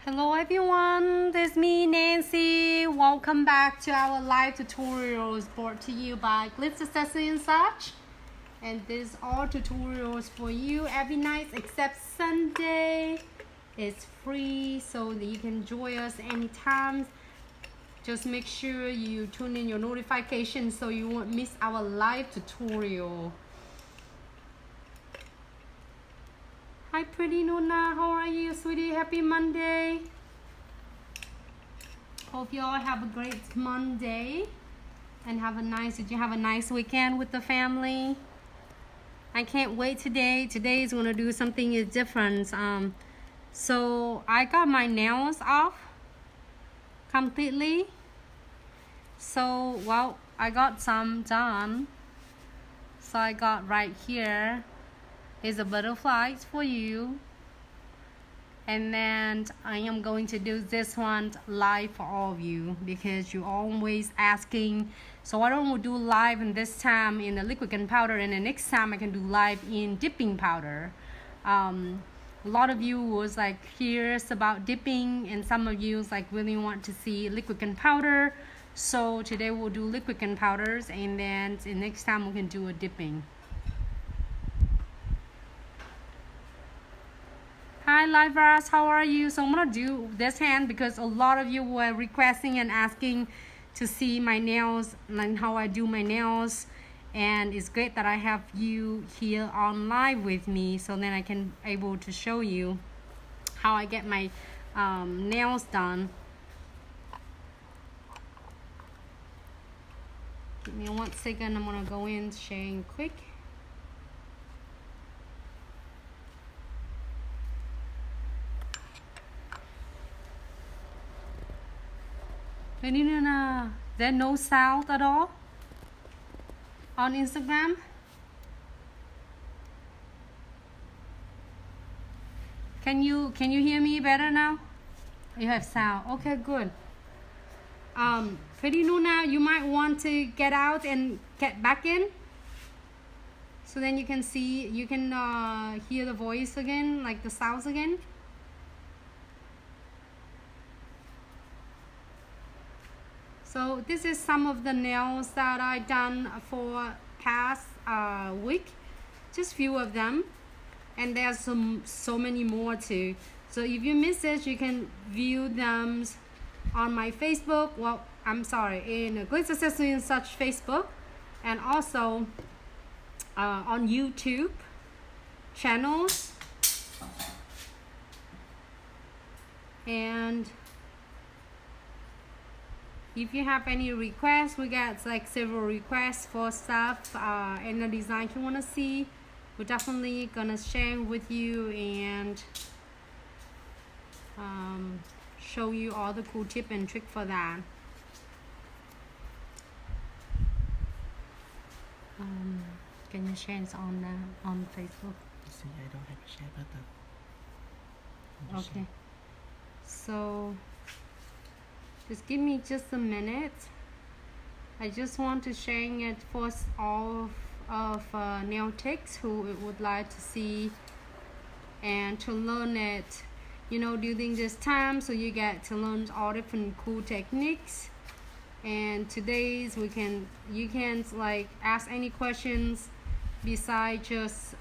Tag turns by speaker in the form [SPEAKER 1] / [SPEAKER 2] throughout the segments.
[SPEAKER 1] Hello everyone, this is me Nancy. Welcome back to our live tutorials brought to you by Glitz Accessories and such. And these are tutorials for you every night except Sunday. It's free so that you can join us anytime. Just make sure you tune in your notifications so you won't miss our live tutorial. Hi pretty Nuna, how are you sweetie? Happy Monday. Hope you all have a great Monday and did you have a nice weekend with the family? I can't wait today. Today is gonna do something different. So I got my nails off completely. So well, I got some done. So I got right here is a butterflies for you, and then I am going to do this one live for all of you because you're always asking. So why don't we do live in this time in the liquid and powder, and the next time I can do live in dipping powder. A lot of you was like curious about dipping, and some of you like really want to see liquid and powder. So today we'll do liquid and powders, and then the next time we can do a dipping. Hi Livers, how are you? So I'm gonna do this hand because a lot of you were requesting and asking to see my nails and how I do my nails, and it's great that I have you here on live with me so then I can able to show you how I get my nails done. Give me 1 second, I'm gonna go in sharing quick. There's no sound at all on Instagram. Can you hear me better now? You have sound. Okay, good. Pretty Nuna, you might want to get out and get back in, so then you can see, you can hear the voice again, like the sounds again. So this is some of the nails that I done for past week, just few of them, and there's so many more too. So if you miss it, you can view them on my Facebook. Well, I'm sorry, in Glitz Accessories and such Facebook, and also on YouTube channels. And if you have any requests, we got like several requests for stuff and the design you want to see. We're definitely gonna share with you and show you all the cool tip and trick for that. Can you share it on Facebook?
[SPEAKER 2] See, I don't have a share button.
[SPEAKER 1] Okay. So just give me just a minute. I just want to share it for all of nail techs who would like to see and to learn it, you know, during this time, so you get to learn all different cool techniques. And today's you can like ask any questions besides just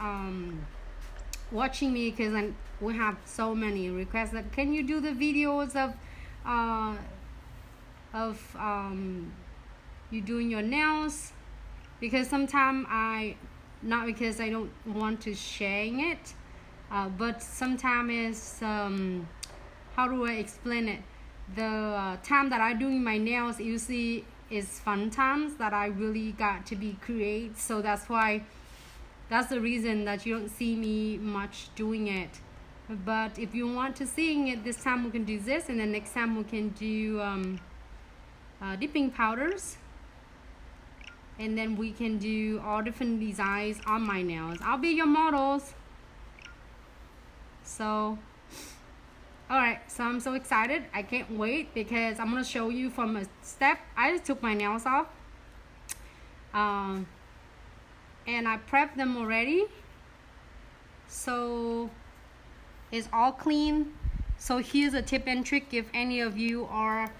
[SPEAKER 1] watching me, because we have so many requests that can you do the videos of you doing your nails, because sometimes not because I don't want to share it, but sometimes it's how do I explain it, the time that I doing my nails usually is fun times that I really got to be creative. So that's the reason that you don't see me much doing it. But if you want to see it this time, we can do this, and then next time we can do dipping powders, and then we can do all different designs on my nails. I'll be your models. So alright, so I'm so excited. I can't wait because I'm gonna show you from a step. I just took my nails off and I prepped them already, so it's all clean. So here's a tip and trick if any of you are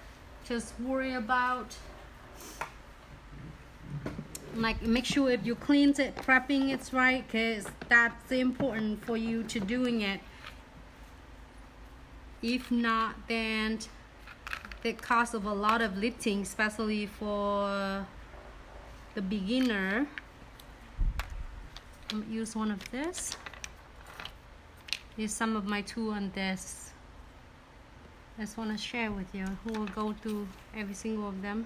[SPEAKER 1] just worried about, like, make sure if you cleanse it, prepping it's right, because that's important for you to doing it. If not, then the cost of a lot of lifting, especially for the beginner. I'm gonna use one of this. Here's some of my tool on this. I just want to share with you. We'll go through every single of them.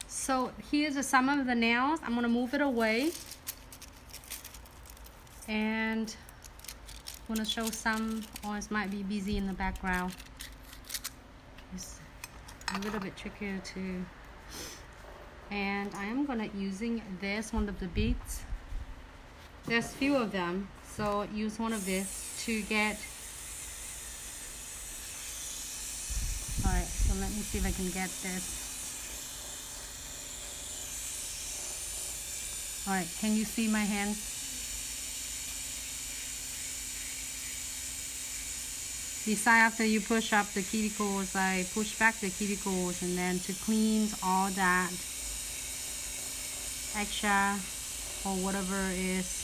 [SPEAKER 1] So here's some of the nails. I'm gonna move it away, and I'm gonna show some, or it might be busy in the background. It's a little bit trickier to. And I am gonna using this one of the beads. There's few of them, so use one of this to get. All right, so let me see if I can get this. All right, can you see my hand? Besides, after you push up the cuticles, I push back the cuticles, and then to clean all that extra or whatever is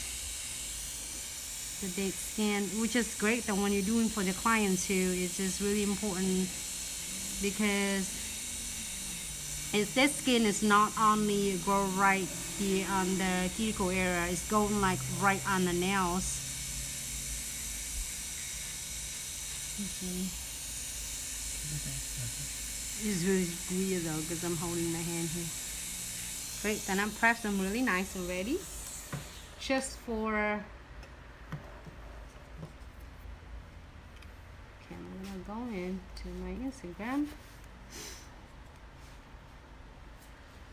[SPEAKER 1] the dead skin, which is great that when you're doing for the client too. It's just really important, because this skin is not only grow right here on the cuticle area, it's going like right on the nails. Okay. It's really weird though, because I'm holding my hand here. Great, then I'm prepped them really nice already. Just for, okay, I'm gonna go into my Instagram.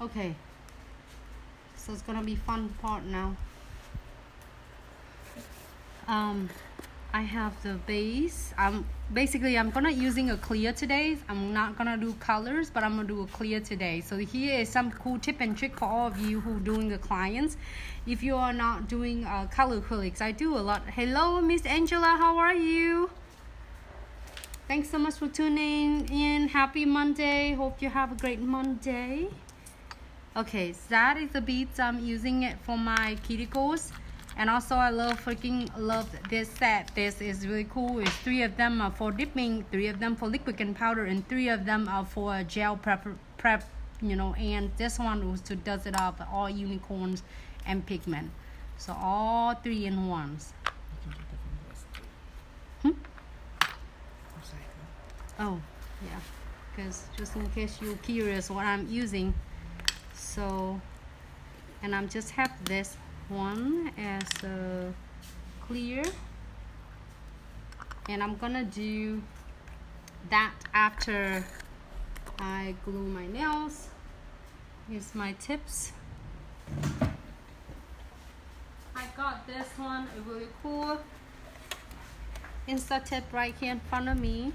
[SPEAKER 1] Okay, so it's gonna be fun part now. I have the base. Basically I'm gonna using a clear today. I'm not gonna do colors, but I'm gonna do a clear today. So here is some cool tip and trick for all of you who doing the clients. If you are not doing color acrylics, I do a lot. Hello, Miss Angela, how are you? Thanks so much for tuning in. Happy Monday. Hope you have a great Monday. Okay, so that is the beads. I'm using it for my cuticles. And also I freaking love this set. This is really cool. It's 3 of them are for dipping, 3 of them for liquid and powder, and 3 of them are for gel prep, you know. And this one was to does it up all unicorns and pigment. So all 3 in ones. Oh yeah, because just in case you're curious what I'm using. So, and I'm just have this one as a clear, and I'm gonna do that after I glue my nails. Here's my tips. I got this one, a really cool Insta tip right here in front of me.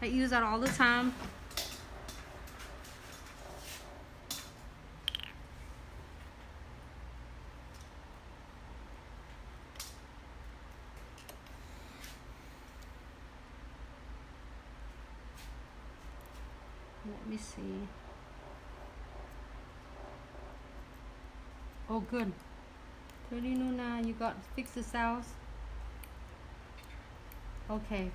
[SPEAKER 1] I use that all the time. Let me see. Oh, good. 30 Nuna, you got fix the cells. Okay.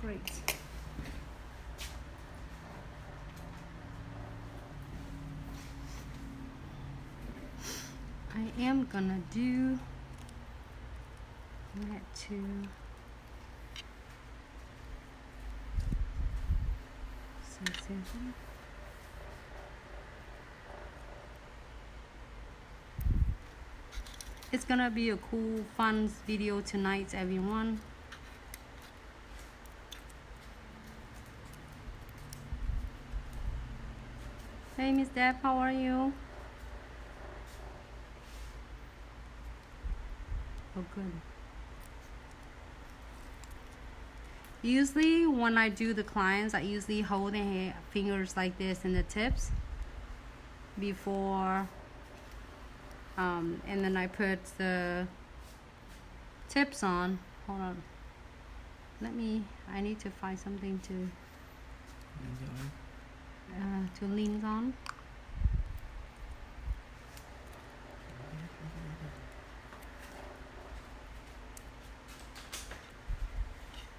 [SPEAKER 1] Great. I am gonna do that too. It's gonna be a cool, fun video tonight, everyone. Hey, Miss Deb, how are you? Oh, good. Usually when I do the clients, I usually hold their fingers like this in the tips before And then I put the tips on. Hold on, I need to find something to lean on.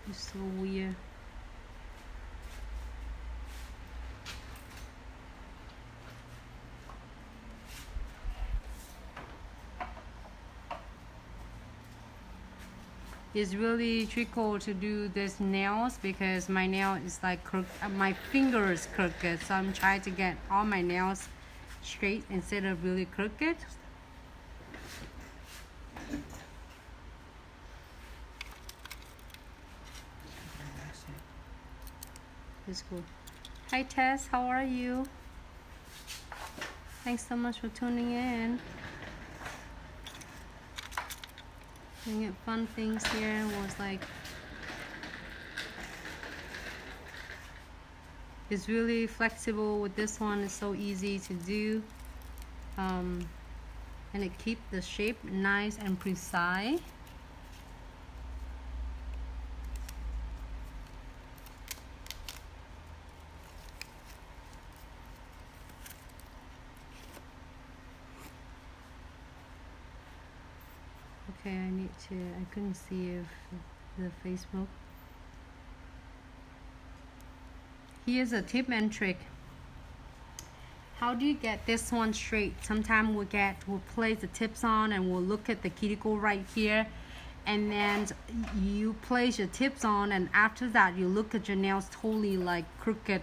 [SPEAKER 1] It's so weird. It's really tricky to do this nails because my nail is like my finger is crooked, so I'm trying to get all my nails straight instead of really crooked. It's cool. Hi Tess, how are you? Thanks so much for tuning in. Doing it fun things here was like, it's really flexible with this one. It's so easy to do, and it keeps the shape nice and precise. Okay, I couldn't see if the Facebook. Here's a tip and trick. How do you get this one straight? Sometimes we'll place the tips on and we'll look at the cuticle right here, and then you place your tips on, and after that you look at your nails totally like crooked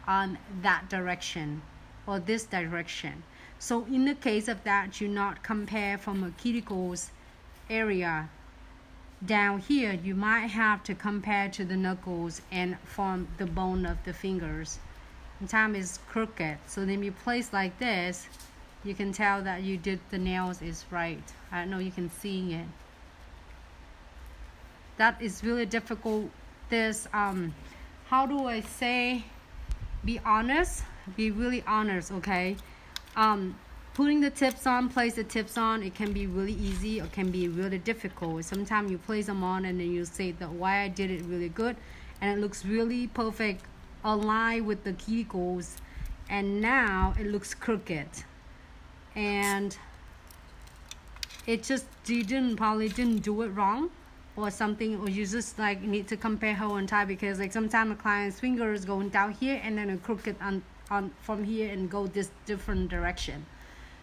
[SPEAKER 1] on that direction or this direction. So in the case of that, you not compare from a cuticles area down here, you might have to compare to the knuckles and from the bone of the fingers. Sometimes it's crooked, so then you place like this, you can tell that you did the nails is right. I don't know, you can see it. That is really difficult. This how do I say, be honest, be really honest, okay? Putting the tips on, place the tips on, it can be really easy or can be really difficult. Sometimes you place them on and then you say that why I did it really good and it looks really perfect, aligned with the cuticles, and now it looks crooked. And it just, you probably didn't do it wrong or something, or you just like need to compare whole entire, because like sometimes the client's finger is going down here and then it crooked on from here and go this different direction.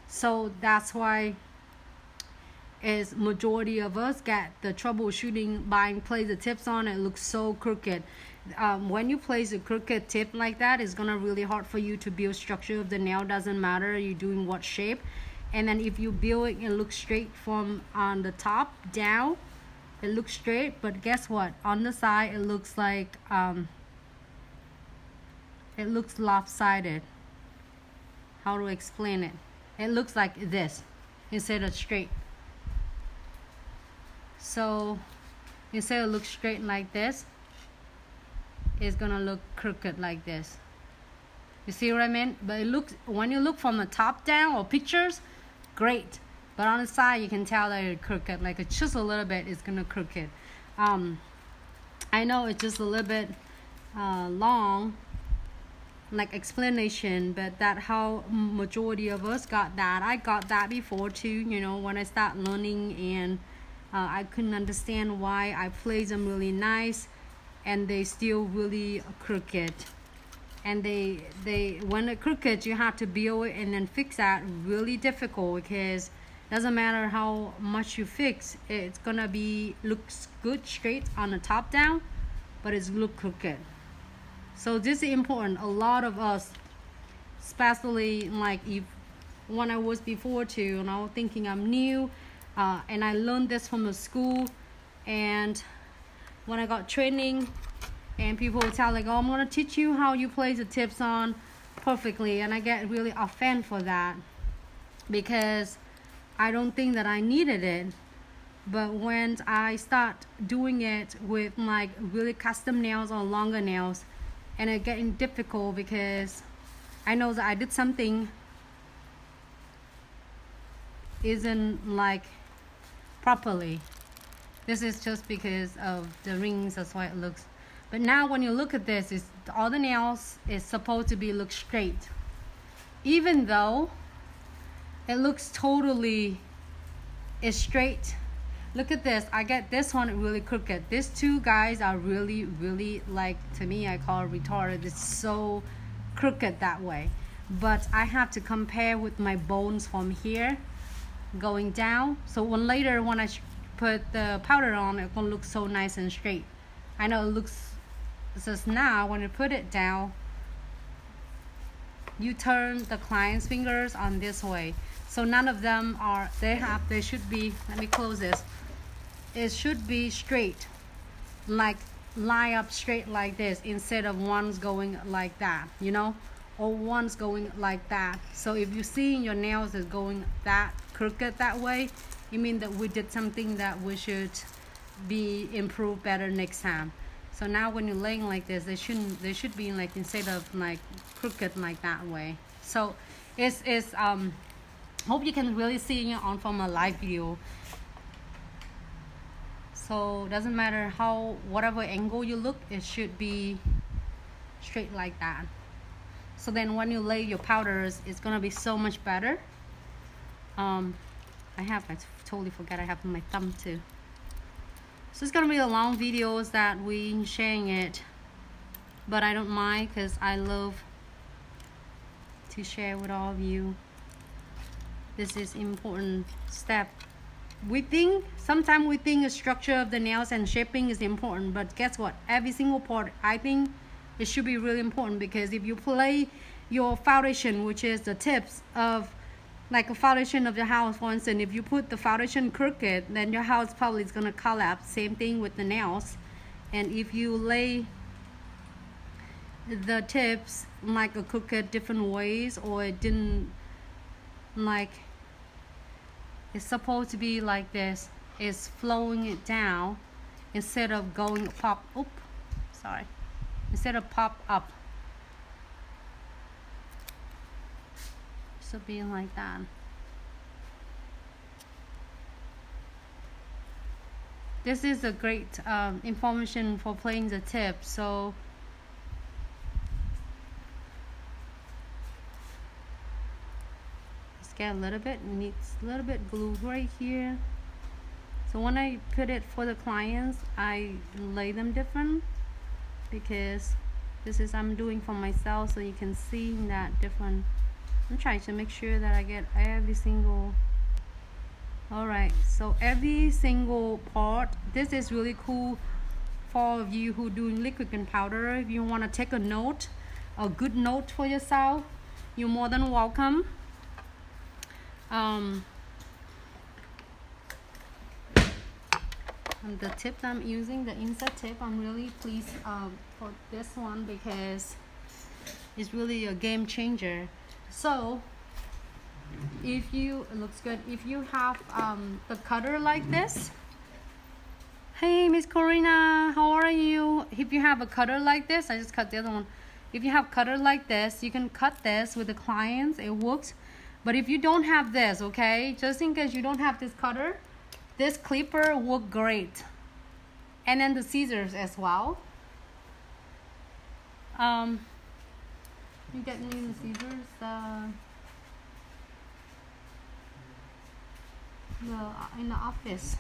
[SPEAKER 1] So that's why is majority of us get the troubleshooting by place the tips on, it looks so crooked. When you place a crooked tip like that, it's gonna really hard for you to build structure of the nail. Doesn't matter you're doing what shape. And then if you build it, it looks straight from on the top down, it looks straight, but guess what, on the side it looks like it looks lopsided. How to explain it? It looks like this instead of straight. So instead of look straight like this, it's gonna look crooked like this. You see what I mean? But it looks, when you look from the top down or pictures, great. But on the side you can tell that it's crooked, like it's just a little bit, it's gonna crooked. I know it's just a little bit long, like explanation, but that how majority of us got that. I got that before too, you know, when I start learning, and I couldn't understand why I place them really nice and they still really crooked. And they when they're crooked, you have to build it and then fix that. Really difficult, because doesn't matter how much you fix, it's gonna be looks good straight on the top down, but it's look crooked. So this is important. A lot of us, especially like if when I was before too, and I was thinking I'm new, and I learned this from the school, and when I got training, and people would tell like, oh, I'm gonna teach you how you place the tips on perfectly, and I get really offended for that, because I don't think that I needed it. But when I start doing it with like really custom nails or longer nails, and it's getting difficult because I know that I did something isn't like properly. This is just because of the rings, that's why it looks. But now when you look at this, it's all the nails is supposed to be look straight, even though it looks totally is straight. Look at this. I get this one really crooked. These two guys are really, like, to me, I call it retarded. It's so crooked that way. But I have to compare with my bones from here going down. So when later when I put the powder on, it's gonna look so nice and straight. I know it looks just now when you put it down, you turn the client's fingers on this way. So none of them are, they should be, let me close this. It should be straight, like line up straight like this, instead of one's going like that, you know, or one's going like that. So if you see your nails is going that crooked that way, it means that we did something that we should be improved better next time. So now when you're laying like this, they should be like, instead of like crooked like that way. So it's hope you can really see it on from a live video. So doesn't matter how, whatever angle you look, it should be straight like that. So then when you lay your powders, it's gonna be so much better. I totally forgot I have my thumb too. So it's gonna be the long videos that we sharing it, but I don't mind because I love to share with all of you. This is important step. Sometimes we think the structure of the nails and shaping is important, but guess what? Every single part, I think it should be really important, because if you play your foundation, which is the tips of like a foundation of your house, for instance, if you put the foundation crooked, then your house probably is going to collapse. Same thing with the nails. And if you lay the tips like a crooked different ways, or it didn't, like, it's supposed to be like this, is flowing it down instead of going pop up, instead of pop up, so being like that. This is a great information for playing the tip. So let's get a little bit, needs a little bit glue right here. So when I put it for the clients, I lay them different, because this is I'm doing for myself, so you can see that different. I'm trying to make sure that I get every single. Alright, so every single part. This is really cool for all of you who doing liquid and powder. If you want to take a note, a good note for yourself, you're more than welcome. And the tip that I'm using, the insert tip, I'm really pleased for this one, because it's really a game changer. So if you, it looks good, if you have the cutter like this. Hey Miss Corina, how are you? If you have a cutter like this, I just cut the other one. If you have cutter like this, you can cut this with the clients, it works. But if you don't have this, okay, just in case you don't have this cutter, this clipper work great. And then the scissors as well. You get me the scissors in the office.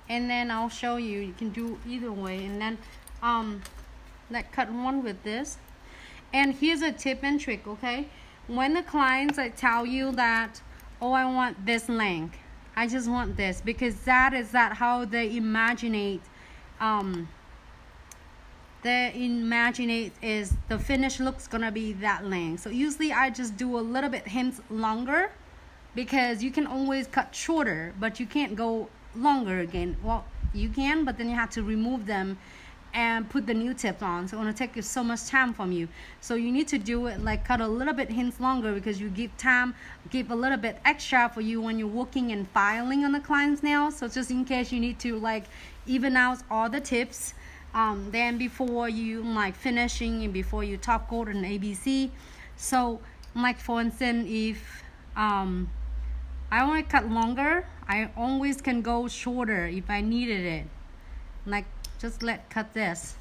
[SPEAKER 1] And then I'll show you, you can do either way. And then like cut one with this. And here's a tip and trick, okay? When the clients tell you that, oh, I want this length, I just want this, because that is how they imagine is the finish looks gonna be that length. So usually I just do a little bit hints longer, because you can always cut shorter, but you can't go longer again. Well, you can, but then you have to remove them and put the new tips on, so it's gonna take you so much time from you. So you need to do it like cut a little bit hints longer, because you give a little bit extra for you when you're working and filing on the client's nails. So just in case you need to like even out all the tips, then before you like finishing and before you top coat an ABC. So like for instance, if I want to cut longer. I always can go shorter if I needed it. Like, just cut this.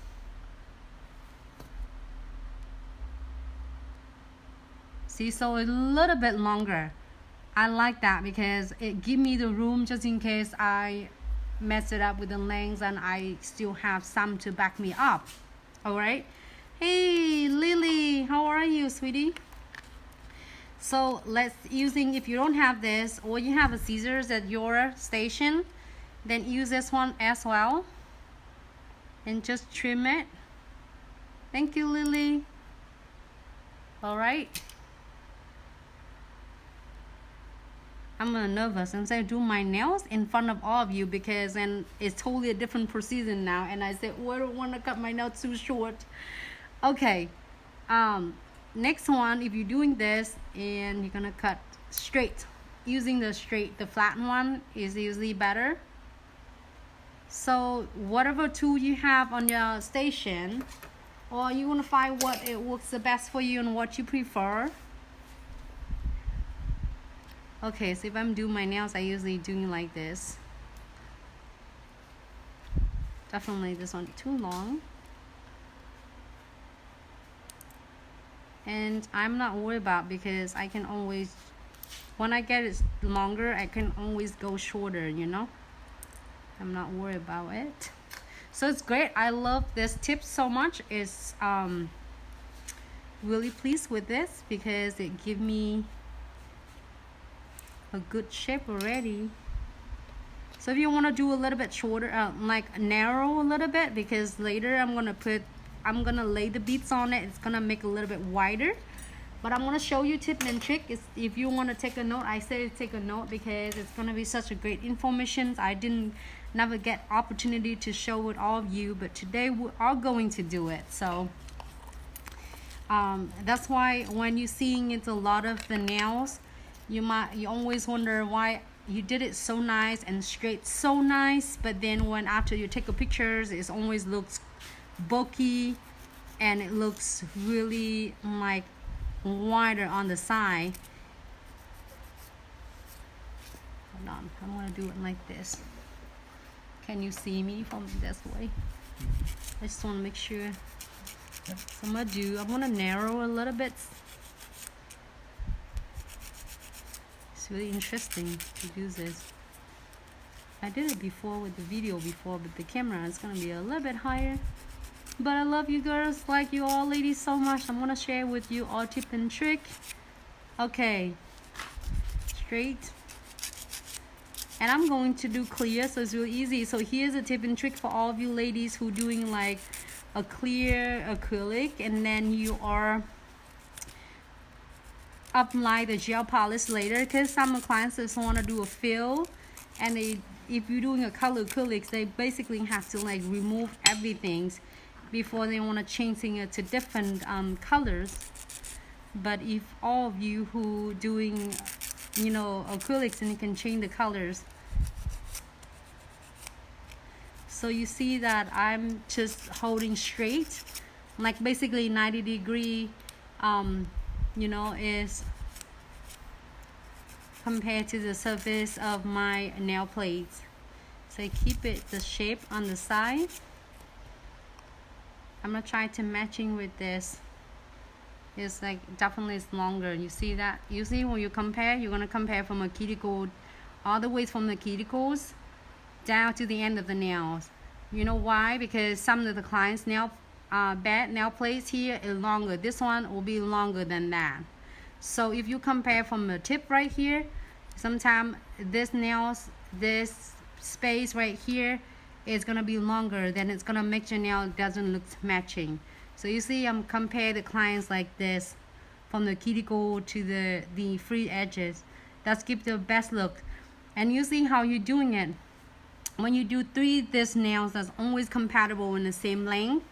[SPEAKER 1] See, so a little bit longer. I like that because it gives me the room just in case I mess it up with the length and I still have some to back me up. All right. Hey, Lily, how are you, sweetie? So let's if you don't have this or you have a scissors at your station, then use this one as well and just trim it. Thank you, Lily. All right. I'm nervous and I do my nails in front of all of you because then it's totally a different procedure now, and I said, oh, I don't want to cut my nails too short. Okay, next one, if you're doing this and you're gonna cut straight, using the flat one is usually better. So whatever tool you have on your station, or you want to find what it works the best for you and what you prefer. Okay, so if I'm doing my nails, I usually do like this. Definitely this one too long. And I'm not worried about because I can always, when I get it longer, I can always go shorter, you know. I'm not worried about it. So it's great. I love this tip so much. It's really pleased with this because it gives me a good shape already. So if you want to do a little bit shorter, like narrow a little bit, because later I'm gonna lay the beads on it. It's gonna make a little bit wider. But I'm gonna show you tip and trick. If you want to take a note, I say take a note because it's gonna be such a great information. I never get opportunity to show with all of you, but today we are going to do it. So that's why when you're seeing it a lot of the nails, you always wonder why you did it so nice and straight, so nice, but then when after you take a pictures, it always looks bulky and it looks really like wider on the side. Hold on, I'm gonna do it like this. Can you see me from this way? I just want to make sure. So I'm gonna narrow a little bit. It's really interesting to do this. I did it before with the video before, but the camera is gonna be a little bit higher. But I love you girls, like you all ladies so much. I'm gonna share with you all tip and trick. Okay, straight. And I'm going to do clear, so it's really easy. So here's a tip and trick for all of you ladies who doing like a clear acrylic, and then you are apply the gel polish later, because some clients just want to do a fill, and if you're doing a color acrylics, they basically have to like remove everything before they want to change it to different colors. But if all of you who doing acrylics, and you can change the colors. So you see that I'm just holding straight, like basically 90 degree is compared to the surface of my nail plates. So I keep it the shape on the side. I'm gonna try to matching with this. It's like definitely it's longer. You see that? You see when you compare, you're gonna compare from a cuticle all the way from the cuticles down to the end of the nails. You know why? Because some of the clients bad nail plates here is longer. This one will be longer than that. So if you compare from the tip right here, sometimes this space right here is gonna be longer, then it's gonna make your nail doesn't look matching. So you see I'm compare the clients like this from the cuticle to the free edges. That's give the best look. And you see how you're doing it. When you do 3 this nails, that's always compatible in the same length.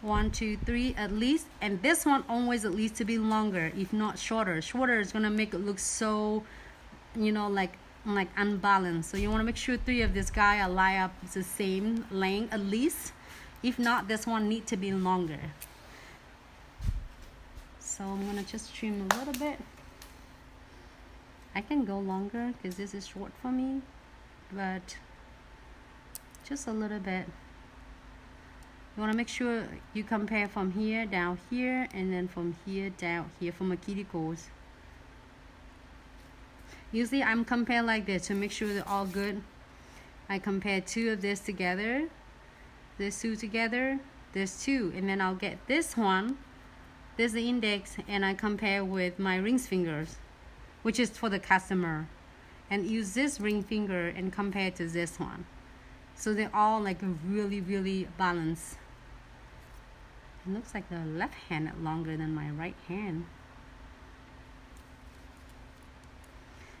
[SPEAKER 1] 1, 2, 3 at least, and this one always at least to be longer, if not shorter. Shorter is gonna make it look so, like unbalanced. So you want to make sure 3 of this guy are line up the same length at least. If not, this one need to be longer. So I'm gonna just trim a little bit. I can go longer because this is short for me, but just a little bit. You want to make sure you compare from here down here and then from here down here for my cuticles. Usually I'm comparing like this to make sure they're all good. I compare two of this together, this two together, this two, and then I'll get this one, this is the index, and I compare with my ring fingers, which is for the customer, and use this ring finger and compare to this one. So they're all like really balanced. It looks like the left hand longer than my right hand.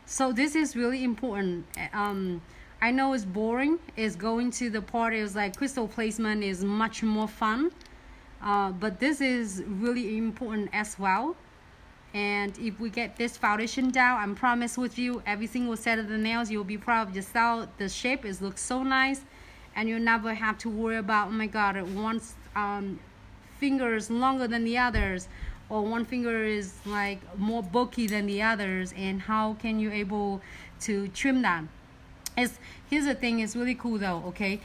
[SPEAKER 1] So this is really important. I know it's boring. It's going to the part is like crystal placement is much more fun. But this is really important as well. And if we get this foundation down, I promise with you, every single set of the nails, you'll be proud of yourself. The shape looks so nice, and you'll never have to worry about, oh my god, one's finger is longer than the others, or one finger is like more bulky than the others, and how can you able to trim that? Here's the thing, it's really cool though, okay?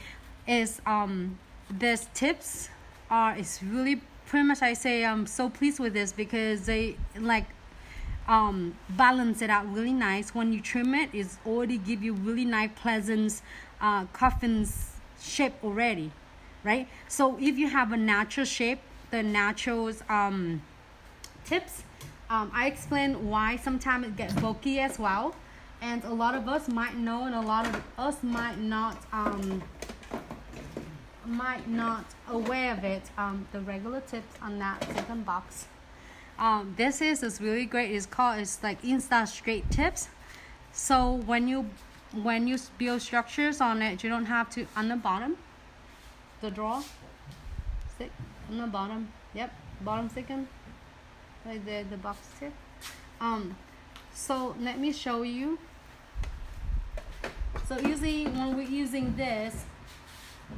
[SPEAKER 1] Is this tips it's really pretty much, I say I'm so pleased with this because they like balance it out really nice. When you trim it, it's already give you really nice pleasant coffins shape already, right? So if you have a natural shape, the natural tips, I explain why sometimes it gets bulky as well, and a lot of us might know and a lot of us might not aware of it. The regular tips on that second box, this is really great. It's like Insta straight tips. So when you build structures on it, you don't have to on the bottom, the drawer stick on the bottom, yep, bottom second, right there, the box tip. So let me show you. So usually when we're using this,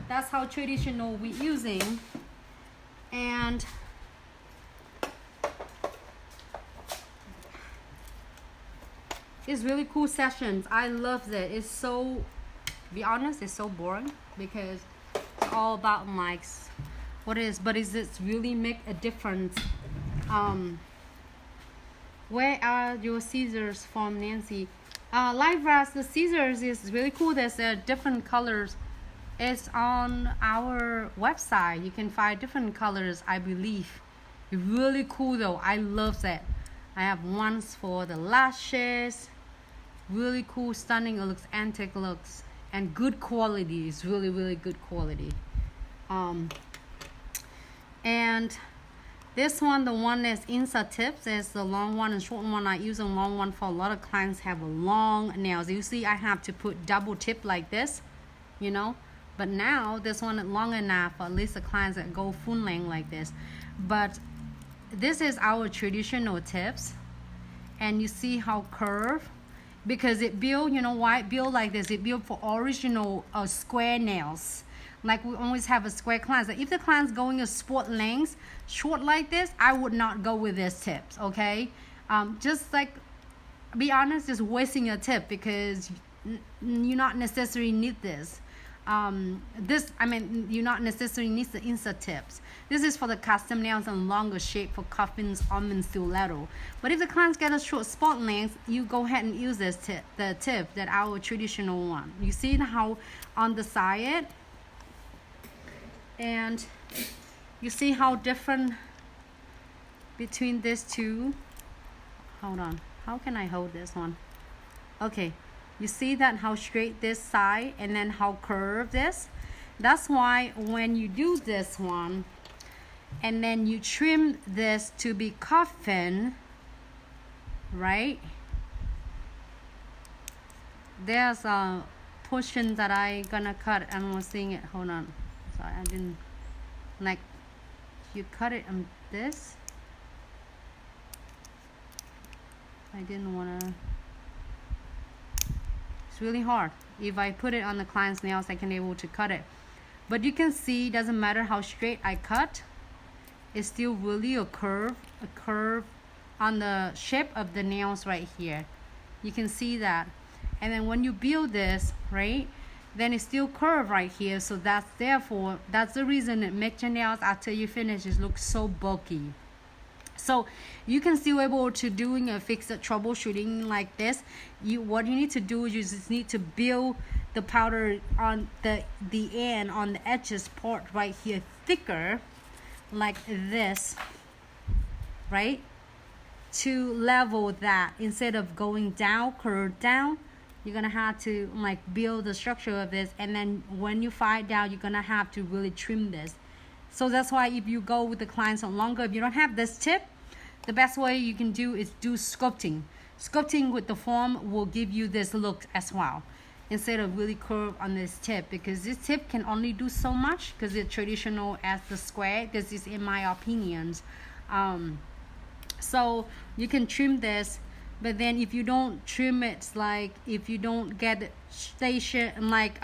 [SPEAKER 1] that's how traditional we're using, and it's really cool sessions. I love that. It's so, to be honest, it's so boring because it's all about like what it is, but is it really make a difference? Where are your scissors from Nancy? Likewise, the scissors is really cool. There's different colors. It's on our website. You can find different colors, I believe. It's really cool though. I love that. I have ones for the lashes. Really cool, stunning. It looks antique looks and good quality. It's really good quality. And this one, the one that's inside tips, is the long one and short one. I use a long one for a lot of clients have long nails. You see, I have to put double tip like this, you know. But now this one is long enough for at least the clients that go full length like this. But this is our traditional tips, and you see how curved, because it build, you know why it build like this? It build for original square nails. Like we always have a square clients. Like if the client's going a sport length short like this, I would not go with this tips, okay? Just like, be honest, just wasting your tip because you not necessarily need this. You not necessarily need the insert tips. This is for the custom nails and longer shape for coffins, almond, stiletto. But if the clients get a short spot length, you go ahead and use this tip, the tip that our traditional one. You see how on the side, and you see how different between these two. Hold on, how can I hold this one? Okay. You see that how straight this side and then how curved this? That's why when you do this one and then you trim this to be coffin, right? There's a portion that I gonna cut and I'm seeing it. Hold on. Sorry, I didn't like you cut it on this. I didn't wanna. Really hard. If I put it on the client's nails, I can able to cut it. But you can see, doesn't matter how straight I cut, it's still really a curve on the shape of the nails right here. You can see that. And then when you build this, right, then it's still curved right here. So that's the reason it makes your nails after you finish it look so bulky. So you can still able to doing a fixed troubleshooting like this. What you need to do is you just need to build the powder on the end, on the edges part right here thicker like this, right, to level that. Instead of going down, curved down, you're gonna have to like build the structure of this, and then when you file it down, you're gonna have to really trim this. So that's why if you go with the clients on longer, if you don't have this tip, the best way you can do is do sculpting. Sculpting with the foam will give you this look as well, instead of really curve on this tip, because this tip can only do so much because it's traditional as the square. This is in my opinions. So you can trim this, but then if you don't trim it, like if you don't get it station like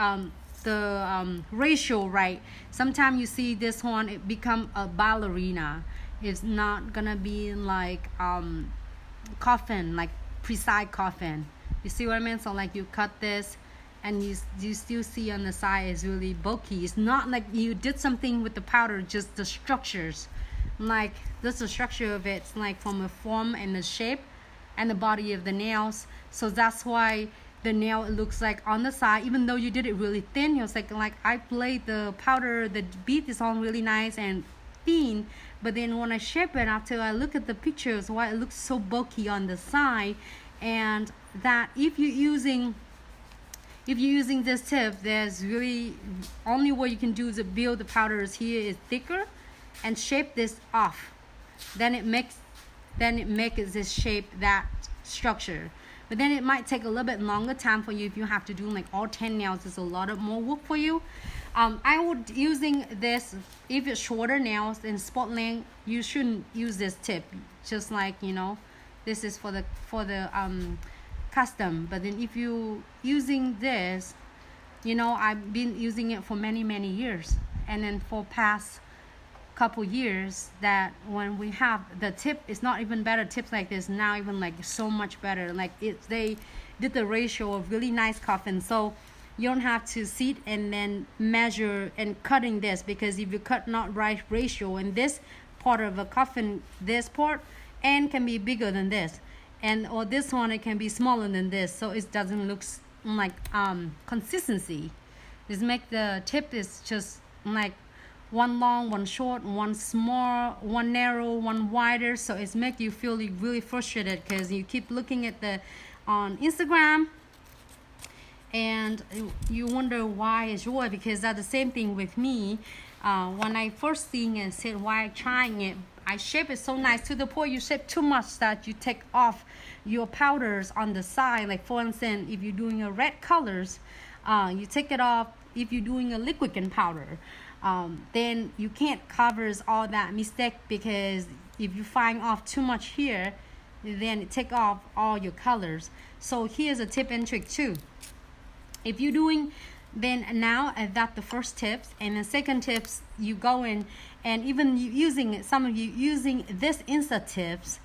[SPEAKER 1] the ratio right, sometimes you see this one it become a ballerina. It's not gonna be like coffin, like precise coffin. You see what I mean? So like you cut this and you still see on the side is really bulky. It's not like you did something with the powder, just the structures. Like this is the structure of it, like from the form and the shape and the body of the nails. So that's why the nail looks like on the side, even though you did it really thin. You're like I played the powder, the bead is on really nice and thin, but then when I shape it, after I look at the pictures, why it looks so bulky on the side. And that if you're using this tip, there's really only way you can do is build the powders here is thicker and shape this off. Then it makes this shape, that structure. But then it might take a little bit longer time for you if you have to do like all 10 nails. It's a lot of more work for you. I would using this, if it's shorter nails in spot length, you shouldn't use this tip. Just like, you know, this is for the custom. But then if you using this, you know, I've been using it for many years, and then for past couple years, that when we have the tip, it's not even better tips like this now, even like so much better. Like they did the ratio of really nice coffin, so you don't have to sit and then measure and cutting this, because if you cut not right ratio, and this part of a coffin, this part and can be bigger than this, and or this one it can be smaller than this, so it doesn't look like consistency. This make the tip is just like one long, one short, one small, one narrow, one wider. So it's make you feel really frustrated because you keep looking at the on Instagram and you wonder why it's yours, because that's the same thing with me. When I first seen it, said why trying it, I shape it so nice to the point you shape too much that you take off your powders on the side. Like for instance, if you're doing a red colors, you take it off. If you're doing a liquid and powder, then you can't covers all that mistake, because if you find off too much here, then it take off all your colors. So here's a tip and trick too. If you're doing, then now that's the first tips, and the second tips you go in, and even you using it, some of you using this Insta tips,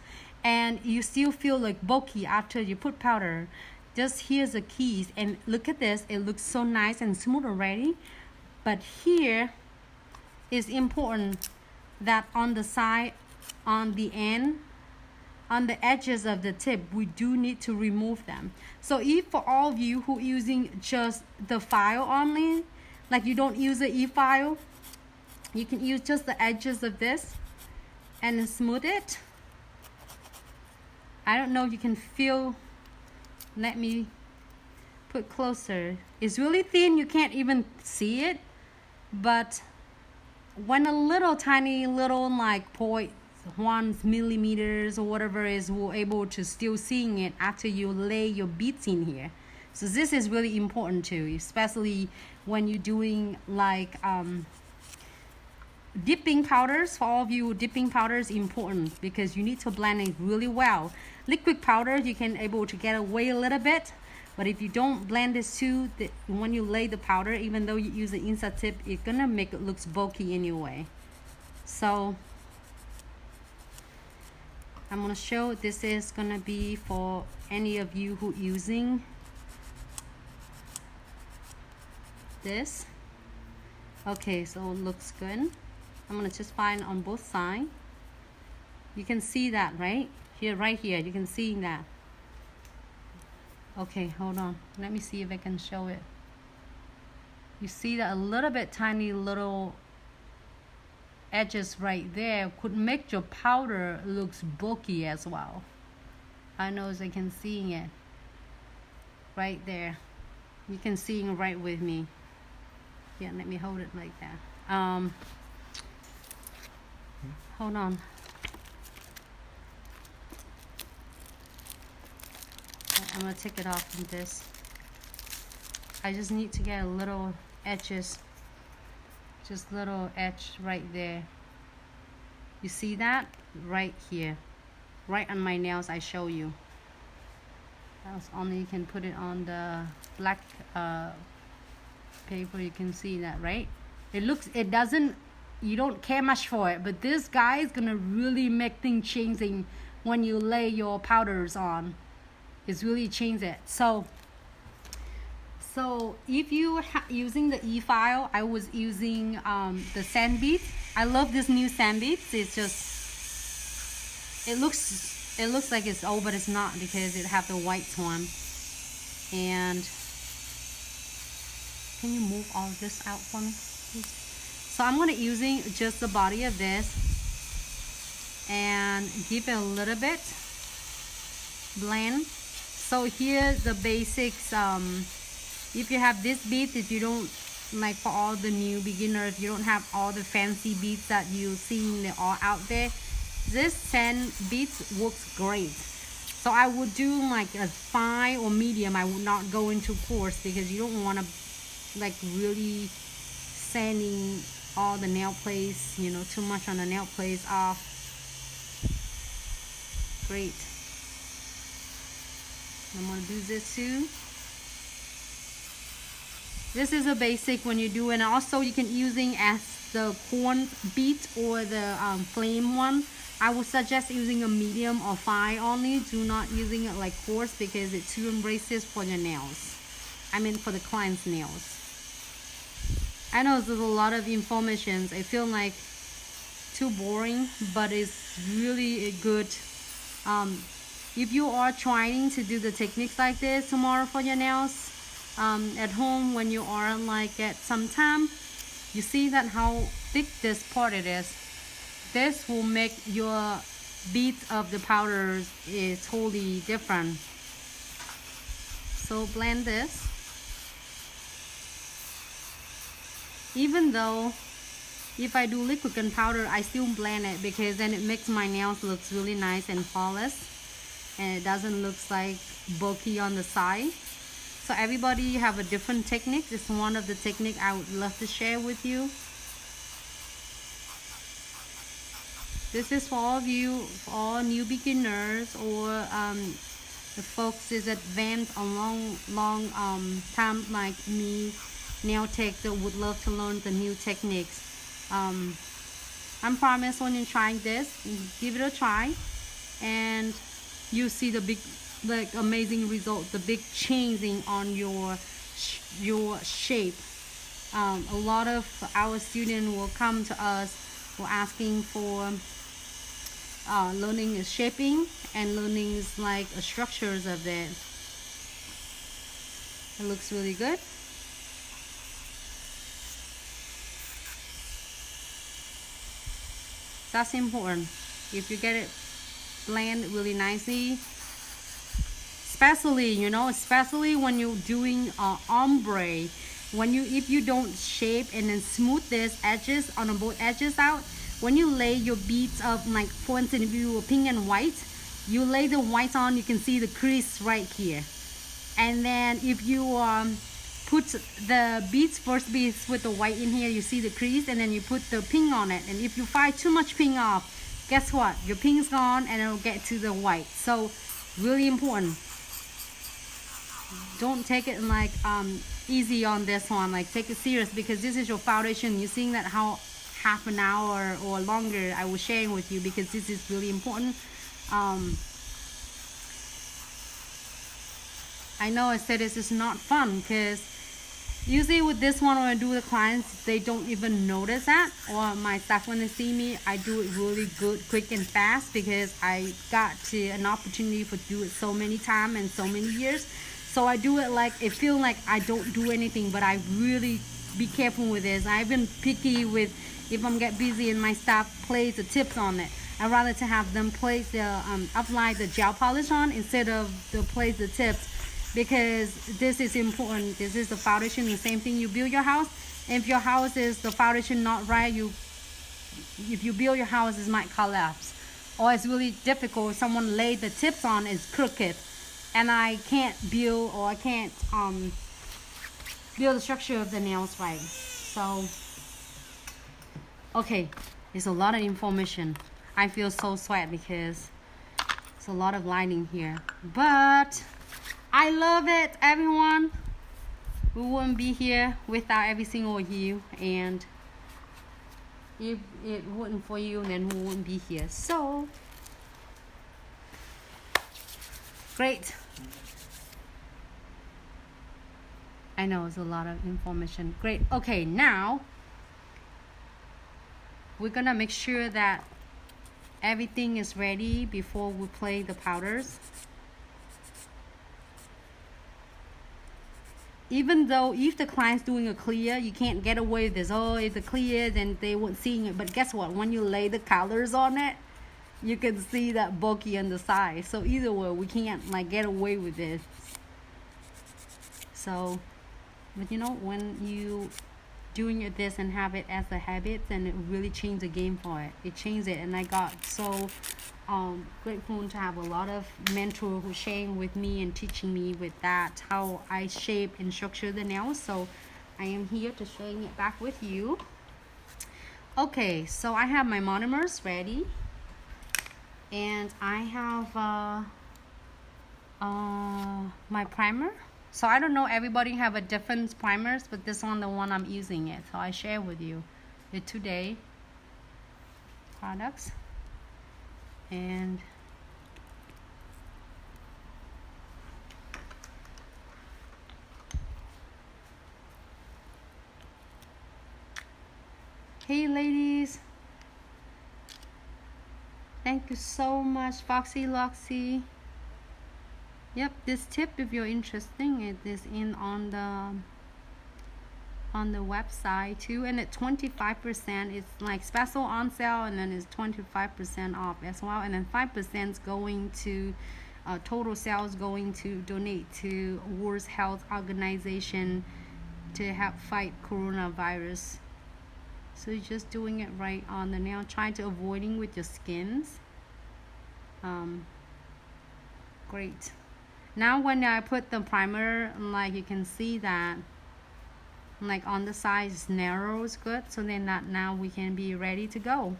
[SPEAKER 1] and you still feel like bulky after you put powder. Just here's the keys, and look at this, it looks so nice and smooth already. But here is important that on the side, on the end, on the edges of the tip, we do need to remove them. So if for all of you who using just the file only, like you don't use the e-file, you can use just the edges of this and smooth it. I don't know if you can feel, let me put closer. It's really thin, you can't even see it, but when a little tiny little like 0.1 millimeters or whatever is, we're able to still seeing it after you lay your beads in here. So this is really important too, especially when you're doing like dipping powders. For all of you, dipping powder is important because you need to blend it really well. Liquid powder you can able to get away a little bit, but if you don't blend this too, when you lay the powder, even though you use an inside tip, it's gonna make it looks bulky anyway. So I'm gonna show, this is gonna be for any of you who using this. Okay, so it looks good. I'm gonna just find on both sides. You can see that, right? Here, right here, you can see that. Okay, hold on. Let me see if I can show it. You see that a little bit tiny little edges right there could make your powder looks bulky as well. I know as I can see it right there. You can see it right with me. Yeah, let me hold it like that. Hold on. I'm gonna take it off from this. I just need to get a little edges, just little edge right there. You see that? Right here, right on my nails. I show you. That's only you can put it on the black paper. You can see that, right? It looks, it doesn't, you don't care much for it, but this guy is gonna really make things changing when you lay your powders on. It's really changed it. So if you using the e-file, I was using the sand beads. I love this new sand beads. It's just, it looks like it's old, but it's not, because it have the white one. And can you move all of this out for me, please? So I'm gonna using just the body of this and give it a little bit blend. So here's the basics. If you have this beads, if you don't, like for all the new beginners, you don't have all the fancy beads that you see all out there, this sand beads works great. So I would do like a fine or medium. I would not go into coarse, because you don't want to like really sanding all the nail place, you know, too much on the nail place off. Great. I'm gonna do this too. This is a basic when you do, and also you can using as the corn beads or the flame one. I would suggest using a medium or fine only. Do not using it like coarse, because it's too abrasive for your nails. I mean for the client's nails. I know there's a lot of information. I feel like too boring, but it's really good. If you are trying to do the techniques like this tomorrow for your nails at home, when you are like at some time, you see that how thick this part it is. This will make your beads of the powders is totally different. So blend this. Even though if I do liquid and powder, I still blend it, because then it makes my nails looks really nice and flawless, and it doesn't look like bulky on the side. So everybody have a different technique. It's one of the technique I would love to share with you. This is for all of you, for all new beginners, or the folks is advanced a long time like me, nail tech, that would love to learn the new techniques. I promise when you're trying this, give it a try, and you see the big, like amazing result, the big changing on your shape. A lot of our students will come to us for asking for learning shaping and learning like structures of it. It looks really good. That's important. If you get it blend really nicely, especially, you know, especially when you're doing ombre, if you don't shape and then smooth this edges on both edges out, when you lay your beads of, like for instance, if you were pink and white, you lay the white on, you can see the crease right here. And then if you put the beads, first beads with the white in here, you see the crease, and then you put the pink on it. And if you find too much pink off, guess what? Your pink's gone and it'll get to the white. So really important. Don't take it like easy on this one. Like take it serious, because this is your foundation. You're seeing that how half an hour or longer I was sharing with you, because this is really important. I know I said this is not fun because usually with this one when I do with the clients, they don't even notice that. Or my staff when they see me, I do it really good, quick and fast because I got an opportunity to do it so many times and so many years. So I do it like, it feels like I don't do anything, but I really be careful with this. I've been picky with if I'm get busy and my staff plays the tips on it. I'd rather to have them place the apply the gel polish on instead of the place the tips, because this is important. This is the foundation. The same thing you build your house. If your house is the foundation not right, if you build your house, it might collapse, or it's really difficult. Someone laid the tips on is crooked, and I can't build, or I can't build the structure of the nails right. So okay, there's a lot of information. I feel so sweat because there's a lot of lighting here, but I love it, everyone. We wouldn't be here without every single you, and if it wasn't for you, then we wouldn't be here. So great. I know it's a lot of information. Great. Okay, now we're gonna make sure that everything is ready before we play the powders. Even though if the client's doing a clear, you can't get away with this. Oh, it's a clear, then they won't see it. But guess what? When you lay the colors on it, you can see that bulky on the side. So either way, we can't like get away with this. So, but you know, when you doing it this and have it as a habit, then it really changed the game for it. It changed it, and I got so grateful to have a lot of mentors who sharing with me and teaching me with that how I shape and structure the nails. So I am here to sharing it back with you. Okay, so I have my monomers ready, and I have my primer. So I don't know, everybody have a different primers, but this one the one I'm using it, so I share with you the today products. And hey ladies, thank you so much, Foxy Loxy. Yep, this tip, if you're interested, it is in on the website too, and at 25%, it's like special on sale, and then it's 25% off as well, and then 5% is going to total sales going to donate to World Health Organization to help fight coronavirus. So you're just doing it right on the nail, trying to avoiding with your skins. Great. Now when I put the primer, like you can see that like on the sides narrow is good, so then that now we can be ready to go.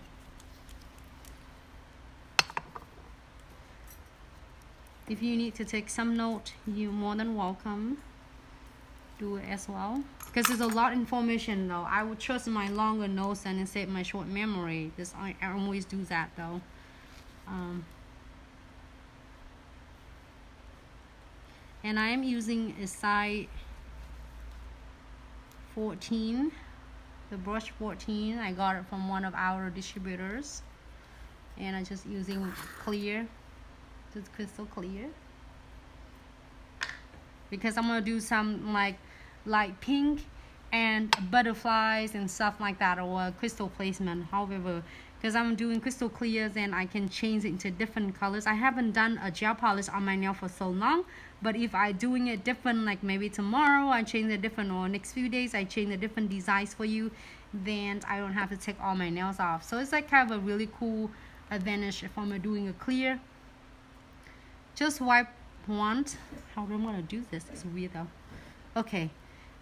[SPEAKER 1] If you need to take some note, you're more than welcome. Do it as well, because there's a lot of information though. I would trust my longer notes and save my short memory. This I always do that though. And I am using a size 14, the brush 14. I got it from one of our distributors, and I'm just using clear, just crystal clear, because I'm gonna do some like light pink and butterflies and stuff like that, or crystal placement. However, because I'm doing crystal clears and I can change it into different colors. I haven't done a gel polish on my nail for so long, but if I doing it different, like maybe tomorrow I change it different, or next few days I change the different designs for you, then I don't have to take all my nails off. So it's like kind of a really cool advantage if I'm doing a clear. Just wipe once. How am I gonna do this? It's weird though. Okay.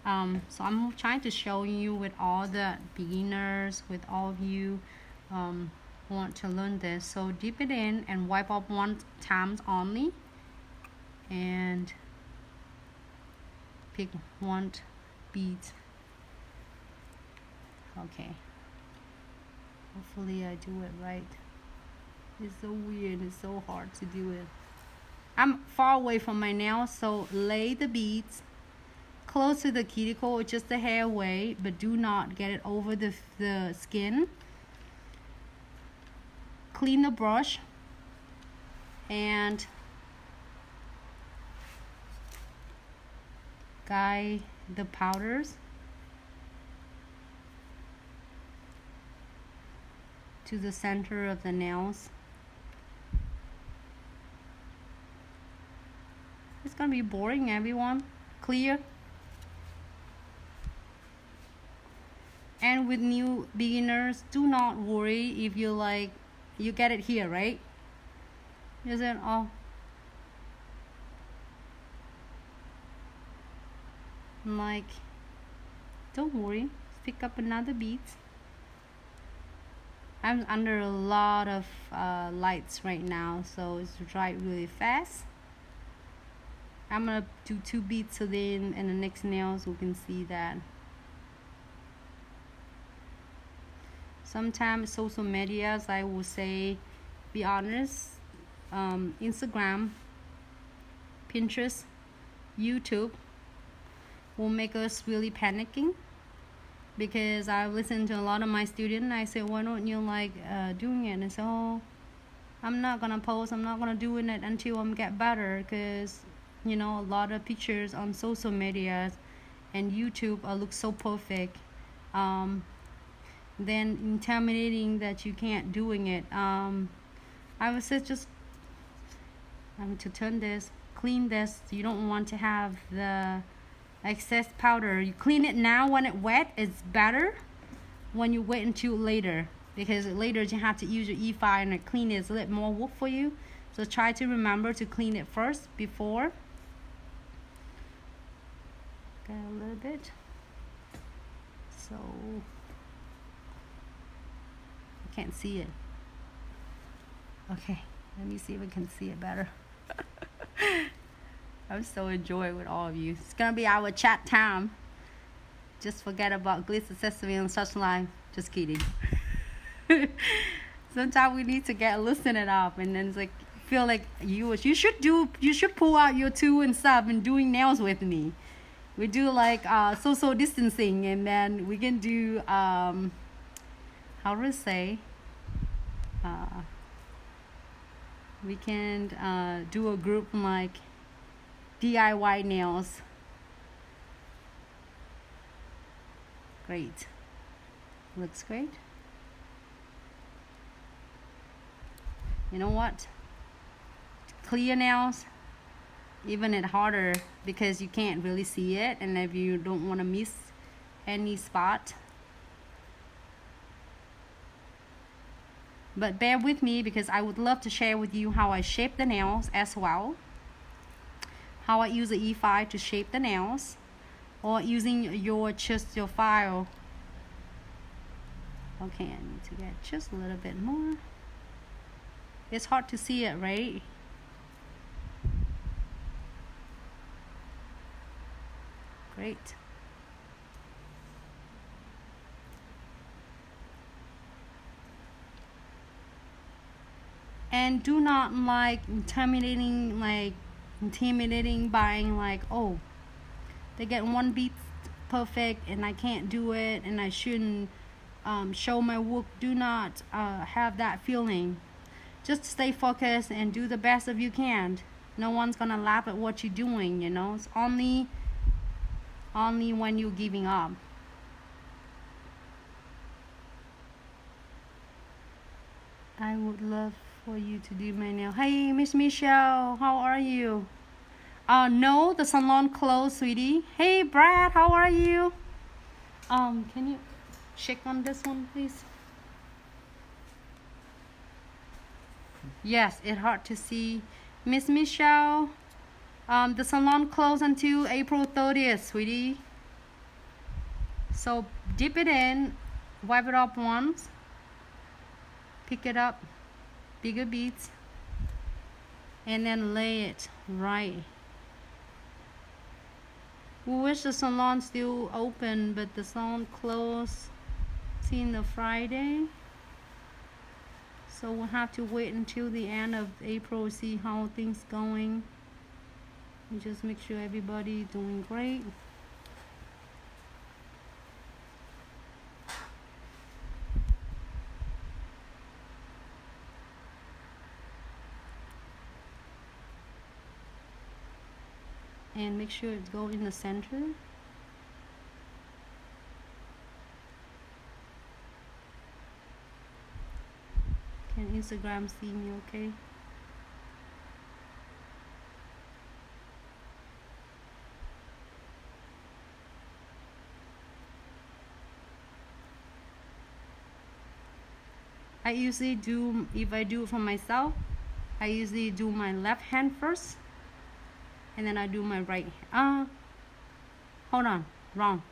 [SPEAKER 1] So I'm trying to show you with all the beginners, with all of you want to learn this. So dip it in and wipe up one time only, and pick one bead. Okay, hopefully I do it right. It's so weird. It's so hard to do it. I'm far away from my nails, so lay the beads close to the cuticle, just the hair away, but do not get it over the skin. Clean the brush and guide the powders to the center of the nails. It's gonna be boring, everyone. Clear. And with new beginners, do not worry if you like, you get it here, right? Is it all? Like, don't worry, pick up another bead. I'm under a lot of lights right now, so it's dry really fast. I'm gonna do 2 beads so then in the next nails we can see that. Sometimes social medias, I will say, be honest, Instagram, Pinterest, YouTube will make us really panicking, because I've listened to a lot of my students and I say, why don't you like doing it? And I say, oh, I'm not gonna post, I'm not gonna do it until I get better, because you know, a lot of pictures on social media and YouTube look so perfect, then intimidating that you can't doing it. I would say just to turn this, clean this. You don't want to have the excess powder. You clean it now when it's wet. It's better when you wait until later, because later you have to use your E5 and clean it. It's a little more work for you. So try to remember to clean it first before. Got a little bit. So I can't see it. Okay, let me see if I can see it better. I'm so enjoying with all of you. It's gonna be our chat time. Just forget about Glitz accessory and such life. Just kidding. Sometimes we need to get loosen it up, and then it's like feel like you should pull out your tool and stuff and doing nails with me. We do like social distancing, and then we can do how do I say? We can do a group like DIY nails. Great. Looks great. You know what? Clear nails, even it harder because you can't really see it, and if you don't want to miss any spot. But bear with me, because I would love to share with you how I shape the nails as well. How I use the E5 to shape the nails, or using your file. Okay, I need to get just a little bit more. It's hard to see it, right? Great. And do not like intimidating buying like, oh, they get one beat perfect and I can't do it and I shouldn't show my work. Do not have that feeling. Just stay focused and do the best of you can. No one's gonna laugh at what you're doing, you know. It's only when you're giving up. I would love for you to do my nail. Hey, Miss Michelle, how are you? No, the salon closed, sweetie. Hey, Brad, how are you? Can you check on this one, please? Yes, it's hard to see. Miss Michelle, the salon closed until April 30th, sweetie. So dip it in, wipe it up once, pick it up, bigger beads, and then lay it right. We wish the salon still open, but the salon closed since the Friday. So we'll have to wait until the end of April to see how things going. And just make sure everybody doing great. And make sure it go in the center. Can Instagram see me okay? I usually do, if I do it for myself, I usually do my left hand first, and then I do my right. Hold on, wrong.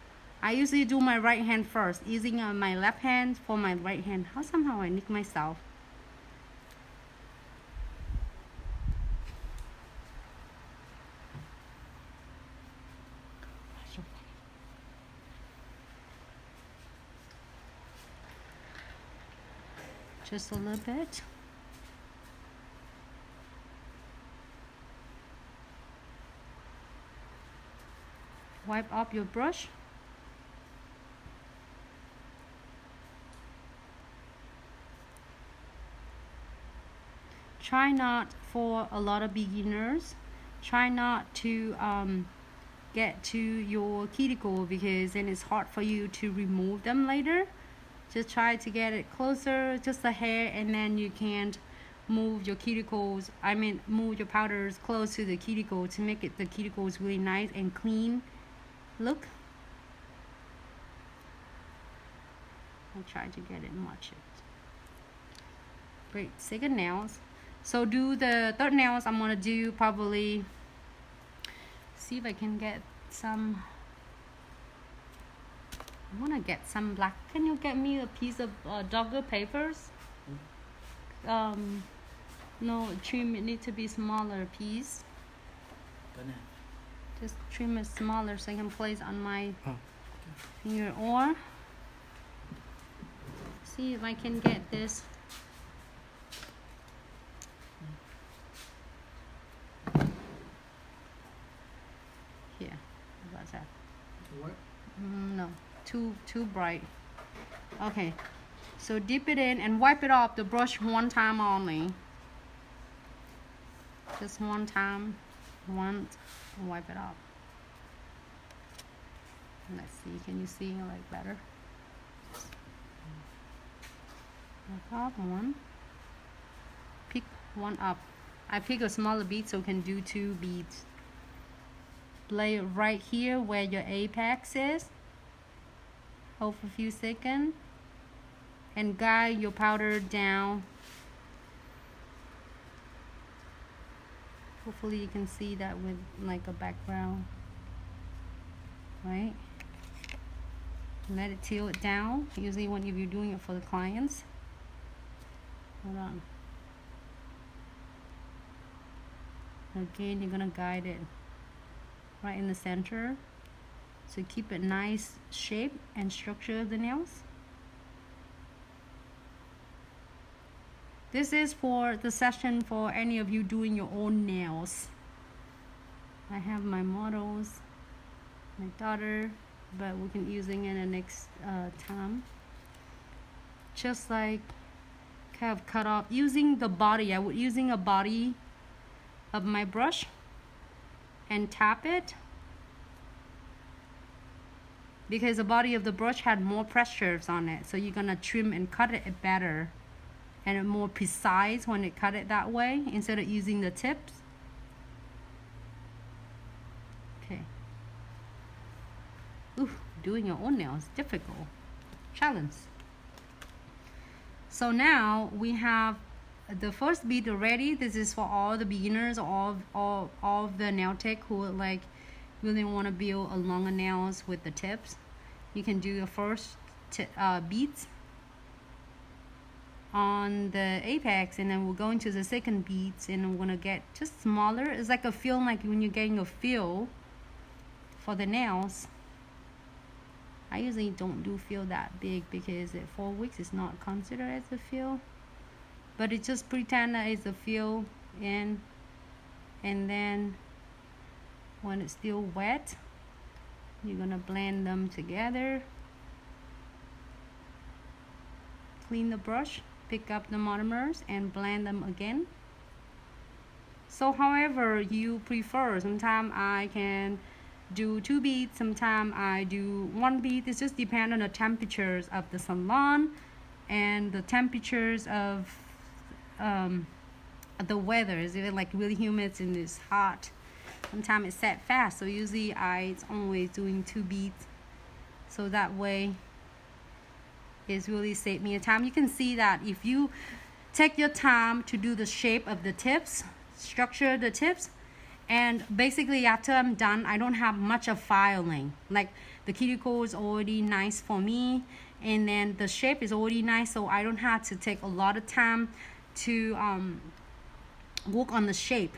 [SPEAKER 1] I usually do my right hand first, using my left hand for my right hand. How somehow I nick myself. Just a little bit. Wipe off your brush. Try not, for a lot of beginners, try not to get to your cuticle, because then it's hard for you to remove them later. Just try to get it closer, just a hair, and then you can't move your cuticles, move your powders close to the cuticle to make it the cuticles really nice and clean look. I'll try to get it much. Great, second nails. So do the third nails. I'm gonna do probably, see if I can get some, I wanna get some black. Can you get me a piece of dogger papers? No, trim it need to be smaller piece. Just trim it smaller so I can place on my finger, or see if I can get this. Here, how about that?
[SPEAKER 2] What?
[SPEAKER 1] No, too bright. Okay, so dip it in and wipe it off the brush one time only. Just one time, once, and wipe it off. Let's see, can you see like better? Wipe off one. Pick one up. I pick a smaller bead so I can do 2 beads. Lay it right here where your apex is. Hold for a few seconds. And guide your powder down. Hopefully you can see that with like a background. Right? Let it tilt down. Usually when you're doing it for the clients. Hold on. Again, you're gonna guide it right in the center. So keep it nice shape and structure of the nails. This is for the session for any of you doing your own nails. I have my models, my daughter, but we can using it the next time. Just like have cut off using the body. I would using a body of my brush and tap it, because the body of the brush had more pressures on it, so you're gonna trim and cut it better and more precise when it cut it that way instead of using the tips. Okay. Ooh, doing your own nails, difficult challenge. So now we have the first bead ready. This is for all the beginners, all of the nail tech who like really want to build a longer nails with the tips. You can do your first beads on the apex, and then we'll go into the second beads, and we're gonna get just smaller. It's like a feel, like when you're getting a feel for the nails. I usually don't do feel that big because at 4 weeks it's not considered as a feel. but it just pretend that it's a fill in, and then when it's still wet, you're gonna blend them together. Clean the brush, pick up the monomers, and blend them again. So however you prefer, sometimes I can do 2 beads, sometimes I do 1 bead. It just depends on the temperatures of the salon and the temperatures of the weather. Is it like really humid and it's hot? Sometimes it's set fast, so usually it's always doing 2 beads, so that way it's really saved me a time. You can see that if you take your time to do the shape of the tips, structure the tips, and basically after I'm done, I don't have much of filing. Like the cuticle is already nice for me, and then the shape is already nice, so I don't have to take a lot of time to work on the shape.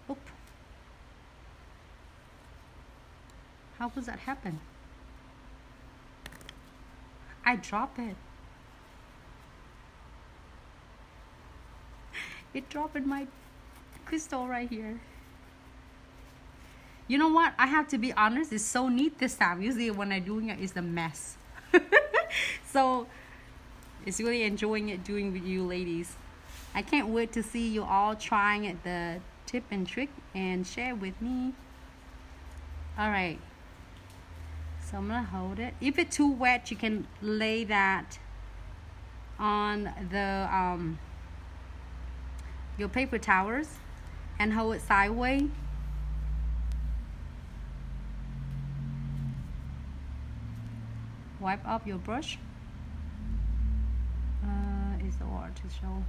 [SPEAKER 1] Oop. How does that happen? I drop it. It dropped in my crystal right here. You know what? I have to be honest, it's so neat this time. Usually when I'm doing it, it's a mess. So it's really enjoying it doing with you ladies. I can't wait to see you all trying it, the tip and trick, and share with me. Alright. So I'm gonna hold it. If it's too wet, you can lay that on the your paper towels and hold it sideways. Wipe up your brush. It's hard to show.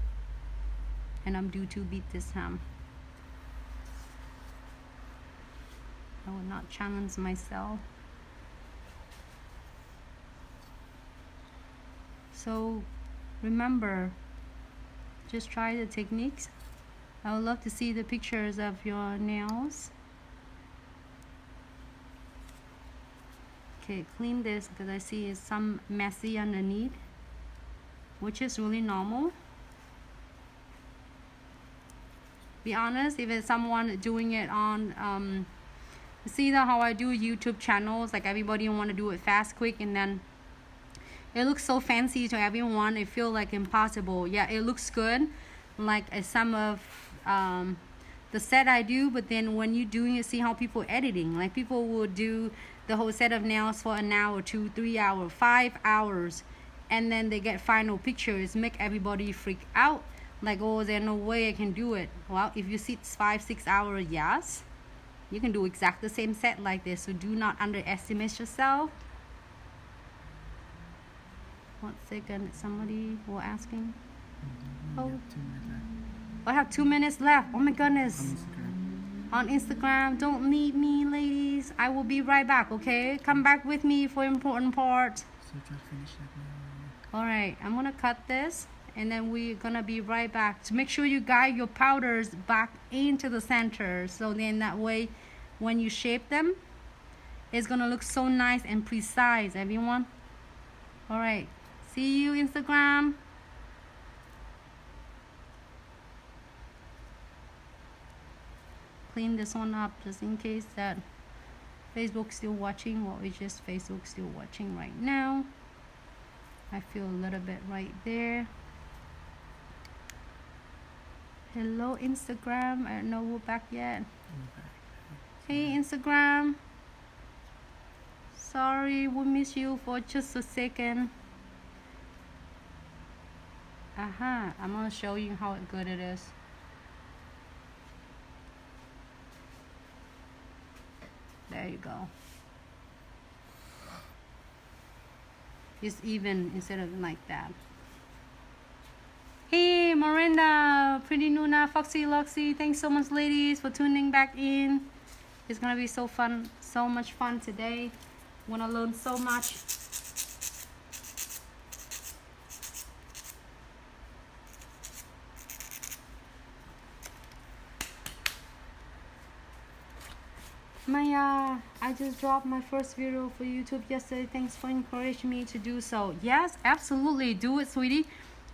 [SPEAKER 1] And I'm do 2 beads this time. I will not challenge myself. So remember, just try the techniques. I would love to see the pictures of your nails. Okay, clean this because I see it's some messy underneath, which is really normal. Be honest, if it's someone doing it on see that how I do YouTube channels, like everybody want to do it fast, quick, and then it looks so fancy to everyone. It feels like impossible. Yeah, it looks good, like some of the set I do, but then when you doing it, see how people editing. Like people will do the whole set of nails for an hour, 2, 3 hours, 5 hours, and then they get final pictures, make everybody freak out. Like, oh, there's no way I can do it. Well, if you sit 5, 6 hours, yes, you can do exactly the same set like this. So do not underestimate yourself. 1 second, somebody was asking. Oh, I have 2 minutes left. Oh my goodness. On Instagram, don't leave me, ladies. I will be right back, okay? Come back with me for important part.
[SPEAKER 2] So try to finish that now.
[SPEAKER 1] Alright, I'm gonna cut this, and then we're gonna be right back. To make sure you guide your powders back into the center, so then that way when you shape them, it's gonna look so nice and precise, everyone. Alright, see you Instagram. Clean this one up just in case that Facebook's still watching. Well, it's just Facebook still watching right now. I feel a little bit right there. Hello Instagram. I don't know we're back yet. Hey Instagram. Sorry, we miss you for just a second. I'm gonna show you how good it is. There you go. It's even instead of like that. Hey Miranda, Pretty Nuna, Foxy Loxy, thanks so much ladies for tuning back in. It's gonna be so fun, so much fun today. Wanna learn so much. Maya, I just dropped my first video for YouTube yesterday. Thanks for encouraging me to do so. Yes, absolutely. Do it, sweetie.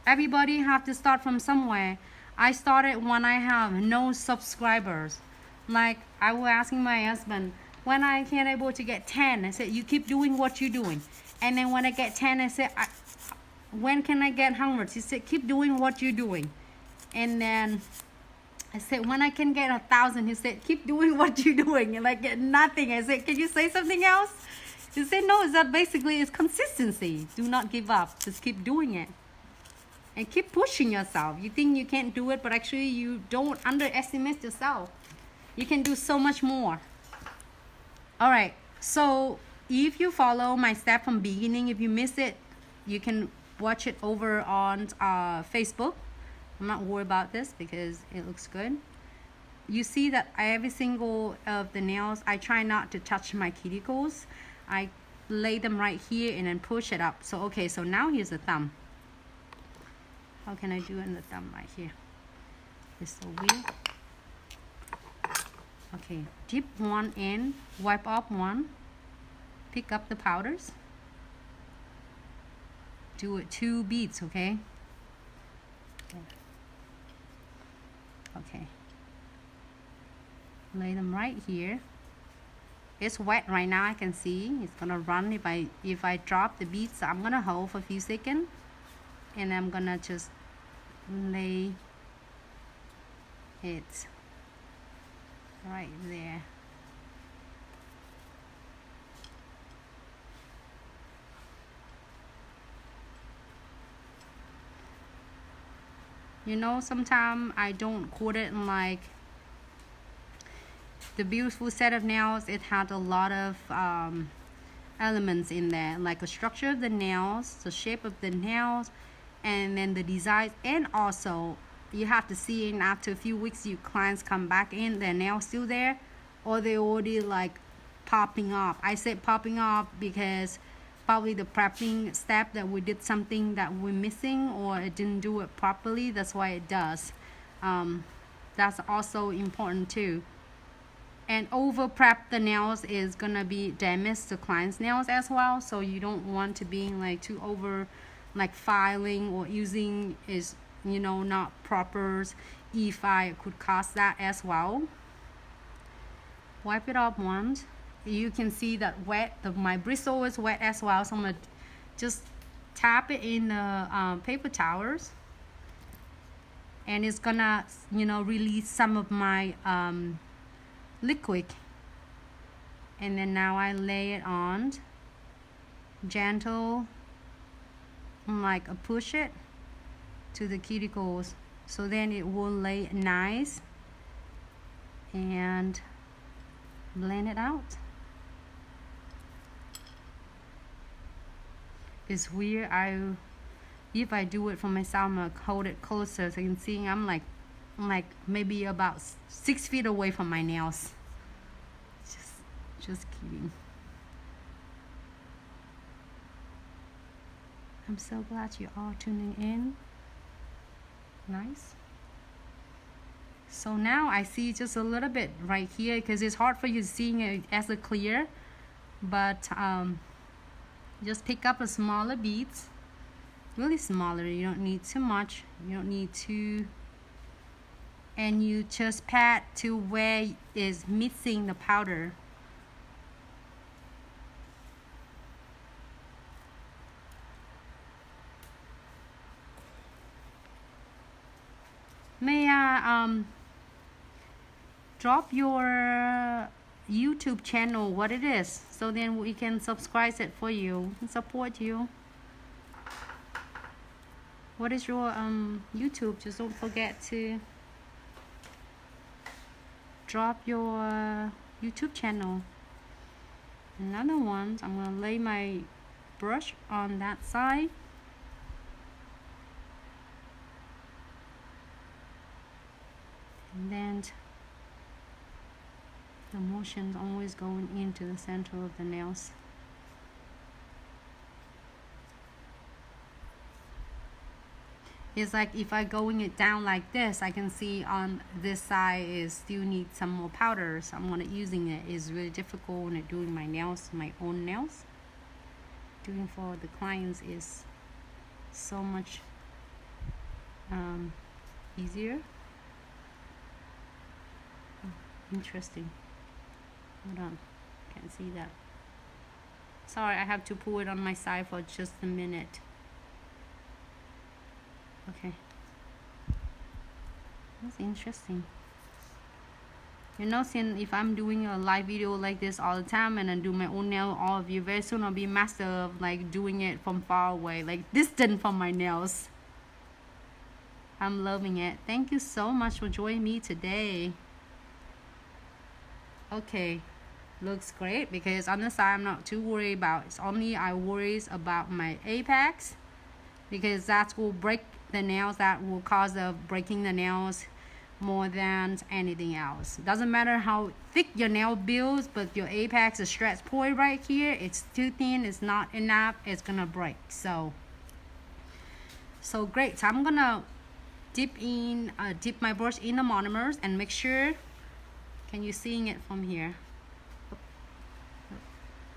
[SPEAKER 1] Everybody have to start from somewhere. I started when I have no subscribers. Like, I was asking my husband, when I can't able to get 10, I said, you keep doing what you're doing. And then when I get 10, I said, when can I get 100? He said, keep doing what you're doing. And then I said, when I can get 1,000, he said, keep doing what you're doing. And I get nothing. I said, can you say something else? He said, no, it's that basically it's consistency. Do not give up. Just keep doing it. And keep pushing yourself. You think you can't do it, but actually you don't underestimate yourself. You can do so much more. All right. So if you follow my step from beginning, if you miss it, you can watch it over on Facebook. I'm not worried about this because it looks good. You see that every single of the nails, I try not to touch my cuticles. I lay them right here and then push it up. So okay, so now here's the thumb. How can I do it in the thumb right here? It's so weird. Okay, dip one in, wipe off one, pick up the powders. Do it 2 beads, okay? Okay. Lay them right here. It's wet right now, I can see. It's gonna run if I drop the beads. I'm gonna hold for a few seconds and I'm gonna just lay it right there. You know, sometimes I don't quote it in like the beautiful set of nails. It had a lot of elements in there, like the structure of the nails, the shape of the nails, and then the design. And also you have to see in after a few weeks your clients come back in, their nails still there or they already like popping off. I said popping off because probably the prepping step that we did something that we're missing or it didn't do it properly. That's why it does. That's also important too. And over prep the nails is gonna be damage the client's nails as well. So you don't want to be like too over like filing or using is, you know, not proper. If I could cause that as well. Wipe it off once. You can see that wet, my bristle is wet as well, so I'm gonna just tap it in the paper towels and it's gonna, you know, release some of my liquid. And then now I lay it on gentle, like push it to the cuticles, so then it will lay nice and blend it out. It's weird. If I do it for myself, I'm gonna hold it closer so you can see I'm like maybe about 6 feet away from my nails. Just kidding. I'm so glad you're all tuning in. Nice. So now I see just a little bit right here because it's hard for you seeing it as a clear, but just pick up a smaller beads, really smaller. You don't need too much. You don't need to, and you just pat to where is missing the powder. May I drop your YouTube channel, what it is, so then we can subscribe it for you and support you. What is your YouTube? Just don't forget to drop your YouTube channel. Another one, I'm gonna lay my brush on that side. And then the motion always going into the center of the nails. It's like if I going it down like this, I can see on this side is still need some more powder. So I'm gonna using it. It's really difficult when I'm doing my nails, my own nails. Doing for the clients is so much easier. Oh, interesting. Hold on, can't see that. Sorry, I have to pull it on my side for just a minute. Okay, that's interesting. You know, since if I'm doing a live video like this all the time and I do my own nail, all of you very soon I'll be master of like doing it from far away, like distant from my nails. I'm loving it. Thank you so much for joining me today. Okay, looks great because on the side I'm not too worried about. It's only I worries about my apex because that will break the nails, that will cause of breaking the nails more than anything else. Doesn't matter how thick your nail builds, but your apex, the stretch point right here, it's too thin, it's not enough, it's gonna break. So great. So I'm gonna dip my brush in the monomers and make sure, can you seeing it from here?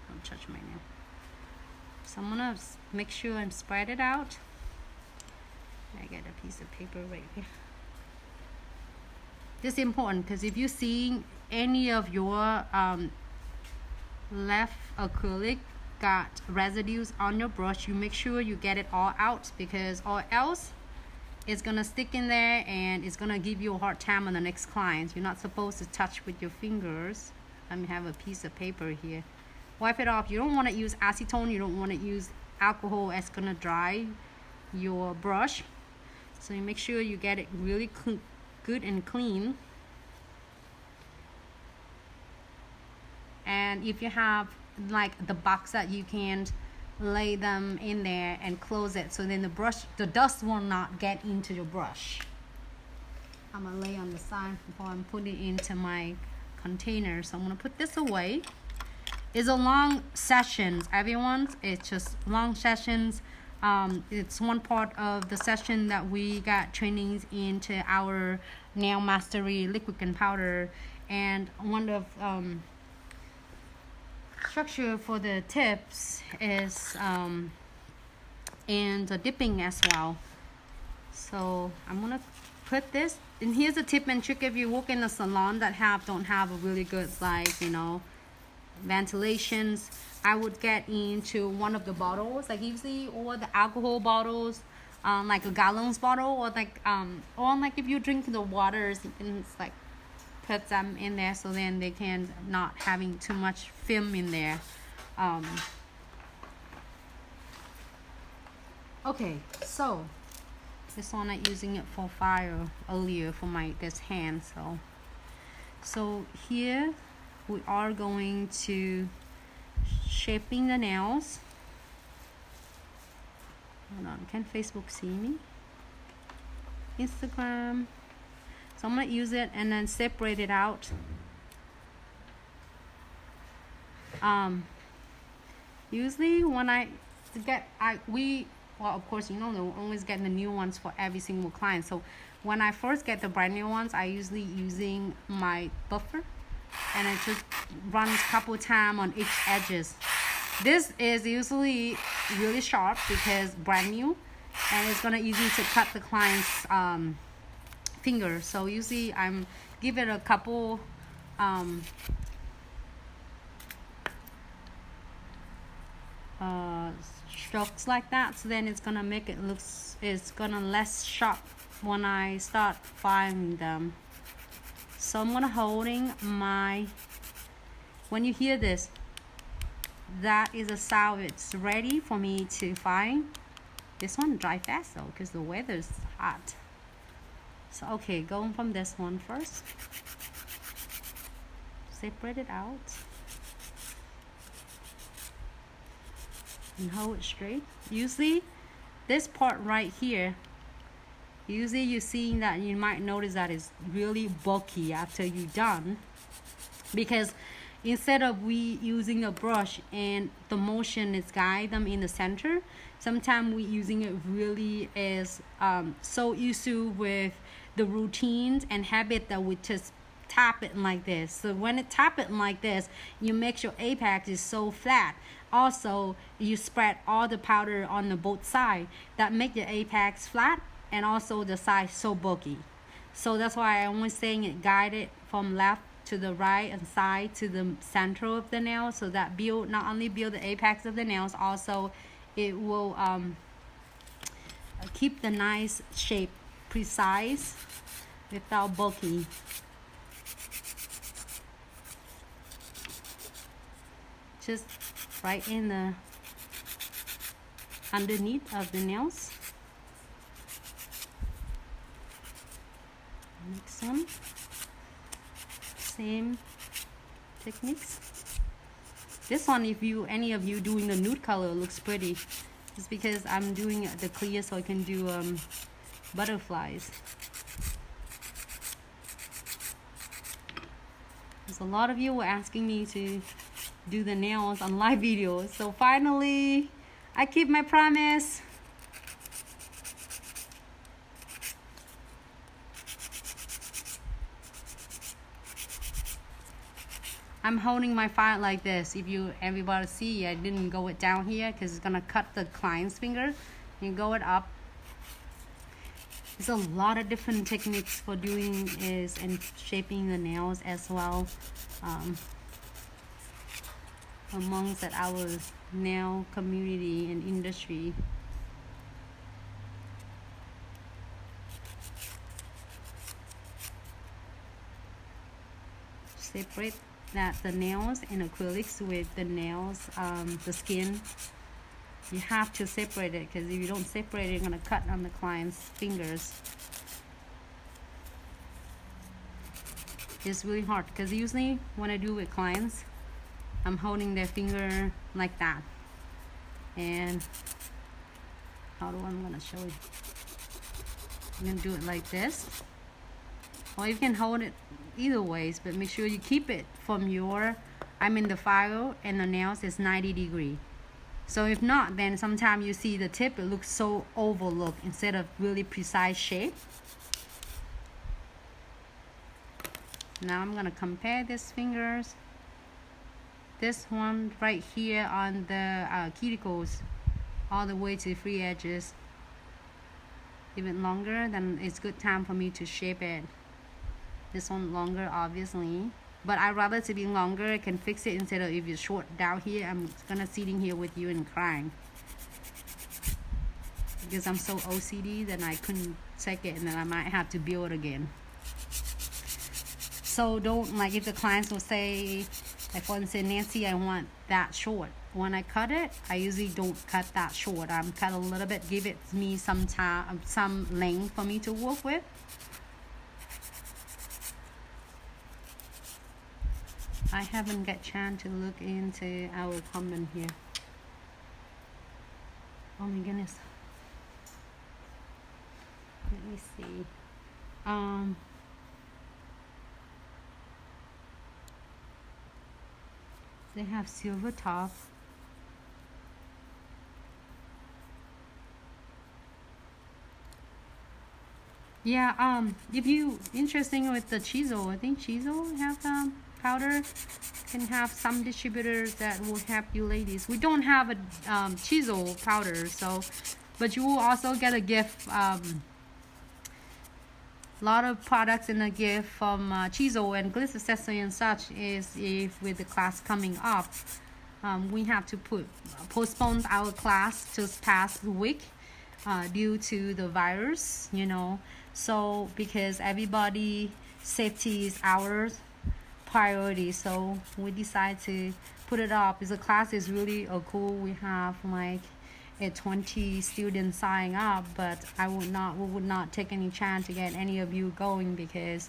[SPEAKER 1] Don't touch my nail. So I'm gonna make sure and spread it out. I get a piece of paper right here. This is important because if you're seeing any of your left acrylic got residues on your brush, you make sure you get it all out, because or else it's gonna stick in there and it's gonna give you a hard time on the next client. You're not supposed to touch with your fingers. Let me have a piece of paper here. Wipe it off. You don't want to use acetone, you don't want to use alcohol, it's gonna dry your brush. So you make sure you get it really good and clean. And if you have like the box that you can lay them in there and close it, so then the dust will not get into your brush. I'm gonna lay on the side before I'm putting it into my container. So I'm gonna put this away. It's a long sessions, everyone. It's just long sessions. It's one part of the session that we got trainings into our nail mastery liquid and powder, and one of structure for the tips is and the dipping as well. So I'm gonna put this, and here's a tip and trick if you work in a salon that don't have a really good, like, you know, ventilations. I would get into one of the bottles, like usually, or the alcohol bottles, like a gallons bottle, or like if you drink the waters, you can just like put them in there, so then they can not having too much film in there. Okay, so this one I'm using it for fire earlier for this hand. So here we are going to shaping the nails. Hold on, can Facebook see me? Instagram. So I'm gonna use it and then separate it out. Usually when well, of course, you know, they'll always get the new ones for every single client. So when I first get the brand new ones, I usually using my buffer, and I just run a couple times on each edges. This is usually really sharp because brand new, and it's gonna easy to cut the client's finger. So usually I'm give it a couple strokes like that, so then it's gonna make it it's gonna less sharp when I start filing them. So I'm gonna holding my, when you hear this, that is a sound it's ready for me to file. This one dry fast though because the weather's hot. So okay, going from this one first, separate it out and hold it straight. Usually this part right here, usually you're seeing that you might notice that it's really bulky after you're done, because instead of we using a brush and the motion is guide them in the center, sometimes we using it really is so used to with the routines and habit that we just tap it like this. So when it tap it like this, you make your apex is so flat. Also, you spread all the powder on the both side. That make the apex flat and also the side so bulky. So that's why I'm always saying it guided from left to the right and side to the center of the nail, so that build not only build the apex of the nails, also it will keep the nice shape precise without bulky. Just right in the underneath of the nails. Next one, same techniques. This one, if you any of you doing the nude color, looks pretty. Just because I'm doing the clear so I can do butterflies. There's a lot of you were asking me to do the nails on live videos, so finally I keep my promise. I'm holding my file like this. If you everybody see, I didn't go it down here because it's gonna cut the client's finger. You go it up. There's a lot of different techniques for doing is and shaping the nails as well. Amongst our nail community and industry. Separate that the nails and acrylics with the nails, the skin. You have to separate it because if you don't separate it, you're gonna cut on the client's fingers. It's really hard because usually when I do with clients, I'm holding their finger like that, and I'm gonna show you. I'm gonna do it like this, or you can hold it either ways, but make sure you keep it from your, I'm in the file and the nails is 90 degree. So if not, then sometimes you see the tip, it looks so overlooked instead of really precise shape. Now I'm gonna compare these fingers. This one right here on the cuticles all the way to the free edges, even longer, then it's good time for me to shape it. This one longer obviously, but I'd rather to be longer. I can fix it instead of if it's short down here. I'm gonna sitting here with you and crying because I'm so OCD that I couldn't check it and then I might have to build again. So don't, like if the clients will say, like for instance, Nancy, I want that short. When I cut it, I usually don't cut that short. I'm cut a little bit, give it me some time, some length for me to work with. I haven't got chance to look into our comment here. Oh my goodness. Let me see. They have silver top. Yeah, if you interesting with the chisel, I think chisel have powder, can have some distributors that will help you ladies. We don't have a chisel powder, so, but you will also get a gift, lot of products in a gift from chisel and Glitz accessory and such. Is if with the class coming up, we have to postpone our class just past week due to the virus, you know. So because everybody safety is our priority, so we decide to put it up. Because the class is really cool. We have like 20 students sign up, but we would not take any chance to get any of you going because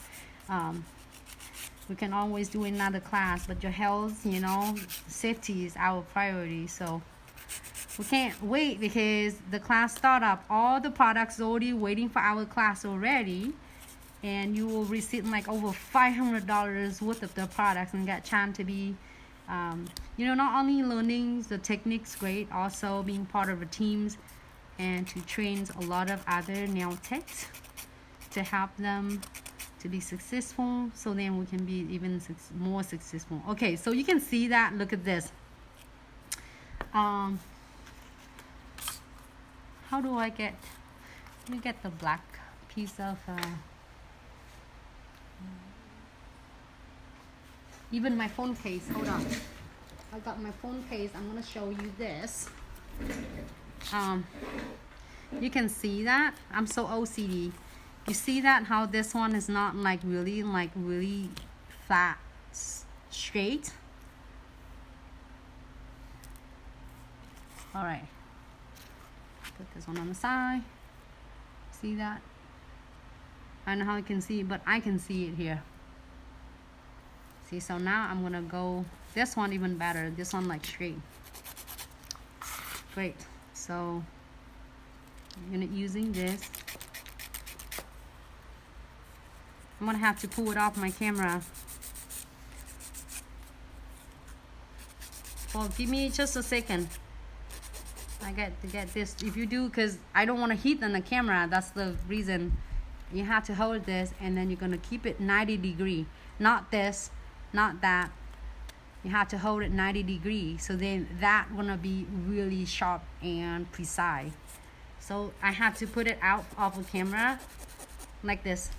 [SPEAKER 1] we can always do another class, but your health, you know, safety is our priority. So we can't wait because the class start up, all the products already waiting for our class already, and you will receive like over $500 worth of the products and get chance to be You know, not only learning the techniques great, also being part of the teams and to train a lot of other nail techs to help them to be successful, so then we can be even more successful. Okay, so you can see that. Look at this. How do I get, let me get the black piece of even my phone case. Hold on, I got my phone case. I'm gonna show you this. You can see that I'm so OCD. You see that how this one is not like really flat straight. All right, put this one on the side. See that? I don't know how you can see it, but I can see it here. See, so now I'm gonna go this one even better. This one like straight. Great. So I'm gonna using this. I'm gonna have to pull it off my camera. Well, give me just a second. I got to get this. If you do, because I don't want to heat on the camera, that's the reason. You have to hold this, and then you're gonna keep it 90 degree. Not this, not that. You have to hold it 90 degrees, so then that gonna be really sharp and precise. So I have to put it out of the camera like this,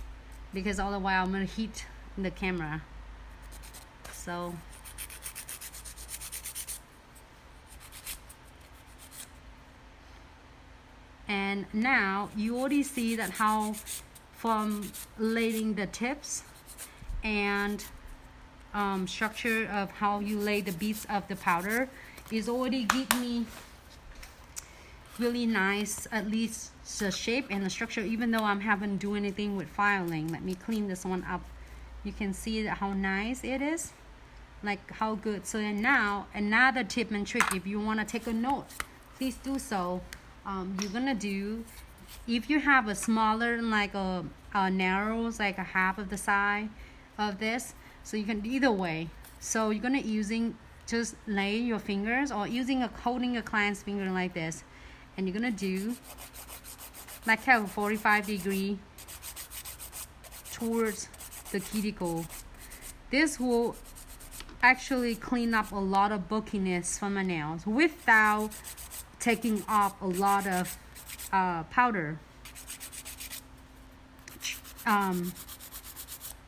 [SPEAKER 1] because otherwise I'm gonna heat the camera. So and now you already see that how from laying the tips and structure of how you lay the beads of the powder is already give me really nice, at least the shape and the structure, even though I haven't do anything with filing. Let me clean this one up. You can see that how nice it is, like how good. So then now another tip and trick, if you want to take a note, please do so. You're gonna do, if you have a smaller, like a narrows, like a half of the size of this, so you can either way. So you're gonna using just lay your fingers or using a holding a client's finger like this, and you're gonna do like have a 45 degree towards the cuticle. This will actually clean up a lot of bulkiness from my nails without taking off a lot of powder.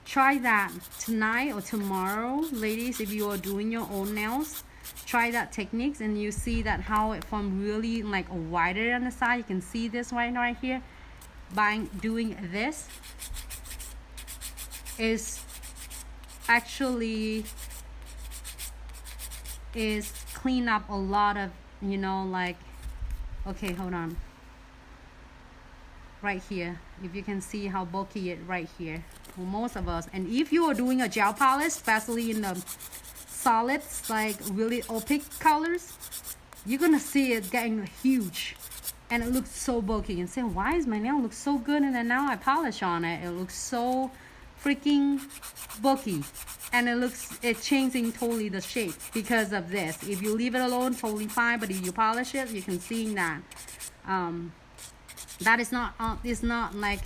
[SPEAKER 1] Try that tonight or tomorrow, ladies. If you are doing your own nails, try that techniques, and you see that how it from really like wider on the side. You can see this right here. By doing this is actually is clean up a lot of, you know, like, okay, hold on, right here, if you can see how bulky it right here for most of us. And if you are doing a gel polish, especially in the solids, like really opaque colors, you're gonna see it getting huge and it looks so bulky and say, why is my nail look so good, and then now I polish on it, it looks so freaking bulky, and it's changing totally the shape because of this. If you leave it alone, totally fine, but if you polish it, you can see that that is not it's not like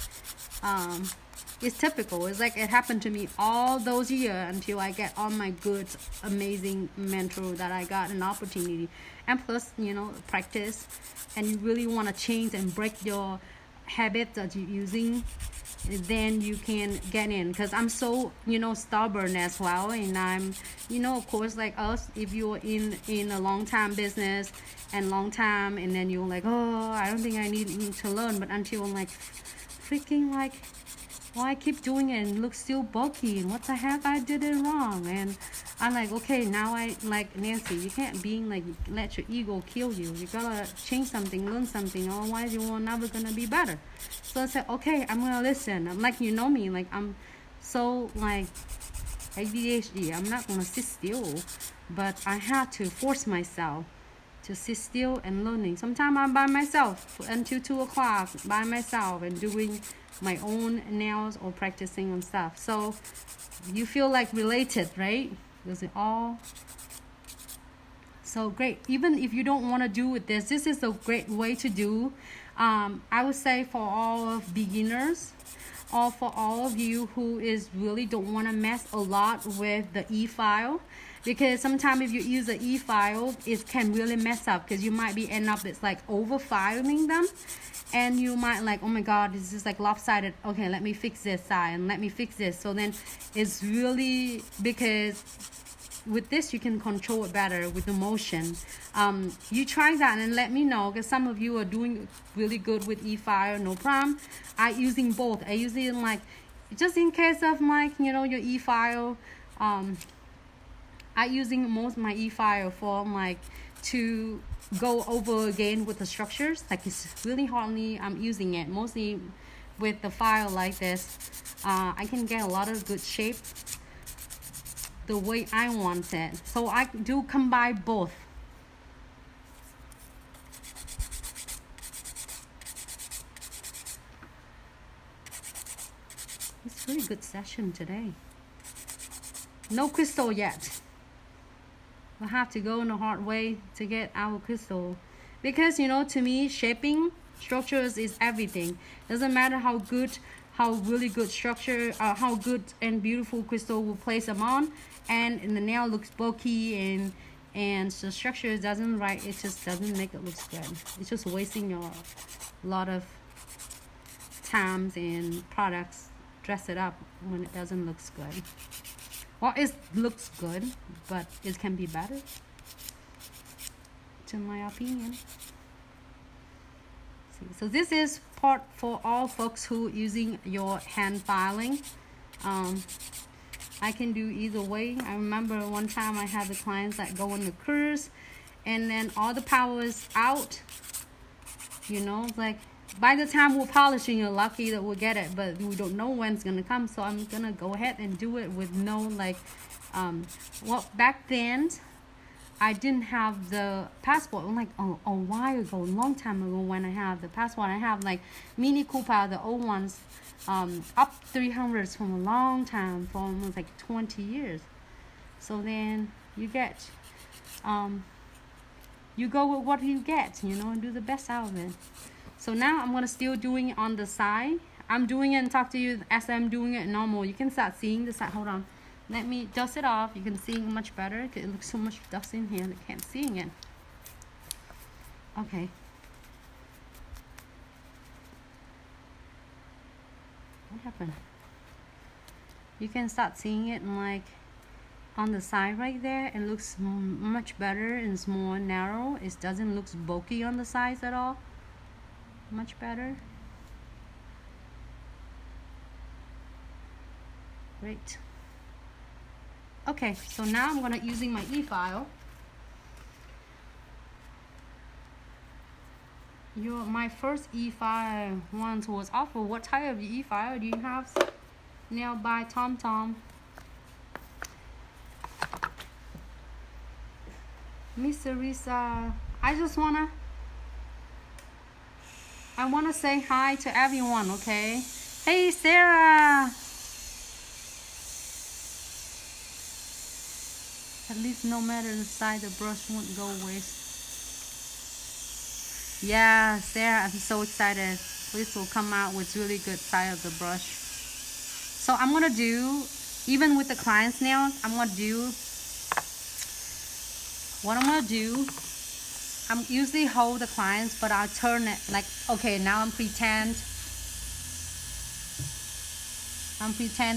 [SPEAKER 1] it's typical. It's like it happened to me all those years until I get all my good amazing mentor that I got an opportunity, and plus, you know, practice, and you really want to change and break your habit that you're using, then you can get in. Because I'm so, you know, stubborn as well, and I'm, you know, of course, like us, if you're in a long time business and long time, and then you're like, oh, I don't think I need to learn, but until I'm like freaking like, why I keep doing it and it looks still bulky, and what the heck, I did it wrong. And I'm like, okay, now I like, Nancy, you can't be like let your ego kill you. You gotta change something, learn something, otherwise you are never gonna be better. So I said, okay, I'm gonna listen. I'm like, you know me, like I'm so like ADHD, I'm not gonna sit still, but I had to force myself to sit still and learning. Sometimes I'm by myself until 2 o'clock by myself and doing my own nails or practicing on stuff. So you feel like related, right? Because it all So great. Even if you don't want to do with this is a great way to do. I would say for all of beginners, or for all of you who is really don't want to mess a lot with the e-file, because sometimes if you use the e-file, it can really mess up, because you might be end up it's like over filing them, and you might like, oh my god, this is like lopsided. Okay, let me fix this side and let me fix this. So then it's really, because with this you can control it better with the motion. You try that and let me know, because some of you are doing really good with e-file, no problem. I using both. I use it like just in case of like, you know, your e-file. I using most of my e-file for like to go over again with the structures. Like it's really hardly I'm using it, mostly with the file like this. I can get a lot of good shape the way I want it. So I do combine both. It's a really good session today. No crystal yet. We'll have to go in a hard way to get our crystal, because you know, to me shaping structures is everything. Doesn't matter how good, how really good structure, how good and beautiful crystal will place them on, and the nail looks bulky and the structure doesn't right, it just doesn't make it look good. It's just wasting your lot of times and products dress it up when it doesn't look good. Well, it looks good, but it can be better, to my opinion. See, so this is part for all folks who using your hand filing. I can do either way. I remember one time I had the clients that go on the cruise, and then all the power is out. You know, like by the time we're polishing, you're lucky that we'll get it, but we don't know when it's gonna come. So I'm gonna go ahead and do it with no like, well, back then I didn't have the passport. Like a while ago, a long time ago, when I have the passport, I have like Mini Cooper, the old ones, up 300s from a long time, for almost like 20 years. So then you get, you go with what you get, you know, and do the best out of it. So now I'm gonna still doing it on the side. I'm doing it and talk to you as I'm doing it normal. You can start seeing the side. Hold on. Let me dust it off. You can see it much better. It looks so much dust in here. I can't see it. Okay. What happened? You can start seeing it like on the side right there. It looks much better and it's more narrow. It doesn't look bulky on the sides at all. Much better. Great. Okay, so now I'm gonna using my e-file. My first e-file ones was awful. What type of e-file do you have? Nail by Tom Tom. Miss Teresa, I wanna say hi to everyone, okay? Hey Sarah! At least no matter the size, the brush won't go waste. Yeah, Sarah, I'm so excited. This will come out with really good side of the brush. So I'm gonna do, even with the client's nails, what I'm gonna do, I'm usually hold the clients, but I'll turn it like, okay, now I'm pretend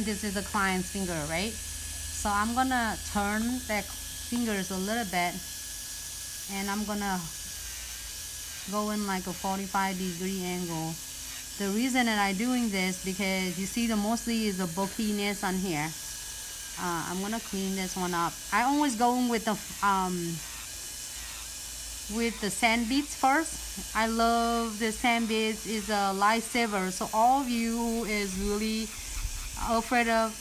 [SPEAKER 1] this is the client's finger, right? So I'm gonna turn their fingers a little bit, and I'm gonna go in like a 45-degree angle. The reason that I'm doing this, because you see the mostly is the bulkiness on here. I'm gonna clean this one up. I always go in with the sand beads first. I love the sand beads, is a lifesaver. So all of you who is really afraid of,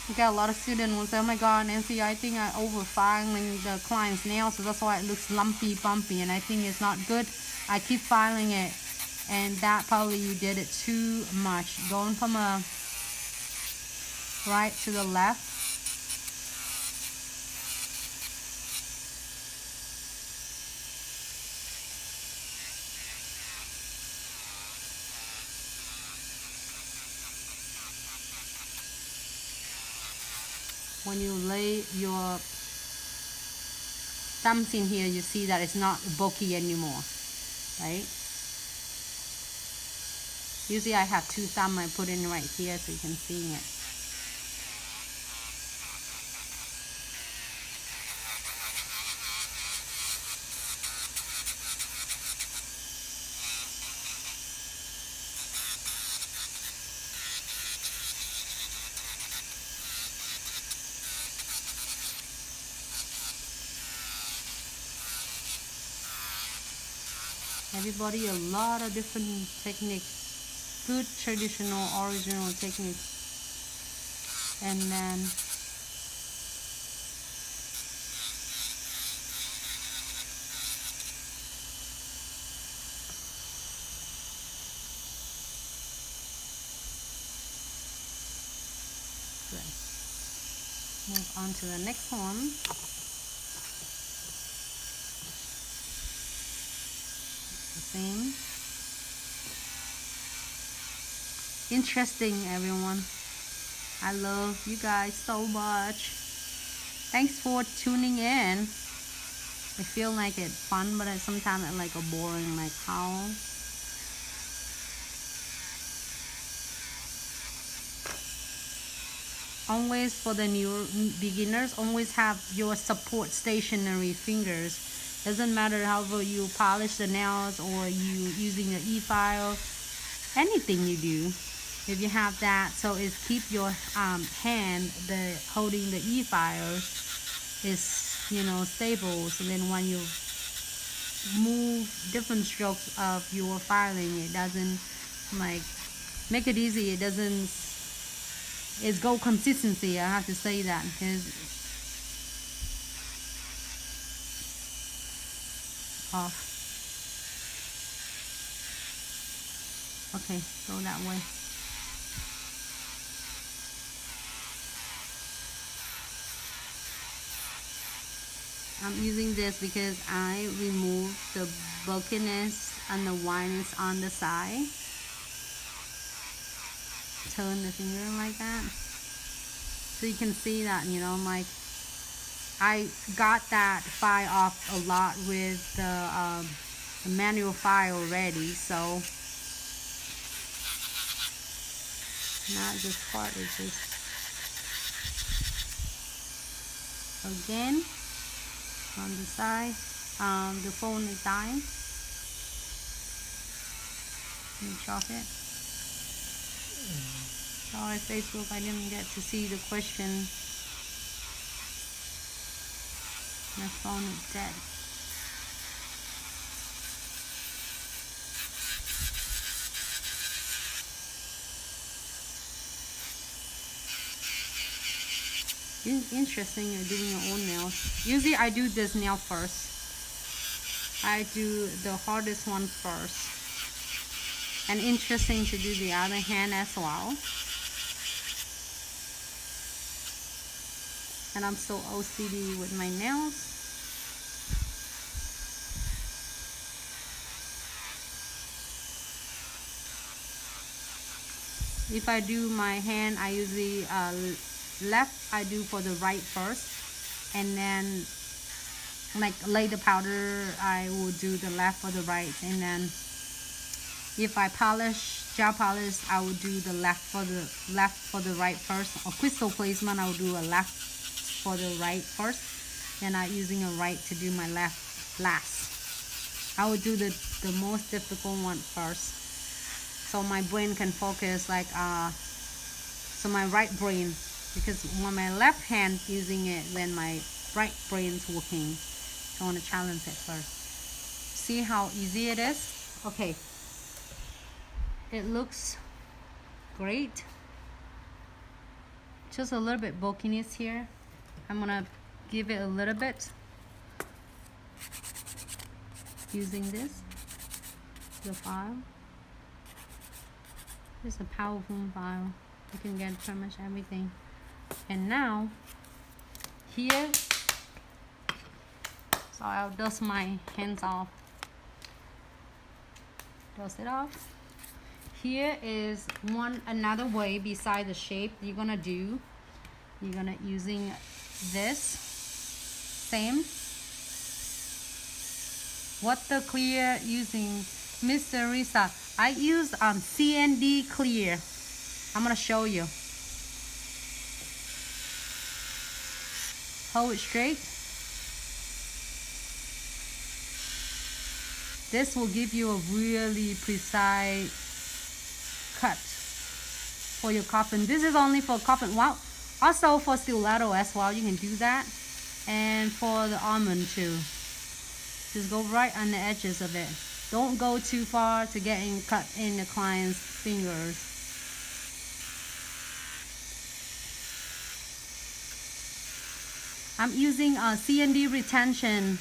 [SPEAKER 1] we got a lot of students who say, oh my god, Nancy, I think I over-filing the client's nails, so that's why it looks lumpy, bumpy, and I think it's not good. I keep filing it, and that probably you did it too much. Going from a right to the left. when you lay your thumbs in here, you see that it's not bulky anymore, right? Usually I have two thumbs, I put in right here so you can see it. Everybody, a lot of different techniques, good traditional original techniques. And then move on to the next one. Same. Interesting, everyone. I love you guys so much. Thanks for tuning in. I feel like it's fun, but sometimes it's like a boring, like how. Always for the new beginners, always have your support stationary fingers. Doesn't matter how you polish the nails or you using the e-file, anything you do, if you have that, so it's keep your hand holding the e-file is, you know, stable. So then when you move different strokes of your filing, it doesn't like make it easy. It doesn't. It's go consistency. I have to say that because off. Okay, go that way. I'm using this because I remove the bulkiness and the winess on the side. Turn the finger like that so you can see that, you know, like I got that file off a lot with the manual file already, so not this part, it's just again on the side. The phone is dying. Let me chop it. Sorry Facebook, I didn't get to see the question. My phone is dead. Interesting, you're doing your own nails. Usually I do this nail first. I do the hardest one first. And interesting to do the other hand as well. And I'm so OCD with my nails. If I do my hand, I usually left I do for the right first, and then like lay the powder I will do the left for the right, and then if I polish gel polish I will do the left for the right first, or crystal placement I will do a left for the right first, and I'm using a right to do my left last. I will do the most difficult one first so my brain can focus, like so my right brain, because when my left hand using it, then my right brain's working. So I want to challenge it first. See how easy it is? Okay. It looks great. Just a little bit bulkiness here. I'm gonna give it a little bit using this, the file. It's a powerful file. You can get pretty much everything. And now here, so I'll dust my hands off. Dust it off. Here is another way beside the shape you're gonna do. You're gonna using this same. What the clear using, Miss Teresa? I use CND clear. I'm gonna show you. Hold it straight. This will give you a really precise cut for your coffin. This is only for coffin. Wow. Also for stiletto as well, you can do that. And for the almond too. Just go right on the edges of it. Don't go too far to getting cut in the client's fingers. I'm using a CND retention.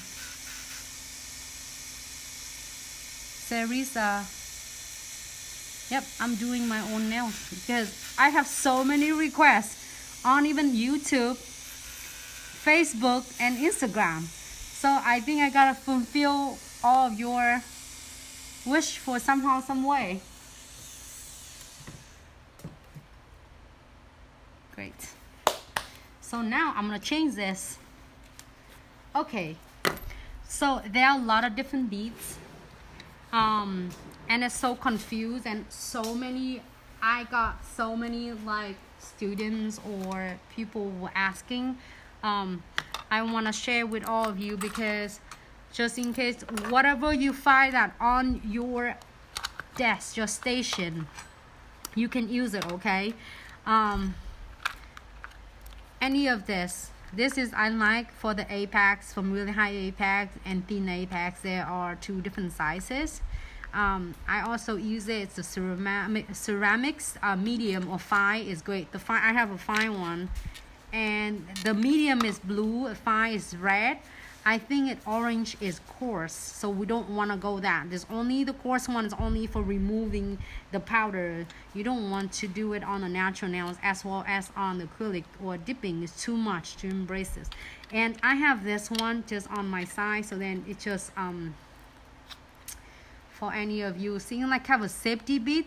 [SPEAKER 1] Teresa. Yep, I'm doing my own nails because I have so many requests on even YouTube, Facebook, and Instagram. So I think I gotta fulfill all of your wish for somehow, some way. Great. So now I'm gonna change this. Okay. So there are a lot of different beads. And it's so confused and so many. I got so many like students or people were asking. I want to share with all of you because just in case whatever you find that on your desk, your station, you can use it. Okay. Any of this is I like for the apex, from really high apex and thin apex. There are two different sizes. I also use it. It's a ceramics medium or fine is great. The fine, I have a fine one, and the medium is blue, fine is red. I think orange is coarse, so we don't want to go that. There's only the coarse one is only for removing the powder. You don't want to do it on the natural nails as well as on the acrylic or dipping. It's too much to embrace this. And I have this one just on my side, so then it just for any of you seeing like have a safety bead.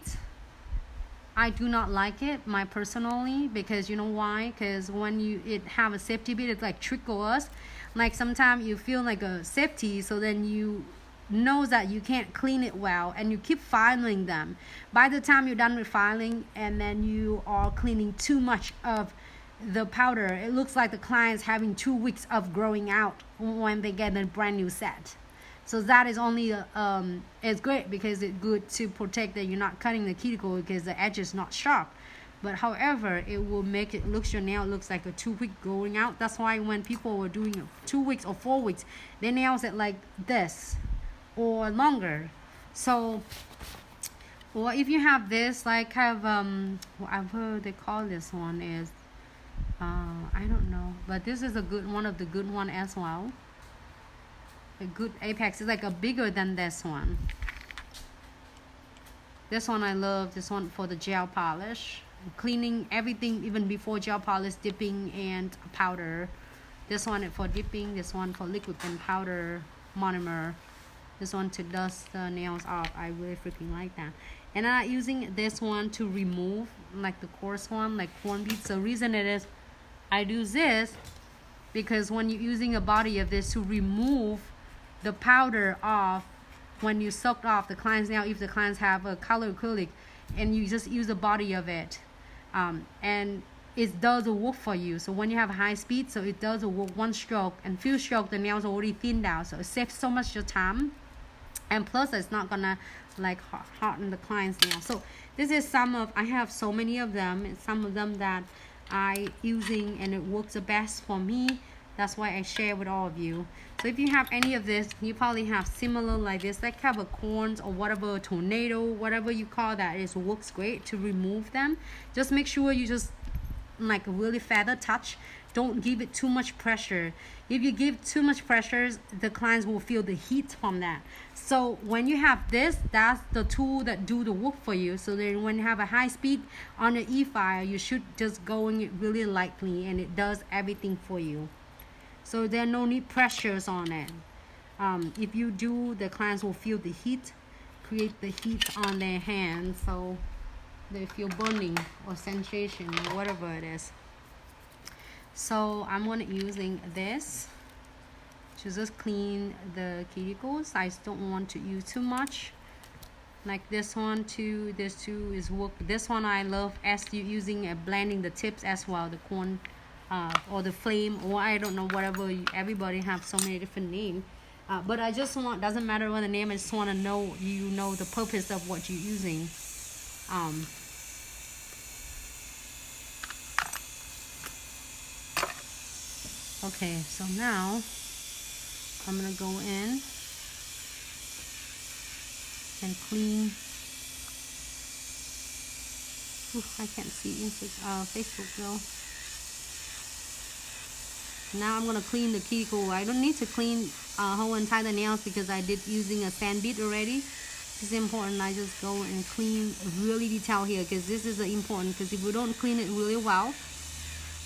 [SPEAKER 1] I do not like it, my personally, because you know why? Because when it have a safety bead, it like trickles. Like sometimes you feel like a safety, so then you know that you can't clean it well, and you keep filing them. By the time you're done with filing, and then you are cleaning too much of the powder, it looks like the client's having 2 weeks of growing out when they get a brand new set. So that is only it's great because it's good to protect that you're not cutting the cuticle because the edge is not sharp. But however, it will make it looks your nail looks like a 2 week growing out. That's why when people were doing it 2 weeks or 4 weeks, their nails it like this or longer. So, or if you have this, like have I've heard they call this one is I don't know, but this is a good one of the good one as well. A good apex is like a bigger than this one. This one I love. This one for the gel polish, cleaning everything even before gel polish, dipping and powder. This one for dipping. This one for liquid and powder monomer. This one to dust the nails off. I really freaking like that. And I'm using this one to remove like the coarse one, like corn beads. The reason it is I do this because when you're using a body of this to remove the powder off, when you sucked off the client's nail, if the clients have a color acrylic and you just use the body of it, and it does the work for you. So when you have high speed, so it does the work one stroke, and few stroke the nails already thinned out, so it saves so much your time, and plus it's not gonna like harden the client's nail. So this is some of, I have so many of them, and some of them that I using and it works the best for me. That's why I share with all of you. So if you have any of this, you probably have similar like this, like have a corns or whatever, tornado, whatever you call that, it works great to remove them. Just make sure you just like a really feather touch. Don't give it too much pressure. If you give too much pressure, the clients will feel the heat from that. So when you have this, that's the tool that do the work for you. So then when you have a high speed on the e-file, you should just going it really lightly and it does everything for you. So there no need pressures on it. If you do, the clients will feel the heat, create the heat on their hands, so they feel burning or sensation or whatever it is. So I'm gonna using this to just clean the cuticles. I don't want to use too much. Like this one too, this too is work. This one I love as you using blending the tips as well, the corn or the flame, or I don't know, whatever everybody have so many different names. But I just want, doesn't matter what the name, I just want to know, you know, the purpose of what you're using. Okay, so now I'm gonna go in and clean. Ooh, I can't see into Facebook though. Now I'm gonna clean the cuticle. I don't need to clean whole entire nails because I did using a sand bead already. This is important. I just go and clean really detail here because this is important, because if we don't clean it really well,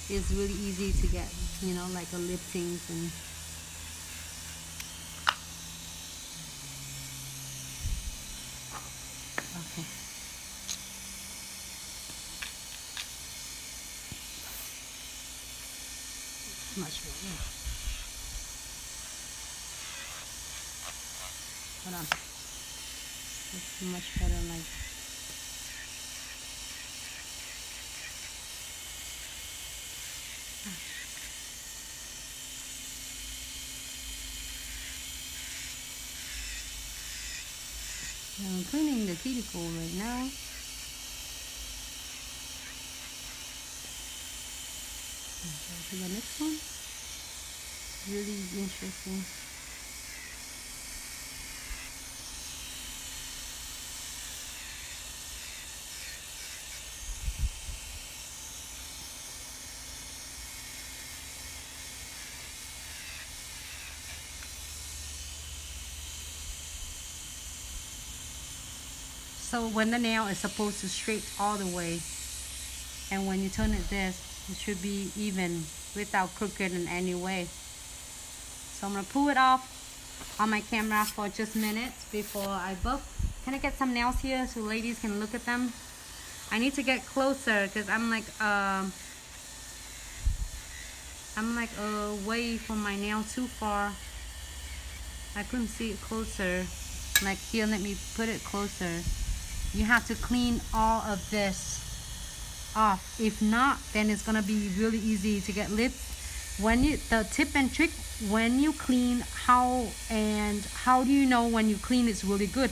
[SPEAKER 1] it's really easy to get, you know, like a lip things and okay. Much better. Hold on. It's much better like. I'm cleaning the cuticle right now. To the next one. Really interesting. So when the nail is supposed to straight all the way, and when you turn it this, it should be even without crooked in any way. So I'm gonna pull it off on my camera for just minutes before I buff. Can I get some nails here so ladies can look at them? I need to get closer because I'm like away from my nail too far. I couldn't see it closer. Like here, let me put it closer. You have to clean all of this off. If not, then it's gonna be really easy to get lips. When you, the tip and trick when you clean, how do you know when you clean it's really good?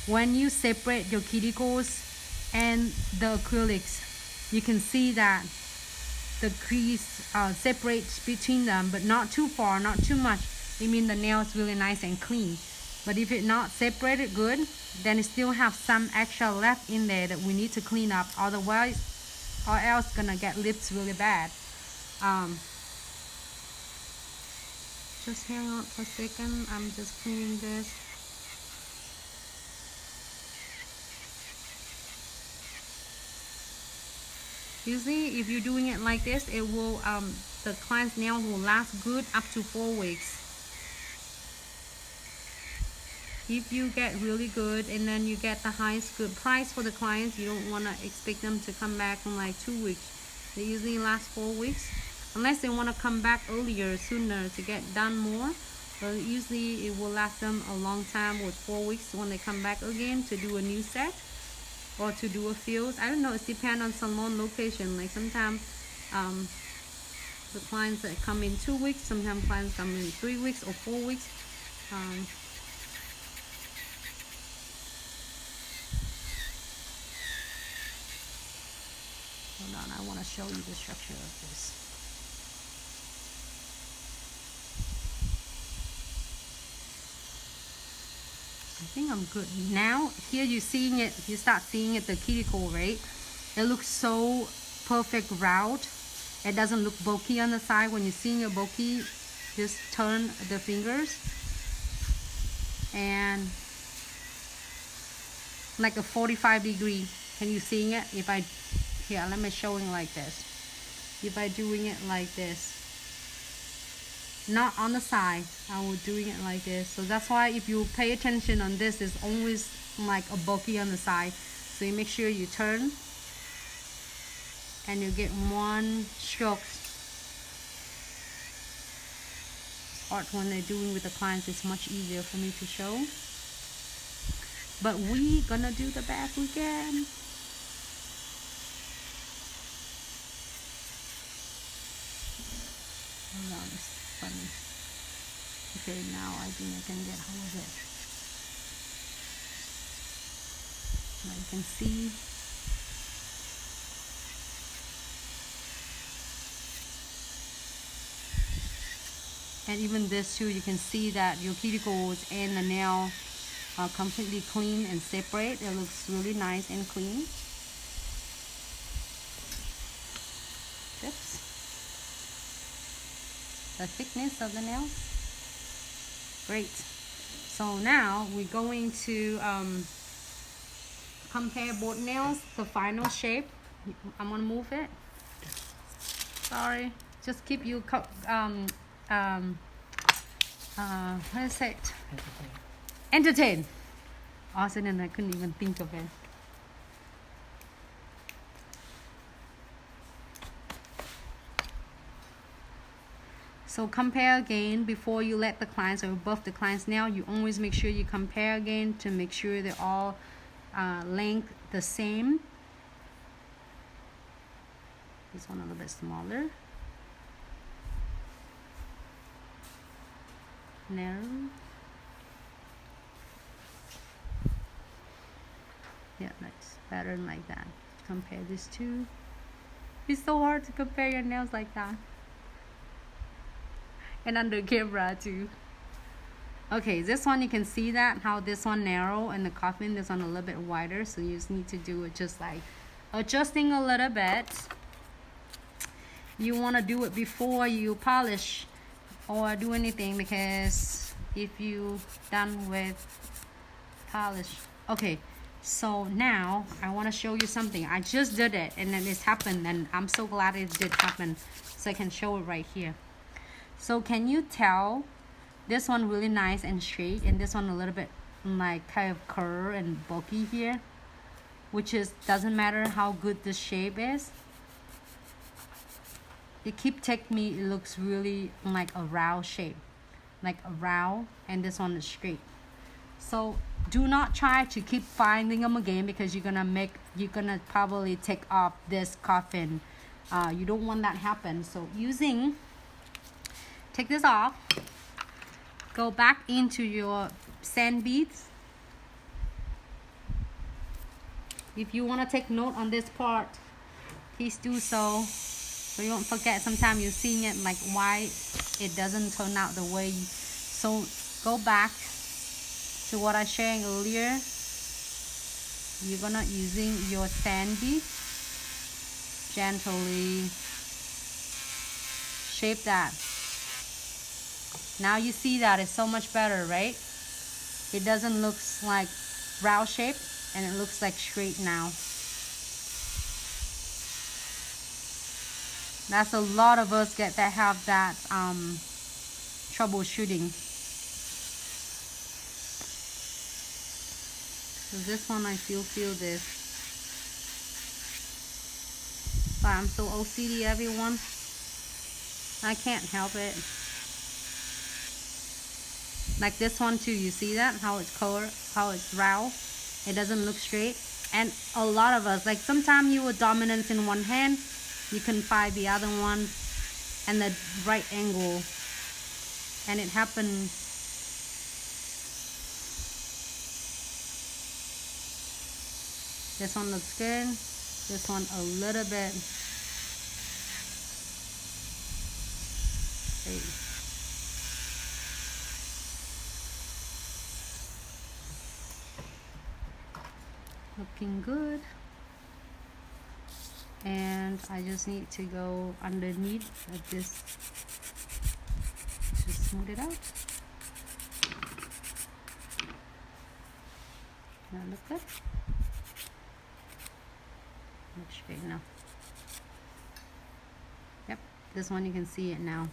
[SPEAKER 1] When you separate your cuticles and the acrylics, you can see that the crease separates between them, but not too far, not too much. It means the nail is really nice and clean. But if it's not separated good, then it still have some extra left in there that we need to clean up. Otherwise, or else gonna get lips really bad. Just hang on for a second. I'm just cleaning this. Usually, if you're doing it like this, it will the client's nails will last good up to 4 weeks. If you get really good and then you get the highest good price for the clients, you don't want to expect them to come back in like 2 weeks. They usually last 4 weeks, unless they want to come back earlier, sooner to get done more. But usually it will last them a long time with 4 weeks when they come back again to do a new set or to do a field. I don't know, it depends on salon location. Like sometimes the clients that come in 2 weeks, sometimes clients come in 3 weeks or 4 weeks. Hold on, I want to show you the structure of this. I think I'm good. Now, here you're seeing it, you start seeing it, the cuticle, right? It looks so perfect round. It doesn't look bulky on the side. When you're seeing a bulky, just turn the fingers. And like a 45 degree. Can you seeing it? If I, here, let me showing like this. If I doing it like this, not on the side, I was doing it like this. So that's why if you pay attention on this, it's always like a bulky on the side. So you make sure you turn and you get one stroke part when they're doing with the clients is much easier for me to show. But we gonna do the best we can. Hold on, it's funny. Okay, now I think I can get hold of it. Now you can see. And even this too, you can see that your cuticles and the nail are completely clean and separate. It looks really nice and clean. Oops. The thickness of the nails. Great. So now we're going to compare both nails, the final shape. I'm gonna move it. Sorry. Just keep you what is it? Entertain. Awesome, and I couldn't even think of it. So compare again before you let the clients or buff the clients nail. You always make sure you compare again to make sure they're all length the same. This one a little bit smaller. Narrow. Yeah, that's better like that. Compare these two. It's so hard to compare your nails like that. And under camera too. Okay, this one you can see that how this one narrow and the coffin, this one a little bit wider, so you just need to do it just like adjusting a little bit. You want to do it before you polish or do anything, because if you done with polish. Okay, so now I want to show you something. I just did it and then it's happened, and I'm so glad it did happen, so I can show it right here. So can you tell this one really nice and straight, and this one a little bit like kind of curved and bulky here, which is doesn't matter how good the shape is. It keep take me, it looks really like a round shape, like a round, and this one is straight. So do not try to keep finding them again, because you're gonna probably take off this coffin. You don't want that happen. So take this off, go back into your sand beads. If you want to take note on this part, please do so you won't forget. Sometimes you're seeing it like why it doesn't turn out the way so go back to what I sharing earlier. You're gonna using your sand bead, gently shape that. Now you see that it's so much better, right? It doesn't look like round shape, and it looks like straight now. That's a lot of us that have that troubleshooting. So this one I feel this. But I'm so OCD, everyone. I can't help it. Like this one too, you see that? How it's color, how it's round. It doesn't look straight. And a lot of us, like sometimes you were dominant in one hand, you can find the other one and the right angle, and it happens. This one looks good. This one a little bit. Okay. Looking good. And I just need to go underneath of this to smooth it out. Now look good. Look straight now. Yep, this one you can see it now.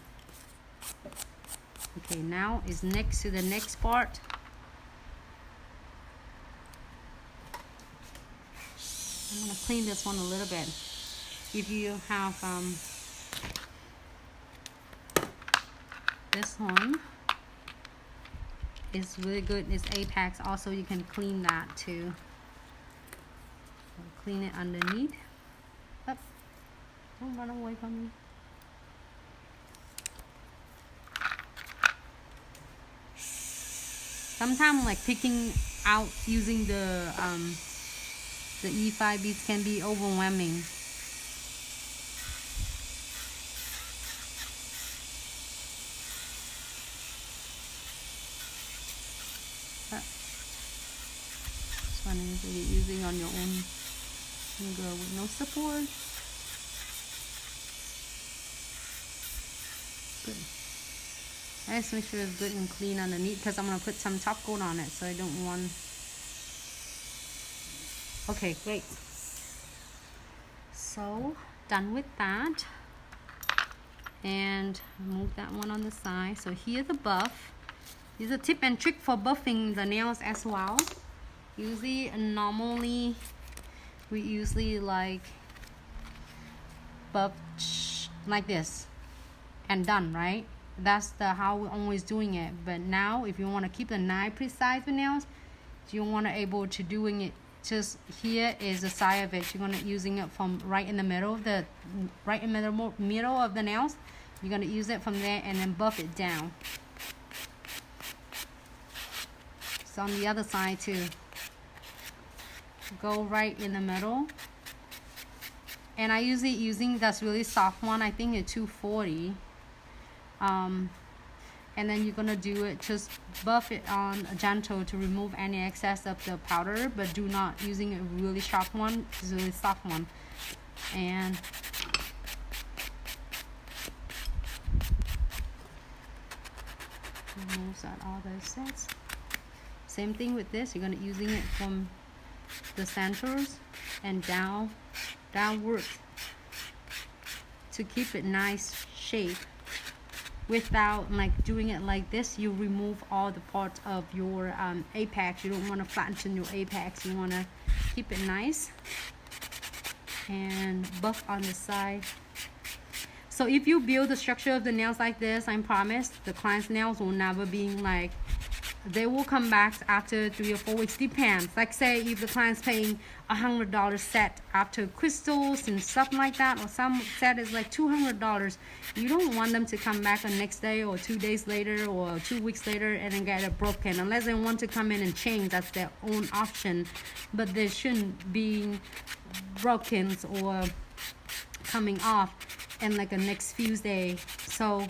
[SPEAKER 1] Okay, now is next to the next part. I'm gonna clean this one a little bit. If you have this one is really good. It's Apex. Also, you can clean that too. Clean it underneath. Up. Don't run away from me. Sometimes like picking out using the E5 beads can be overwhelming. This one is really using on your own finger with no support. Good. I just make sure it's good and clean underneath because I'm going to put some top coat on it, so I don't want... Okay, great. So, done with that. And move that one on the side. So here's the buff. Here's a tip and trick for buffing the nails as well. Normally, we usually like buff like this and done, right? That's how we're always doing it. But now, if you want to keep the knife precise with nails, you want to able to doing it. Just here is the side of it. You're gonna using it from right in the middle of the middle of the nails. You're gonna use it from there and then buff it down. So on the other side too. Go right in the middle. And I usually using that's really soft one. I think it's 240. And then you're gonna do it, just buff it on gentle to remove any excess of the powder, but do not using a really sharp one. It's a really soft one. And remove that all the excess. Same thing with this. You're gonna using it from the centers and downward to keep it nice shape. Without like doing it like this, you remove all the parts of your apex. You don't want to flatten your apex. You want to keep it nice and buff on the side. So if you build the structure of the nails like this, I promise the client's nails will never be like, they will come back after 3 or 4 weeks. Depends. Like say if the client's paying $100 set after crystals and stuff like that, or some set is like $200, you don't want them to come back the next day or 2 days later or 2 weeks later and then get it broken. Unless they want to come in and change, that's their own option. But they shouldn't be broken or coming off in like the next few days. So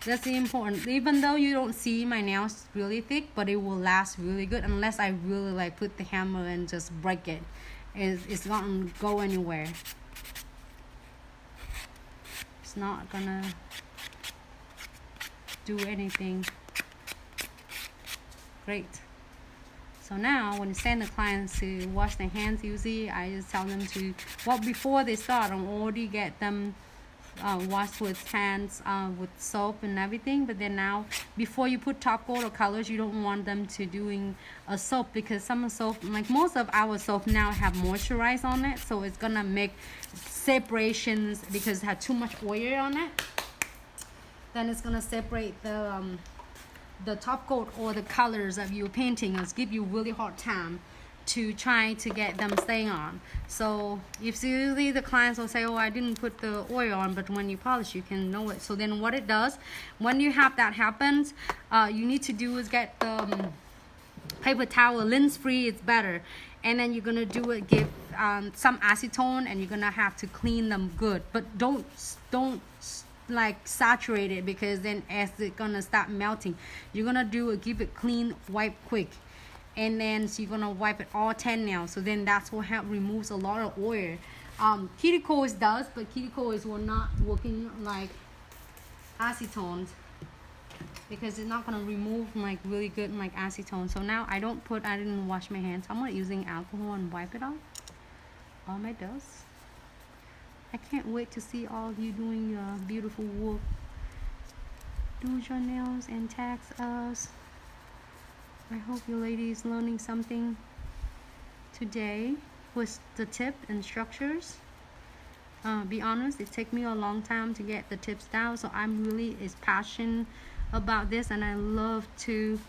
[SPEAKER 1] that's the important. Even though you don't see my nails really thick, but it will last really good unless I really like put the hammer and just break it. It's not gonna go anywhere. It's not gonna do anything. Great. So now when you send the clients to wash their hands, usually I just tell them to, well, before they start, I already get them wash with hands with soap and everything. But then now, before you put top coat or colors, you don't want them to doing a soap, because some soap, like most of our soap now, have moisturize on it, so it's gonna make separations because it had too much oil on it. Then it's gonna separate the top coat or the colors of your painting. It's give you really hard time to try to get them staying on. So if usually the clients will say, oh, I didn't put the oil on, but when you polish you can know it. So then what it does, when you have that happens, you need to do is get the paper towel, lens free, it's better. And then you're gonna do it, give some acetone, and you're gonna have to clean them good, but don't like saturate it, because then as it's gonna start melting, you're gonna do it, give it clean, wipe quick. And then so you're gonna wipe it all 10 nails. So then that's what help removes a lot of oil. Cuticle does, but cuticle will not working like acetone, because it's not gonna remove like really good like acetone. So now I didn't wash my hands. I'm not using alcohol and wipe it off. All my dust. I can't wait to see all of you doing your beautiful work. Do your nails and tag us. I hope you ladies learning something today with the tip and structures. Be honest, it took me a long time to get the tips down, so I'm really is passion about this, and I love to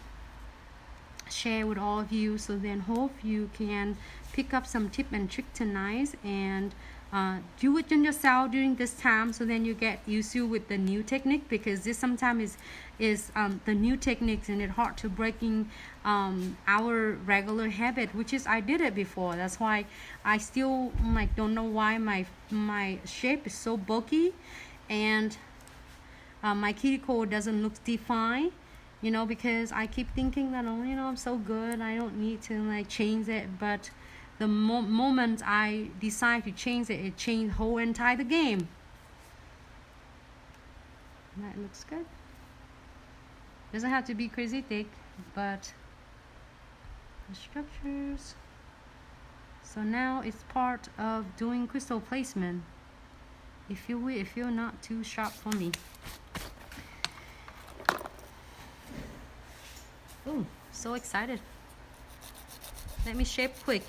[SPEAKER 1] share with all of you. So then hope you can pick up some tip and trick tonight and do it on yourself during this time, so then you get used to with the new technique, because this sometimes is the new techniques, and it's hard to breaking our regular habit, which is I did it before. That's why I still like don't know why my shape is so bulky, and my cuticle doesn't look defined, you know, because I keep thinking that, oh, you know, I'm so good, I don't need to like change it. But the moment I decide to change it, it changed whole entire game. That looks good. Doesn't have to be crazy thick, but the structures. So now it's part of doing crystal placement, if you're not too sharp for me. Oh, so excited. Let me shape quick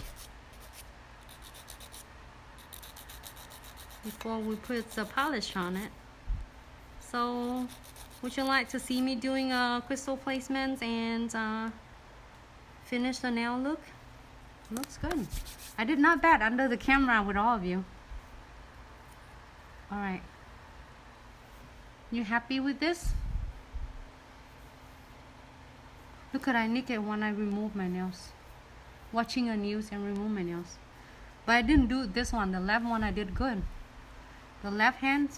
[SPEAKER 1] before we put the polish on it. So would you like to see me doing crystal placements and finish the nail look? Looks good. I did not bad under the camera with all of you. All right, you happy with this? Look at I nick it when I remove my nails, watching a news and remove my nails. But I didn't do this one, the left one I did good. The left hand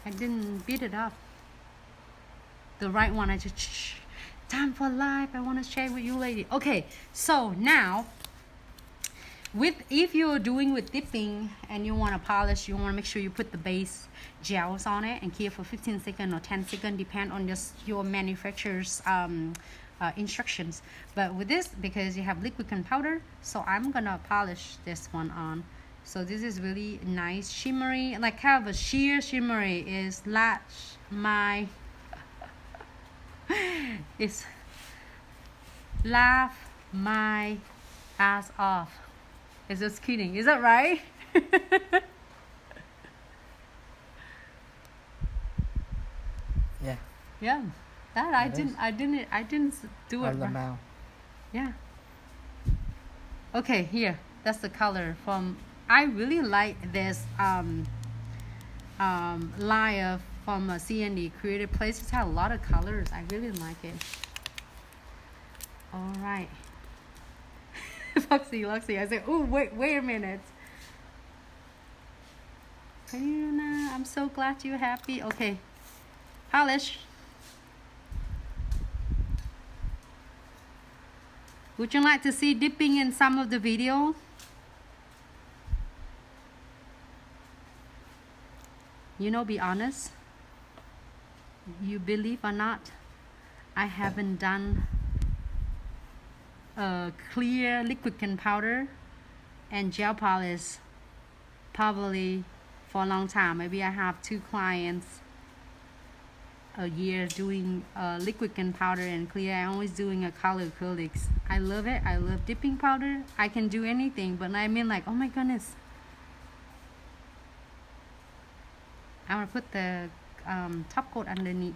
[SPEAKER 1] I didn't beat it up. The right one I just time for life. I want to share with you lady. Okay, so now if you're doing with dipping and you want to polish, you want to make sure you put the base gels on it and keep for 15 seconds or 10 seconds, depend on just your manufacturer's instructions. But with this, because you have liquid and powder, so I'm gonna polish this one on. So this is really nice, shimmery, like kind of a sheer shimmery. Is latch my it's laugh my ass off. Is just kidding, is that right?
[SPEAKER 2] Yeah.
[SPEAKER 1] Yeah, that I didn't do it right. Yeah. Okay, here, that's the color from. I really like this layer from CND Creative Places. It has a lot of colors. I really like it. All right. Luxy. I said, oh, wait a minute. I'm so glad you're happy. Okay, polish. Would you like to see dipping in some of the video? You know, be honest. You believe or not, I haven't done clear liquid and powder and gel polish probably for a long time. Maybe I have 2 clients a year doing liquid and powder and clear. I'm always doing a color acrylics. I love it. I love dipping powder. I can do anything, but I mean, like, oh my goodness, I'm gonna put the top coat underneath.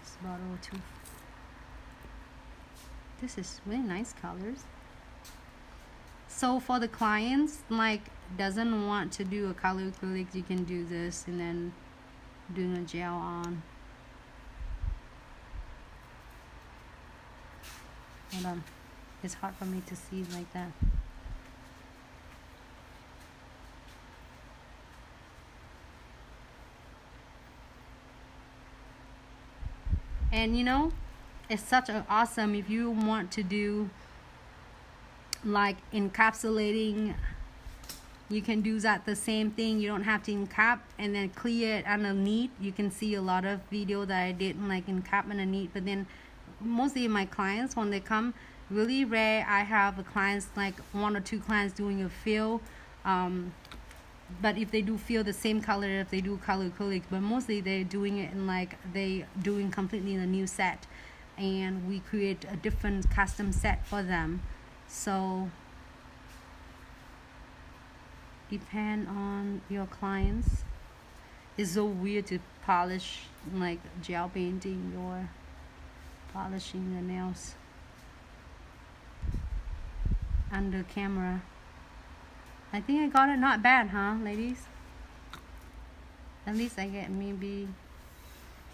[SPEAKER 1] This bottle too. This is really nice colors. So for the clients like doesn't want to do a color acrylics, you can do this and then doing a gel on. Hold on, it's hard for me to see like that. And you know, it's such an awesome if you want to do like encapsulating, you can do that the same thing. You don't have to encap and then clear it underneath. You can see a lot of video that I did like encap underneath, but then mostly my clients when they come, really rare I have a clients like 1 or 2 clients doing a fill, but if they do feel the same color, if they do color acrylics, but mostly they're doing it in like they doing completely a new set, and we create a different custom set for them. So depend on your clients. It's so weird to polish, like gel painting or polishing the nails under camera. I think I got it not bad, huh, ladies? At least I get maybe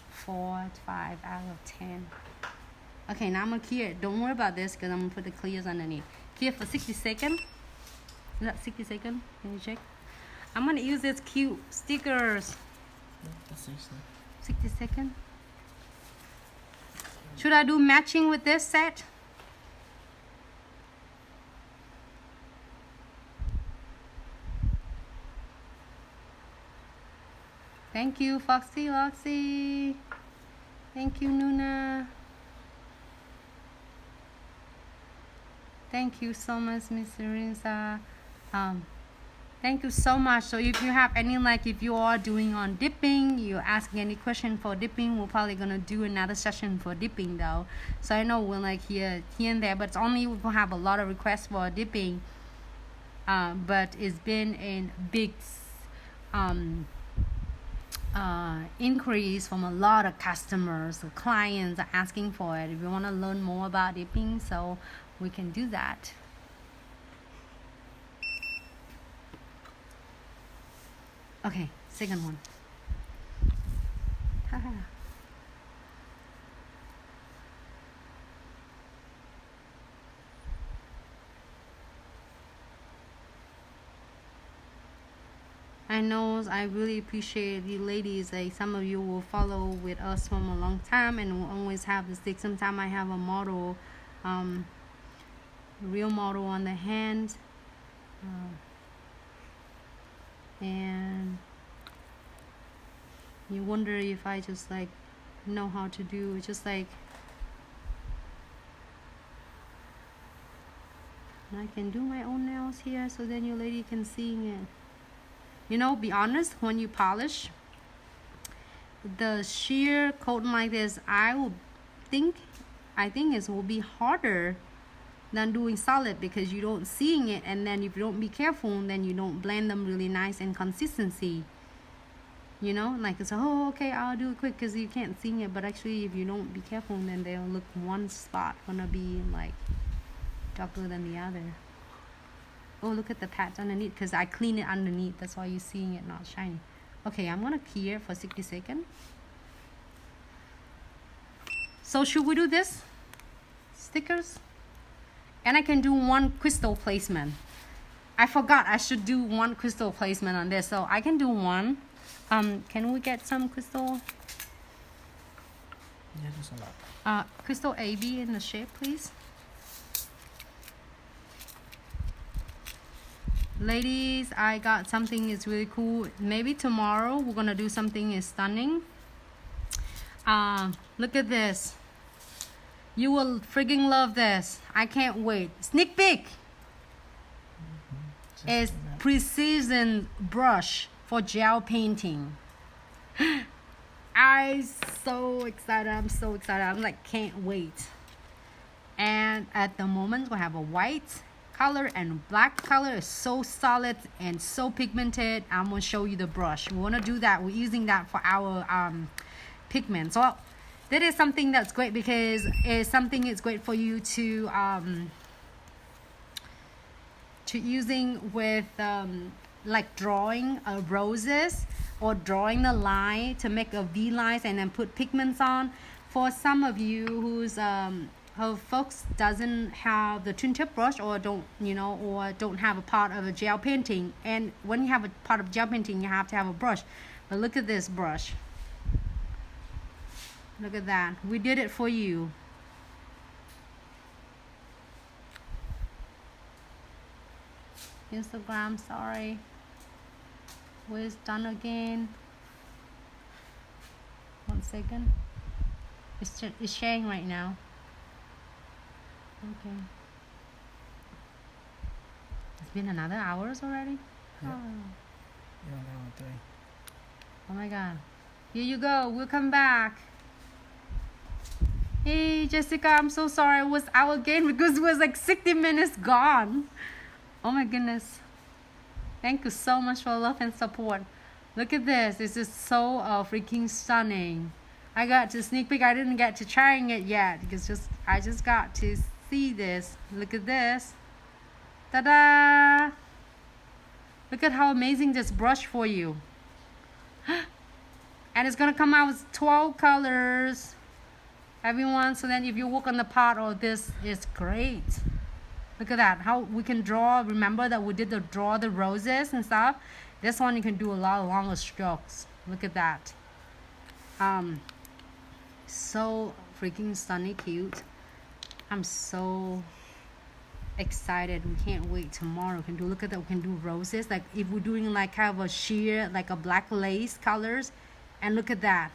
[SPEAKER 1] 4 to 5 out of 10. Okay, now I'm gonna clear it. Don't worry about this because I'm gonna put the clears underneath. Clear for 60 seconds. Is that 60 seconds? Can you check? I'm gonna use these cute stickers.
[SPEAKER 2] Yeah, that's 60.
[SPEAKER 1] 60 seconds. Should I do matching with this set? Thank you, Foxy Loxy. Thank you, Nuna. Thank you so much, Miss Rinsa. Thank you so much. So if you have any, like if you are doing on dipping, you're asking any question for dipping, we're probably gonna do another session for dipping though. So I know we're like here and there, but it's only we have a lot of requests for dipping. But it's been a big increase from a lot of customers, clients are asking for it. If you want to learn more about dipping, so we can do that. Okay, second one. I know I really appreciate you ladies. Like some of you will follow with us from a long time and will always have the stick. Sometimes I have a model, real model on the hand, and you wonder if I just like know how to do it. Just like I can do my own nails here, so then you lady can see it. You know, be honest, when you polish the sheer coating like this, I think it will be harder than doing solid because you don't seeing it, and then if you don't be careful, then you don't blend them really nice and consistency. You know, like it's okay, I'll do it quick because you can't see it, but actually if you don't be careful, then they'll look one spot gonna be like darker than the other. Oh, look at the patch underneath because I clean it underneath. That's why you're seeing it not shiny. Okay, I'm gonna clear for 60 seconds. So should we do this? Stickers? And I can do one crystal placement. I forgot I should do one crystal placement on this. So I can do one. Can we get some crystal?
[SPEAKER 2] Yeah, there's a lot.
[SPEAKER 1] Crystal AB in the shape, please. Ladies, I got something is really cool. Maybe tomorrow we're gonna do something is stunning. Look at this. You will freaking love this. I can't wait. Sneak peek. It's precision brush for gel painting. I'm so excited. I'm like can't wait. And at the moment we have a white color and black color. Is so solid and so pigmented. I'm gonna show you the brush. We want to do that. We're using that for our pigment. So that is something that's great because it's something it's great for you to using with like drawing roses or drawing the line to make a V lines and then put pigments on. For some of you who's her folks doesn't have the twin tip brush or don't have a part of a gel painting, and when you have a part of gel painting you have to have a brush. But look at this brush. Look at that. We did it for you. Instagram, sorry. Where's done again? 1 second. It's sharing right now. Okay. It's been another hours already?
[SPEAKER 2] Yeah.
[SPEAKER 1] Oh.
[SPEAKER 2] Yeah, now 3.
[SPEAKER 1] Oh my god. Here you go. We'll come back. Hey Jessica, I'm so sorry I was out again because it was like 60 minutes gone. Oh my goodness. Thank you so much for love and support. Look at this. This is so freaking stunning. I got to sneak peek. I didn't get to trying it yet because I just got to see this. Look at this. Ta-da! Look at how amazing this brush for you. And it's gonna come out with 12 colors, everyone. So then if you work on the pot, oh, this is great. Look at that, how we can draw. Remember that we did draw the roses and stuff. This one you can do a lot of longer strokes. Look at that. So freaking stunning cute. I'm so excited. We can't wait. Tomorrow we can do, look at that, we can do roses. Like if we're doing like kind of a sheer, like a black lace colors. And look at that.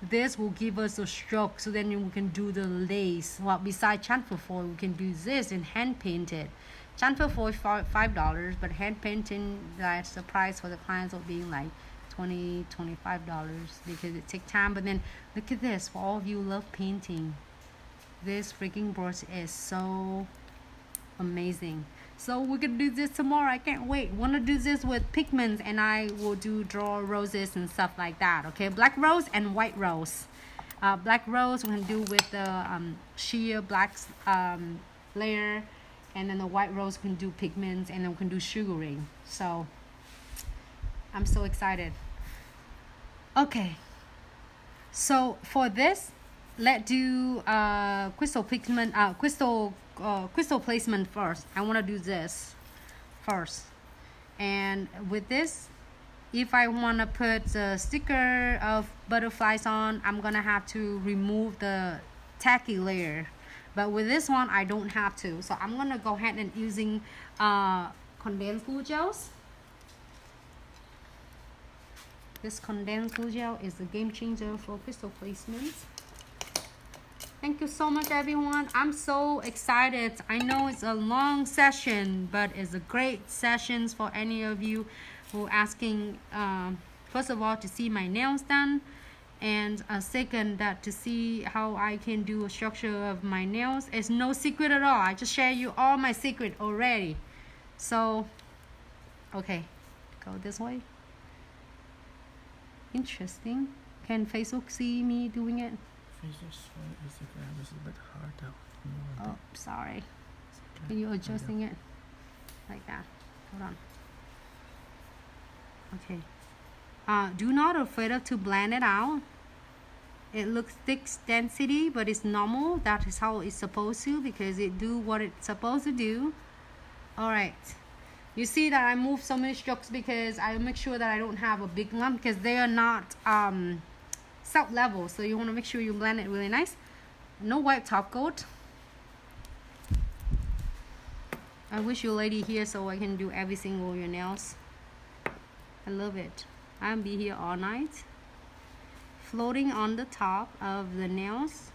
[SPEAKER 1] This will give us a stroke, so then we can do the lace. Well, besides transfer foil, we can do this and hand paint it. Transfer foil is $5, but hand painting, that's the price for the clients of being like $20, $25 because it takes time. But then look at this, for all of you who love painting, this freaking brush is so amazing. So we're gonna do this tomorrow. I can't wait. Wanna do this with pigments, and I will draw roses and stuff like that. Okay, black rose and white rose. Black rose we can do with the sheer black layer, and then the white rose we can do pigments, and then we can do sugaring. So I'm so excited. Okay, so for this, let's do crystal pigment, crystal placement first. I want to do this first, and with this, if I want to put the sticker of butterflies on, I'm gonna have to remove the tacky layer, but with this one I don't have to. So I'm gonna go ahead and using condensed glue gels. This condensed glue gel is a game changer for crystal placements. Thank you so much, everyone. I'm so excited. I know it's a long session, but it's a great sessions for any of you who are asking, first of all, to see my nails done, and second, that to see how I can do a structure of my nails. It's no secret at all. I just share you all my secret already. So, okay, go this way. Interesting. Can Facebook see me doing it?
[SPEAKER 2] Facebook, Instagram, this is a bit hard though.
[SPEAKER 1] Oh, sorry. Can you adjusting it like that? Hold on. Okay. Do not afraid to blend it out. It looks thick density, but it's normal. That is how it's supposed to, because it do what it's supposed to do. All right. You see that I move so many strokes because I make sure that I don't have a big lump, because they are not salt level, so you want to make sure you blend it really nice. No white top coat. I wish you lady here so I can do every single your nails. I love it. I'll be here all night, floating on the top of the nails,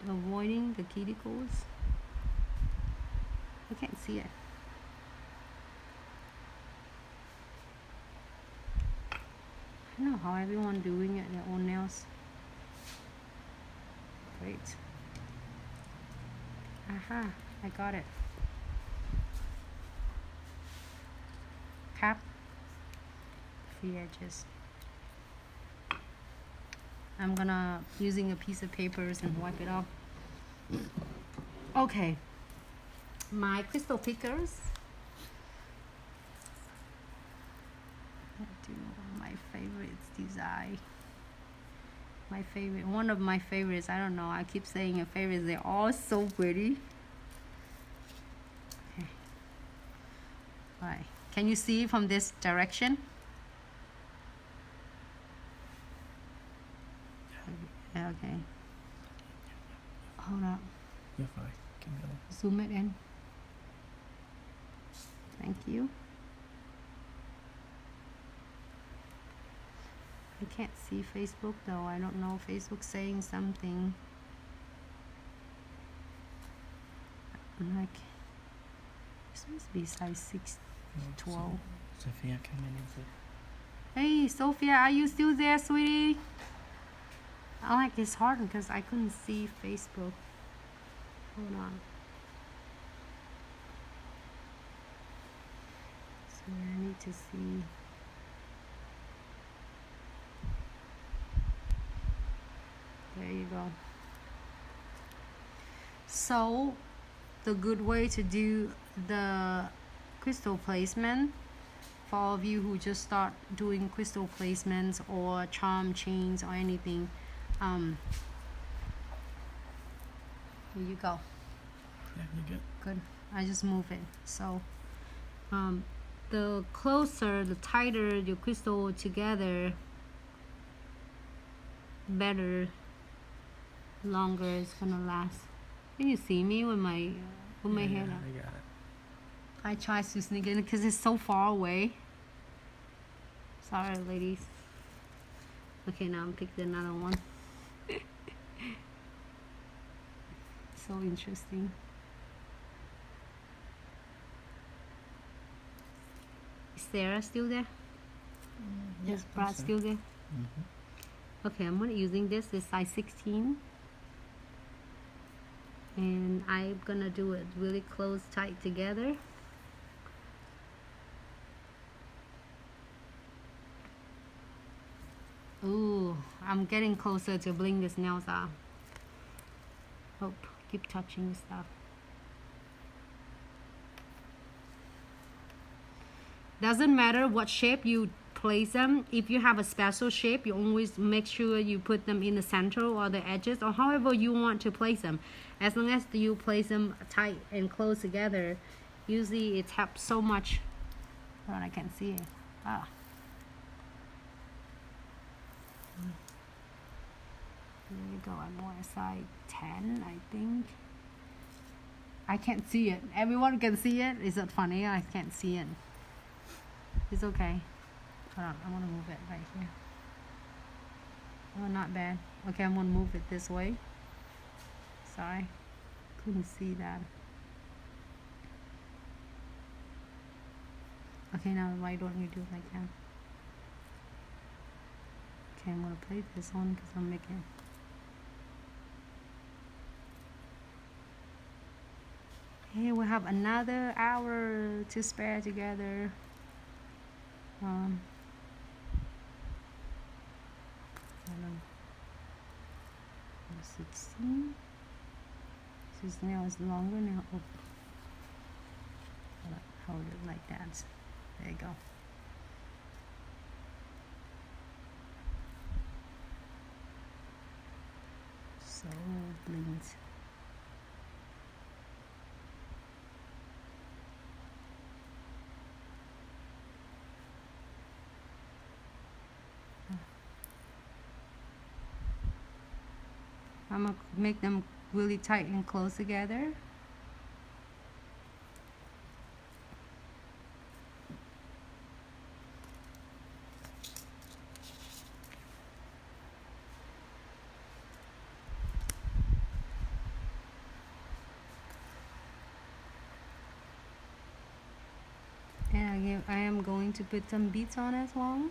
[SPEAKER 1] avoiding the cuticles. I can't see it. I don't know how everyone doing it, their own nails. Great. Aha, I got it. Cap free edges. I'm gonna using a piece of papers and wipe it off. Okay, my crystal pickers. Do my favorites design. My favorite, one of my favorites. I don't know. I keep saying a favorite. They're all so pretty. Okay. All right. Can you see from this direction? Okay. Hold up.
[SPEAKER 2] You're fine. Can go.
[SPEAKER 1] Zoom it in. Thank you. I can't see Facebook though. I don't know. Facebook's saying something. I'm like, this must be size 6, 12.
[SPEAKER 2] Sophia, come in.
[SPEAKER 1] Hey, Sophia, are you still there, sweetie? I like it's hard because I couldn't see Facebook. Hold on. to see. There you go. So the good way to do the crystal placement for all of you who just start doing crystal placements or charm chains or anything, here you go.
[SPEAKER 2] Yeah, you're good.
[SPEAKER 1] Good. I just move it. So the closer, the tighter your crystal together, better, longer it's gonna last. Can you see me with my hair?
[SPEAKER 2] I got it.
[SPEAKER 1] I try to sneak in because it's so far away. Sorry, ladies. Okay, now I'm picking another one. So interesting. Is Sarah still there?
[SPEAKER 2] Yeah,
[SPEAKER 1] Is Brad
[SPEAKER 2] so.
[SPEAKER 1] still there?
[SPEAKER 2] Mm-hmm.
[SPEAKER 1] Okay, I'm gonna using this size 16. And I'm gonna do it really close, tight together. Ooh, I'm getting closer to bling this nails off. Oh, keep touching stuff. Doesn't matter what shape you place them. If you have a special shape, you always make sure you put them in the center or the edges or however you want to place them. As long as you place them tight and close together, usually it helps so much. Oh, I can't see it. Ah. There you go. I'm on size 10, I think. I can't see it. Everyone can see it. Is it funny? I can't see it. It's okay. Hold on. I want to move it right here. Oh, not bad. Okay, I'm going to move it this way. Sorry. Couldn't see that. Okay, now why don't you do it like that? Okay, I'm going to play this one because I'm making... Hey, we have another hour to spare together. 16. This nail is longer now. Oh. Hold it like that. There you go. So blinged. I'm gonna make them really tight and close together. And again, I am going to put some beads on as well.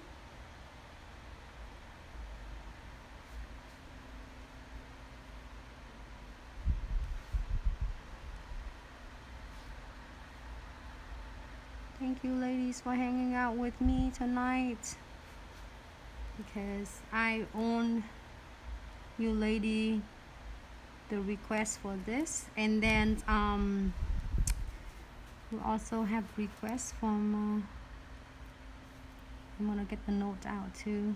[SPEAKER 1] Thank you, ladies, for hanging out with me tonight. Because I own you lady the request for this, and then we also have requests from I'm gonna get the note out too,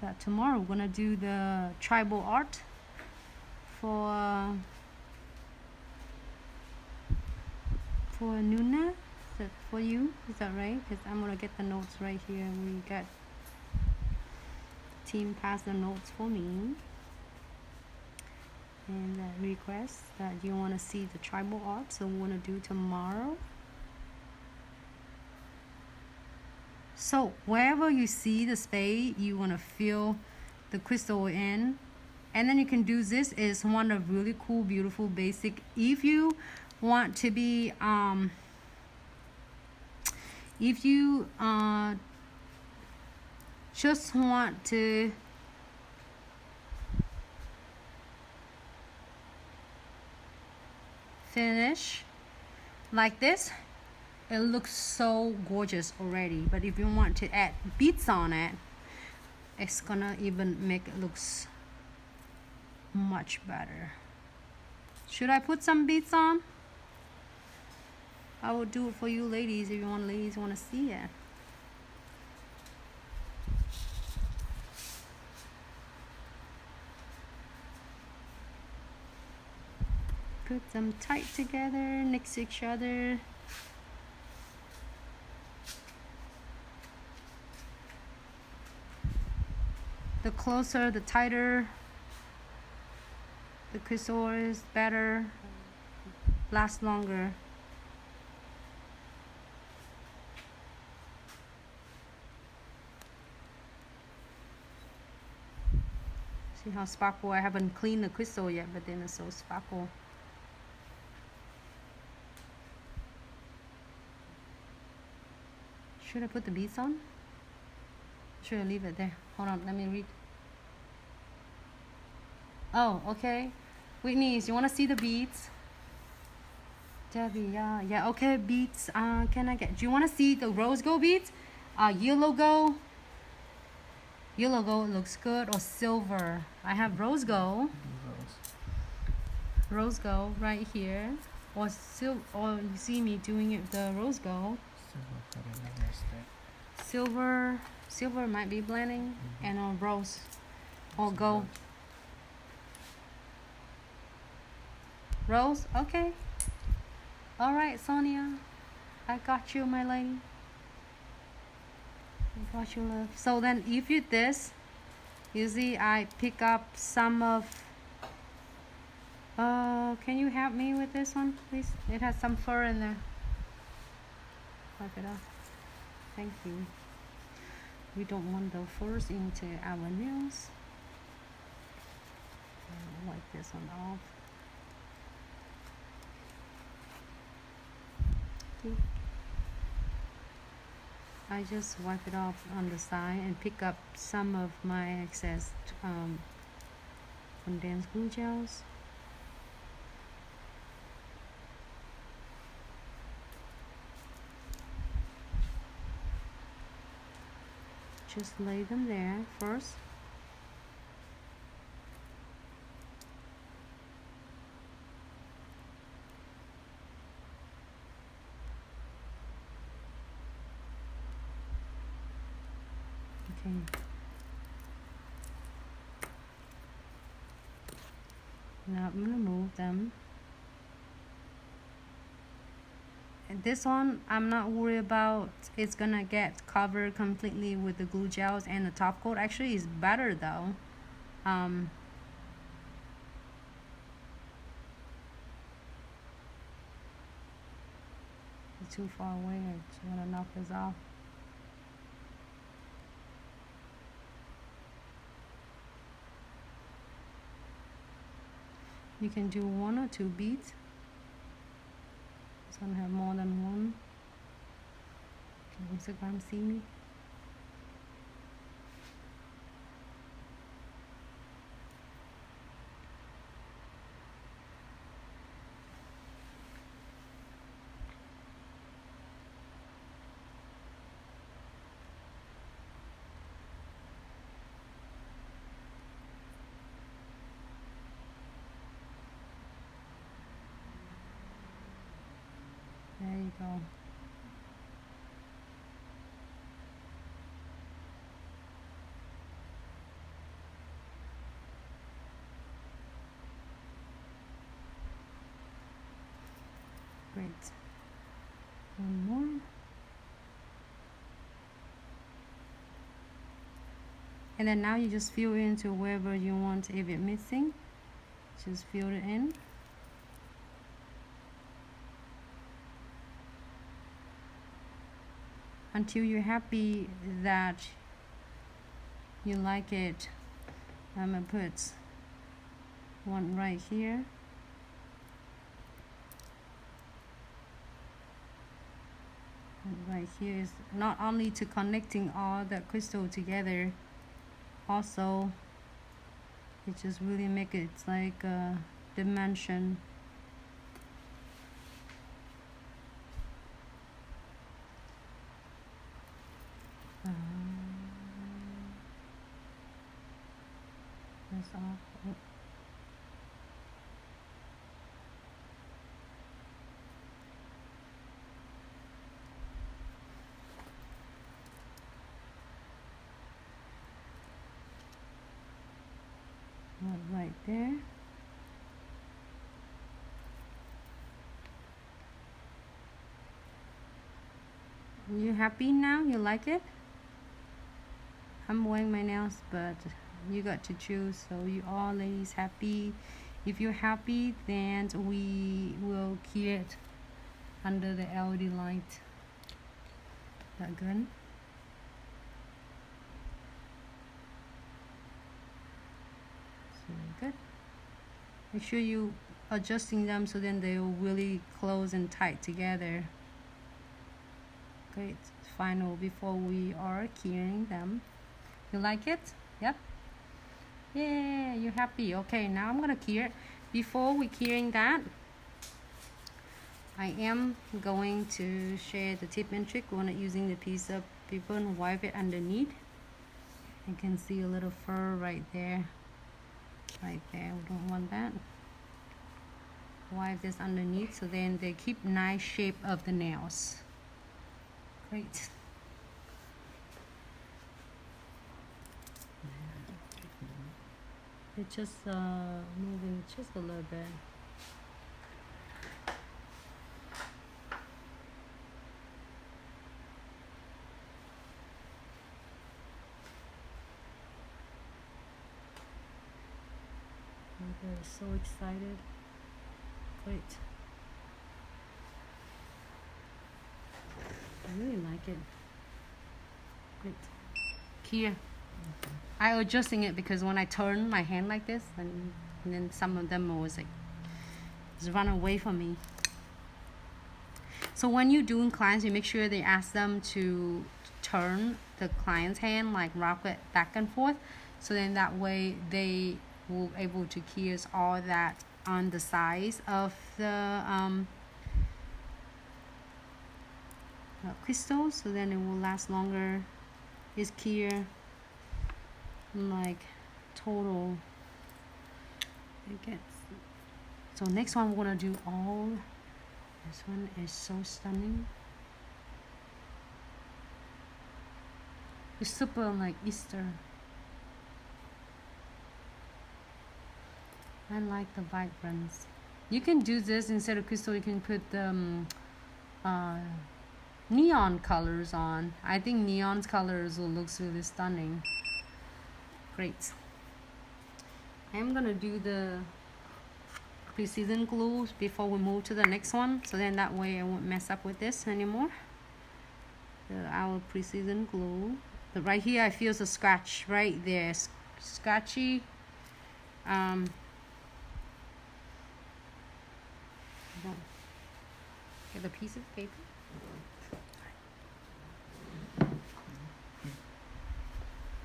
[SPEAKER 1] that tomorrow we're gonna do the tribal art for Nuna. Is that for you? Is that right? Because I'm gonna get the notes right here. We got team pass the notes for me, and that request that you want to see the tribal art, so we want to do tomorrow. So wherever you see the spade, you want to fill the crystal in, and then you can do this is one of really cool, beautiful, basic. If you want to be if you just want to finish like this, it looks so gorgeous already. But if you want to add beads on it, it's gonna even make it looks much better. Should I put some beads on? I will do it for you ladies if you want to see it. Put them tight together next to each other. The closer, the tighter the crystal is, better, lasts longer. See how sparkle? I haven't cleaned the crystal yet, but then it's so sparkle. Should I put the beads on? Should I leave it there? Hold on, let me read. Oh, okay. Whitney, you want to see the beads? Debbie, yeah, okay, beads. Can I get? Do you want to see the rose gold beads? Yellow gold. Yellow gold looks good, or silver. I have rose gold. Rose gold right here, or or you see me doing it the rose gold. Silver might be blending, and on rose or gold. Rose, okay. All right, Sonia, I got you, my lady. I got you, love. So then, if you this, you see, I pick up some of. Can you help me with this one, please? It has some fur in there. Wipe it off. Thank you. We don't want the furs into our nails. Wipe this one off. Okay. I just wipe it off on the side and pick up some of my excess condensed glue gels. Just lay them there first. Okay. Now I'm gonna move them. And this one I'm not worried about. It's gonna get covered completely with the glue gels and the top coat. Actually, it's better though. It's too far away. I just wanna knock this off. You can do 1 or 2 beads. This one have more than one. Can Instagram see me? There you go. Great. One more. And then now you just fill into wherever you want. If it's missing, just fill it in. Until you're happy that you like it. I'm gonna put one right here. And right here is not only to connecting all the crystal together, also it just really make it like a dimension. this off. Oh. Right there. You happy now? You like it? I'm wearing my nails, but you got to choose. So you all ladies happy? If you're happy, then we will keep it under the LED light. That good? So good. Make sure you adjusting them so then they will really close and tight together. Great. Final before we are keying them. You like it? Yep. Yeah, you're happy. Okay, now I'm gonna key it. Before we keying that, I am going to share the tip and trick. We're gonna using the piece of paper and wipe it underneath. You can see a little fur right there. Right there. We don't want that. Wipe this underneath so then they keep nice shape of the nails. Great. It's just moving just a little bit. I'm so excited. Great. I really like it. Great. Here. I adjusting it because when I turn my hand like this, and then some of them was like just run away from me. So when you're doing clients, you make sure they ask them to turn the client's hand, like rock it back and forth, so then that way they will able to kiss all that on the sides of the crystal, so then it will last longer. It's clear, like total. It gets. So next one we're gonna do all. This one is so stunning. It's super like Easter. I like the vibrance. You can do this instead of crystal. You can put neon colors on. I think neon colors will look really stunning. Great. I'm gonna do the precision glue before we move to the next one, so then that way I won't mess up with this anymore. Our precision glue. But right here I feel the scratch right there. Scratchy. Get a piece of paper.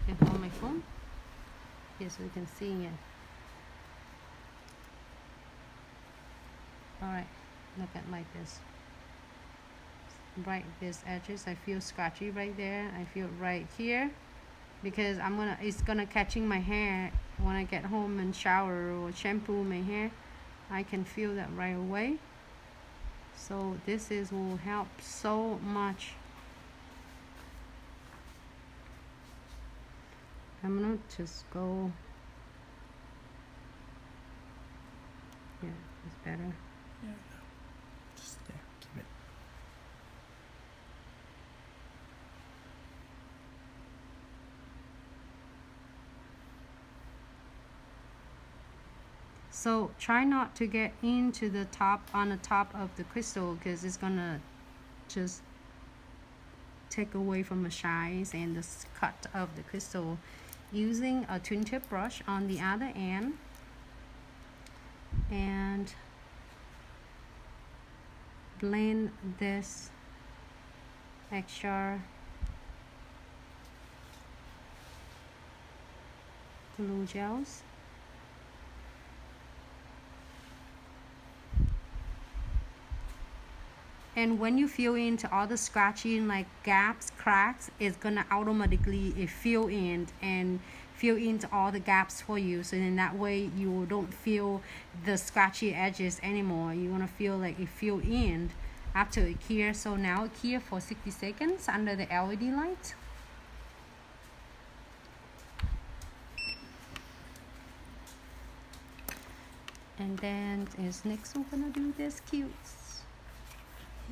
[SPEAKER 1] And hold my phone. Here so you can see it. Alright, look at like this. Right this edges, I feel scratchy right there. I feel right here because it's gonna catching my hair when I get home and shower or shampoo my hair. I can feel that right away. So this will help so much. I'm gonna just go. Yeah, it's better.
[SPEAKER 2] Yeah, no. Just there. Keep it.
[SPEAKER 1] So try not to get into the top on the top of the crystal because it's gonna just take away from the shines and the cut of the crystal. Using a twin tip brush on the other end and blend this extra glue gels. And when you fill into all the scratching like gaps, cracks, it's gonna automatically fill in and fill in all the gaps for you, so in that way you don't feel the scratchy edges anymore. You want to feel like it fill in after it clear. So now it clear for 60 seconds under the LED light. And then is next we're gonna do this cute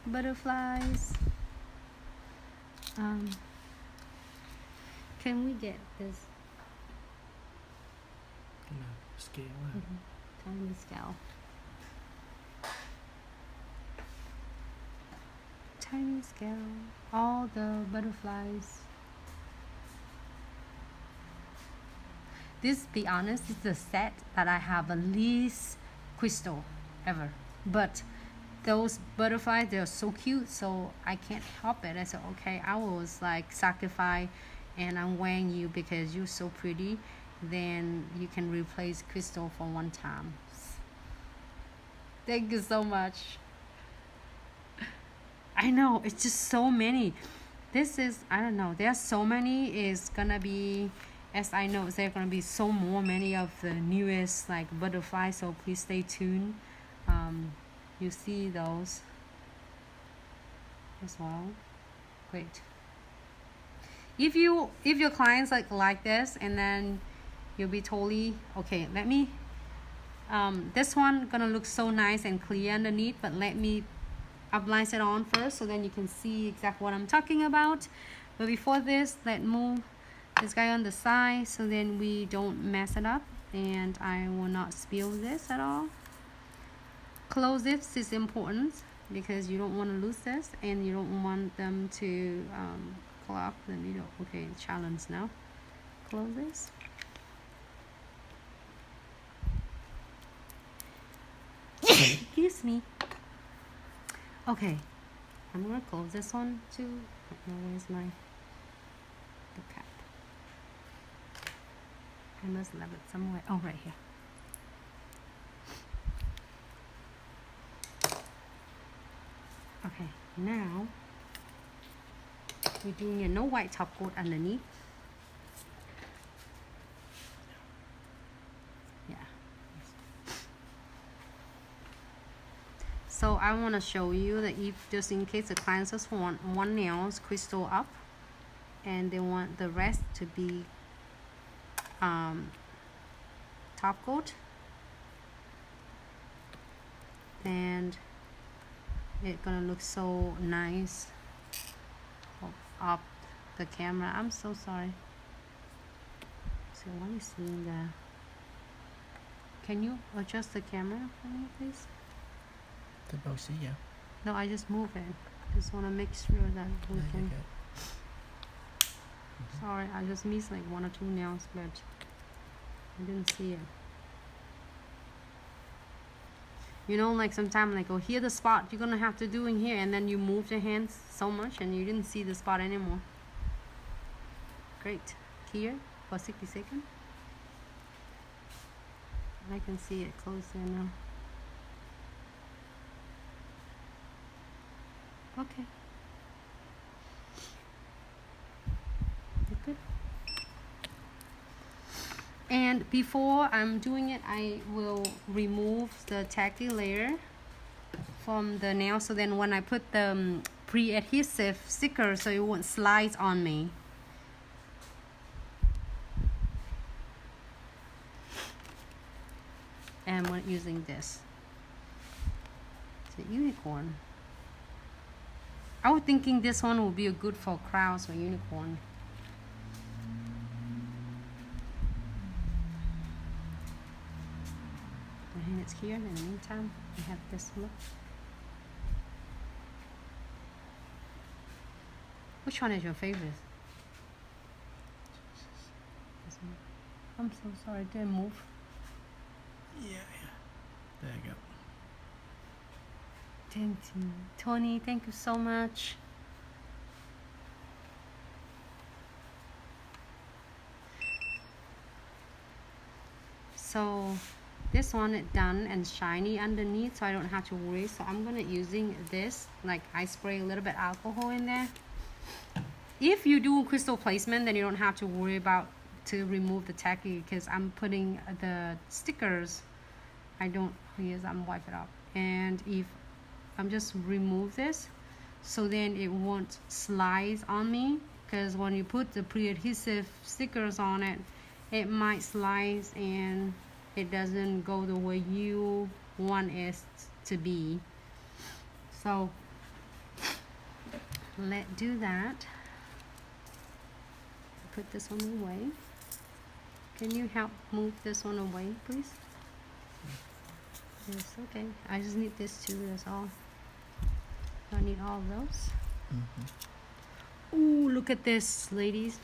[SPEAKER 1] butterflies. Can we get this
[SPEAKER 2] Scale.
[SPEAKER 1] tiny scale? Tiny scale. All the butterflies. This, be honest, is the set that I have the least crystal ever. But those butterflies, they're so cute, so I can't help it. I said, okay, I was like sacrifice, and I'm wearing you because you're so pretty. Then you can replace crystal for one time. Thank you so much. I know, it's just so many. This is, I don't know, there's so many. Is gonna be, as I know, there are gonna be so many of the newest like butterflies, so please stay tuned. You see those as well. Great. If your clients like this, and then you'll be totally okay. Let me this one gonna look so nice and clear underneath, but let me apply it on first so then you can see exactly what I'm talking about. But before this, let's move this guy on the side so then we don't mess it up, and I will not spill this at all. Close this is important because you don't want to lose this, and you don't want them to clog the needle. Okay, challenge now. Close this. Excuse me. Okay, I'm gonna close this one too. Where's my the cap? I must have it somewhere. Oh, right here. Okay, now we're doing a no white top coat underneath. Yeah. So I want to show you that if just in case the clients just want one nails crystal up and they want the rest to be top coat, and it's gonna look so nice up the camera. I'm so sorry. So what is seeing the, can you adjust the camera for me please?
[SPEAKER 2] The both see, yeah.
[SPEAKER 1] No, I just move it. Just want to make sure that we can. Sorry, I just missed like 1 or 2 nails, but I didn't see it. You know, like sometimes like, oh, here the spot you're gonna have to do in here, and then you move your hands so much and you didn't see the spot anymore. Great. Here for 60 seconds. I can see it closer now. Okay. You good? And before I'm doing it, I will remove the tacky layer from the nail, so then when I put the pre-adhesive sticker, so it won't slide on me. And when using this, it's a unicorn. I was thinking this one would be good for crowds or unicorn. And it's here. In the meantime, we have this look. Which one is your favorite? This one. I'm so sorry, it didn't move.
[SPEAKER 2] Yeah. There you go.
[SPEAKER 1] Thank you. Tony, thank you so much. So this one is done and shiny underneath, so I don't have to worry. So I'm gonna using this, like I spray a little bit alcohol in there. If you do crystal placement, then you don't have to worry about to remove the tacky because I'm putting the stickers. I don't, yes, I'm wipe it up. And if I'm just remove this, so then it won't slide on me, because when you put the pre-adhesive stickers on it, it might slide and it doesn't go the way you want it to be. So let's do that. Put this one away. Can you help move this one away, please? Yes, okay. I just need this too, that's all. I need all of those. Ooh, look at this, ladies.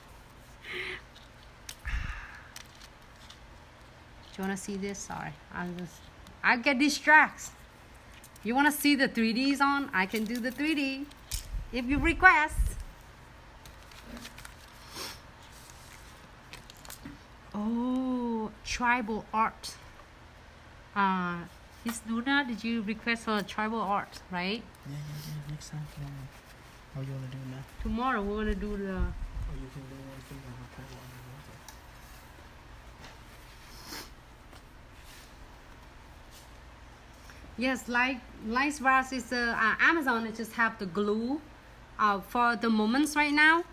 [SPEAKER 1] Do you want to see this? Sorry, I get distracted. You want to see the 3Ds on? I can do the 3D if you request. Oh, tribal art. Miss Luna, did you request for a tribal art, right?
[SPEAKER 2] Yeah. Next time tomorrow. How you wanna do it now?
[SPEAKER 1] Tomorrow we're gonna do the.
[SPEAKER 2] Or you can do one thing on the table on the
[SPEAKER 1] Yes, like Rice is Amazon. It just have the glue for the moments right now.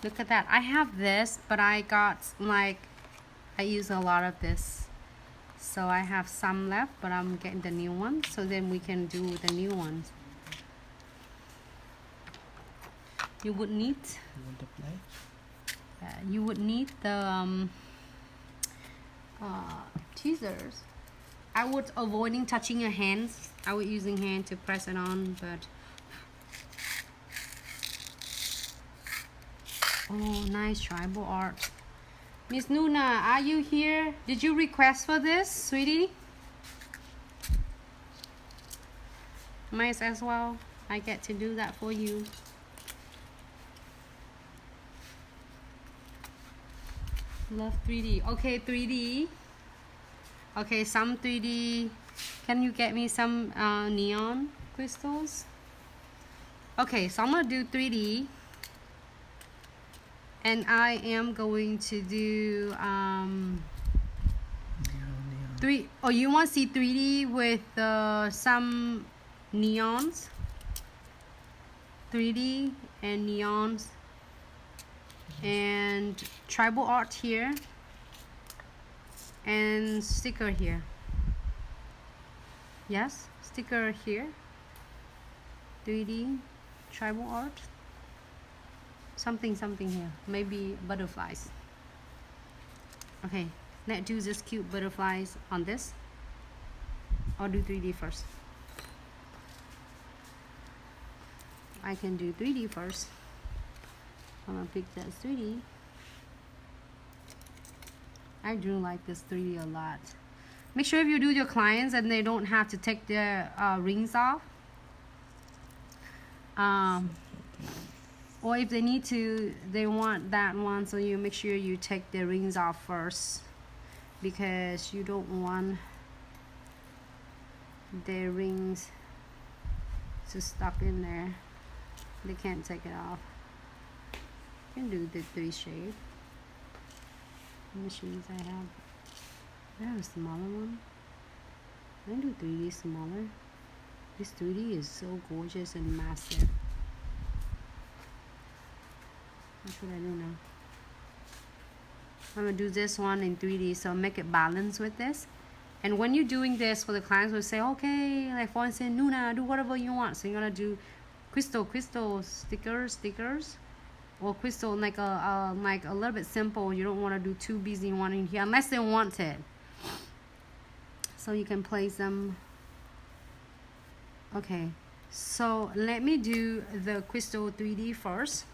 [SPEAKER 1] Look at that. I have this, but I got like I use a lot of this, so I have some left, but I'm getting the new one, so then we can do the new ones. You would need.
[SPEAKER 2] You want to play?
[SPEAKER 1] You would need the teasers. I would avoiding touching your hands. I would using hand to press it on, but oh, nice tribal art. Miss Nuna, are you here? Did you request for this, sweetie? Might as well. I get to do that for you. Love 3D. Okay, 3D. Okay, some 3D. Can you get me some neon crystals? Okay, so I'm gonna do 3D. And I am going to do three. Oh, you want to see 3D with some neons? 3D and neons and tribal art here and sticker here. Yes, sticker here. 3D tribal art. Something here, maybe butterflies. Okay, let's do this cute butterflies on this. I'll do 3D first. I can do 3D first. I'm gonna pick that 3D. I do like this 3D a lot. Make sure if you do your clients and they don't have to take their rings off. Or if they need to, they want that one, so you make sure you take the rings off first, because you don't want their rings to stuck in there. They can't take it off. You can do the 3 shade. Machines I have. I have a smaller one. I can do 3D smaller. This 3D is so gorgeous and massive. What should I do now? I'm gonna do this one in 3D, so make it balance with this. And when you're doing this for the clients, will say, okay, like for instance, Nuna, do whatever you want. So you're gonna do crystal stickers, or crystal like a little bit simple. You don't want to do too busy one in here unless they want it. So you can place them. Okay, so let me do the crystal 3D first.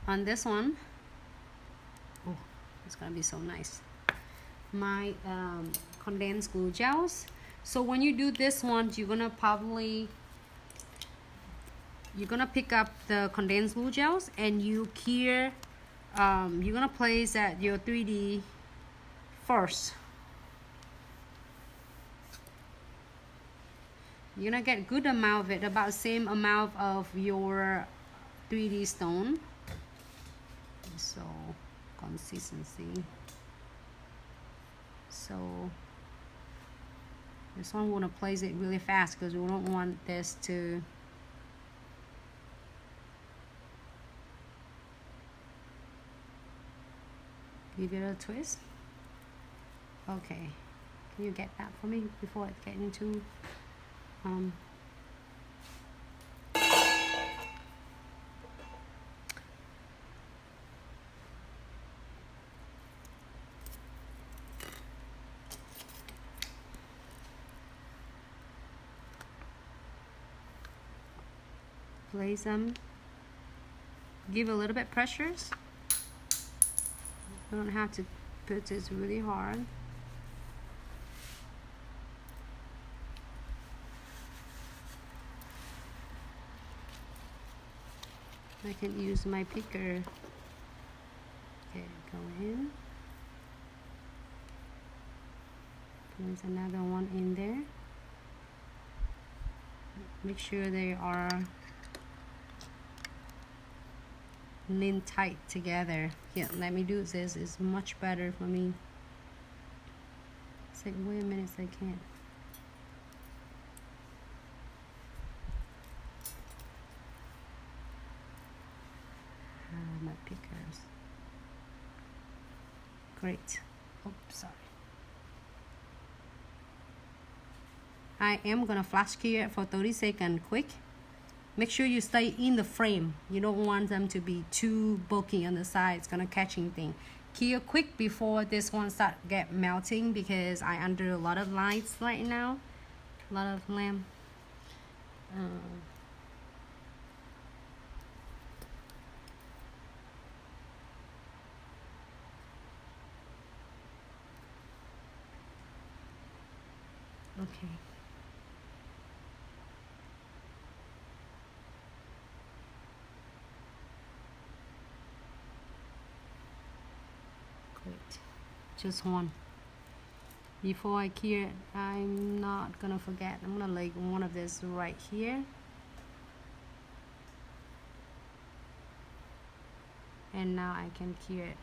[SPEAKER 1] On this one, oh, it's gonna be so nice. My condensed glue gels. So when you do this one, you're gonna pick up the condensed glue gels, and you're gonna place at your 3D first. You're gonna get good amount of it, about the same amount of your 3D stone. so consistency. So this one we want to place it really fast because we don't want this to give it a twist. Okay, can you get that for me before it gets into place them, give a little bit pressures. You don't have to put this really hard. I can use my picker. Okay, go in. Place another one in there. Make sure they are lean tight together. Yeah, let me do this. It's much better for me. It's like, wait a minute, I can't. My pickers. Great. Oh, sorry. I am gonna flash cure it for 30 seconds quick. Make sure you stay in the frame. You don't want them to be too bulky on the side. It's gonna catch anything. Cure quick before this one start get melting because I under a lot of lights right now. A lot of lamp. Okay. Great. Just one. Before I cure it, I'm not gonna forget. I'm gonna lay one of this right here. And now I can cure it.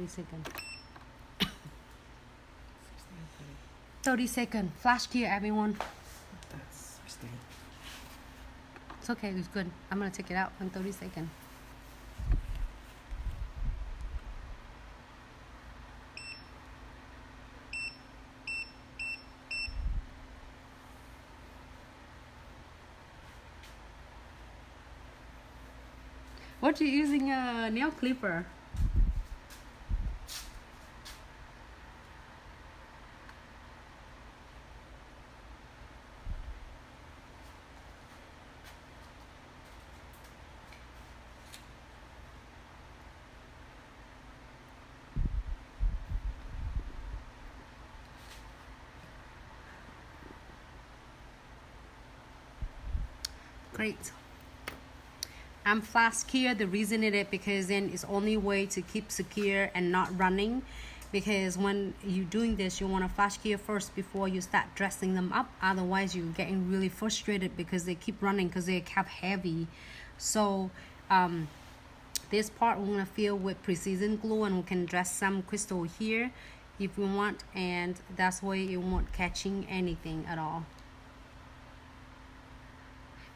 [SPEAKER 1] Seconds. 30 seconds. Flash cure, everyone.
[SPEAKER 2] That's 16.
[SPEAKER 1] It's okay, it's good. I'm gonna take it out in 30 seconds. What you using a nail clipper? Great. I'm flash cure. The reason it is because then it's only way to keep secure and not running, because when you're doing this you want to flash cure first before you start dressing them up. Otherwise you're getting really frustrated because they keep running because they kept heavy. So this part we're going to fill with precision glue, and we can dress some crystal here if we want, and that's why you won't catching anything at all.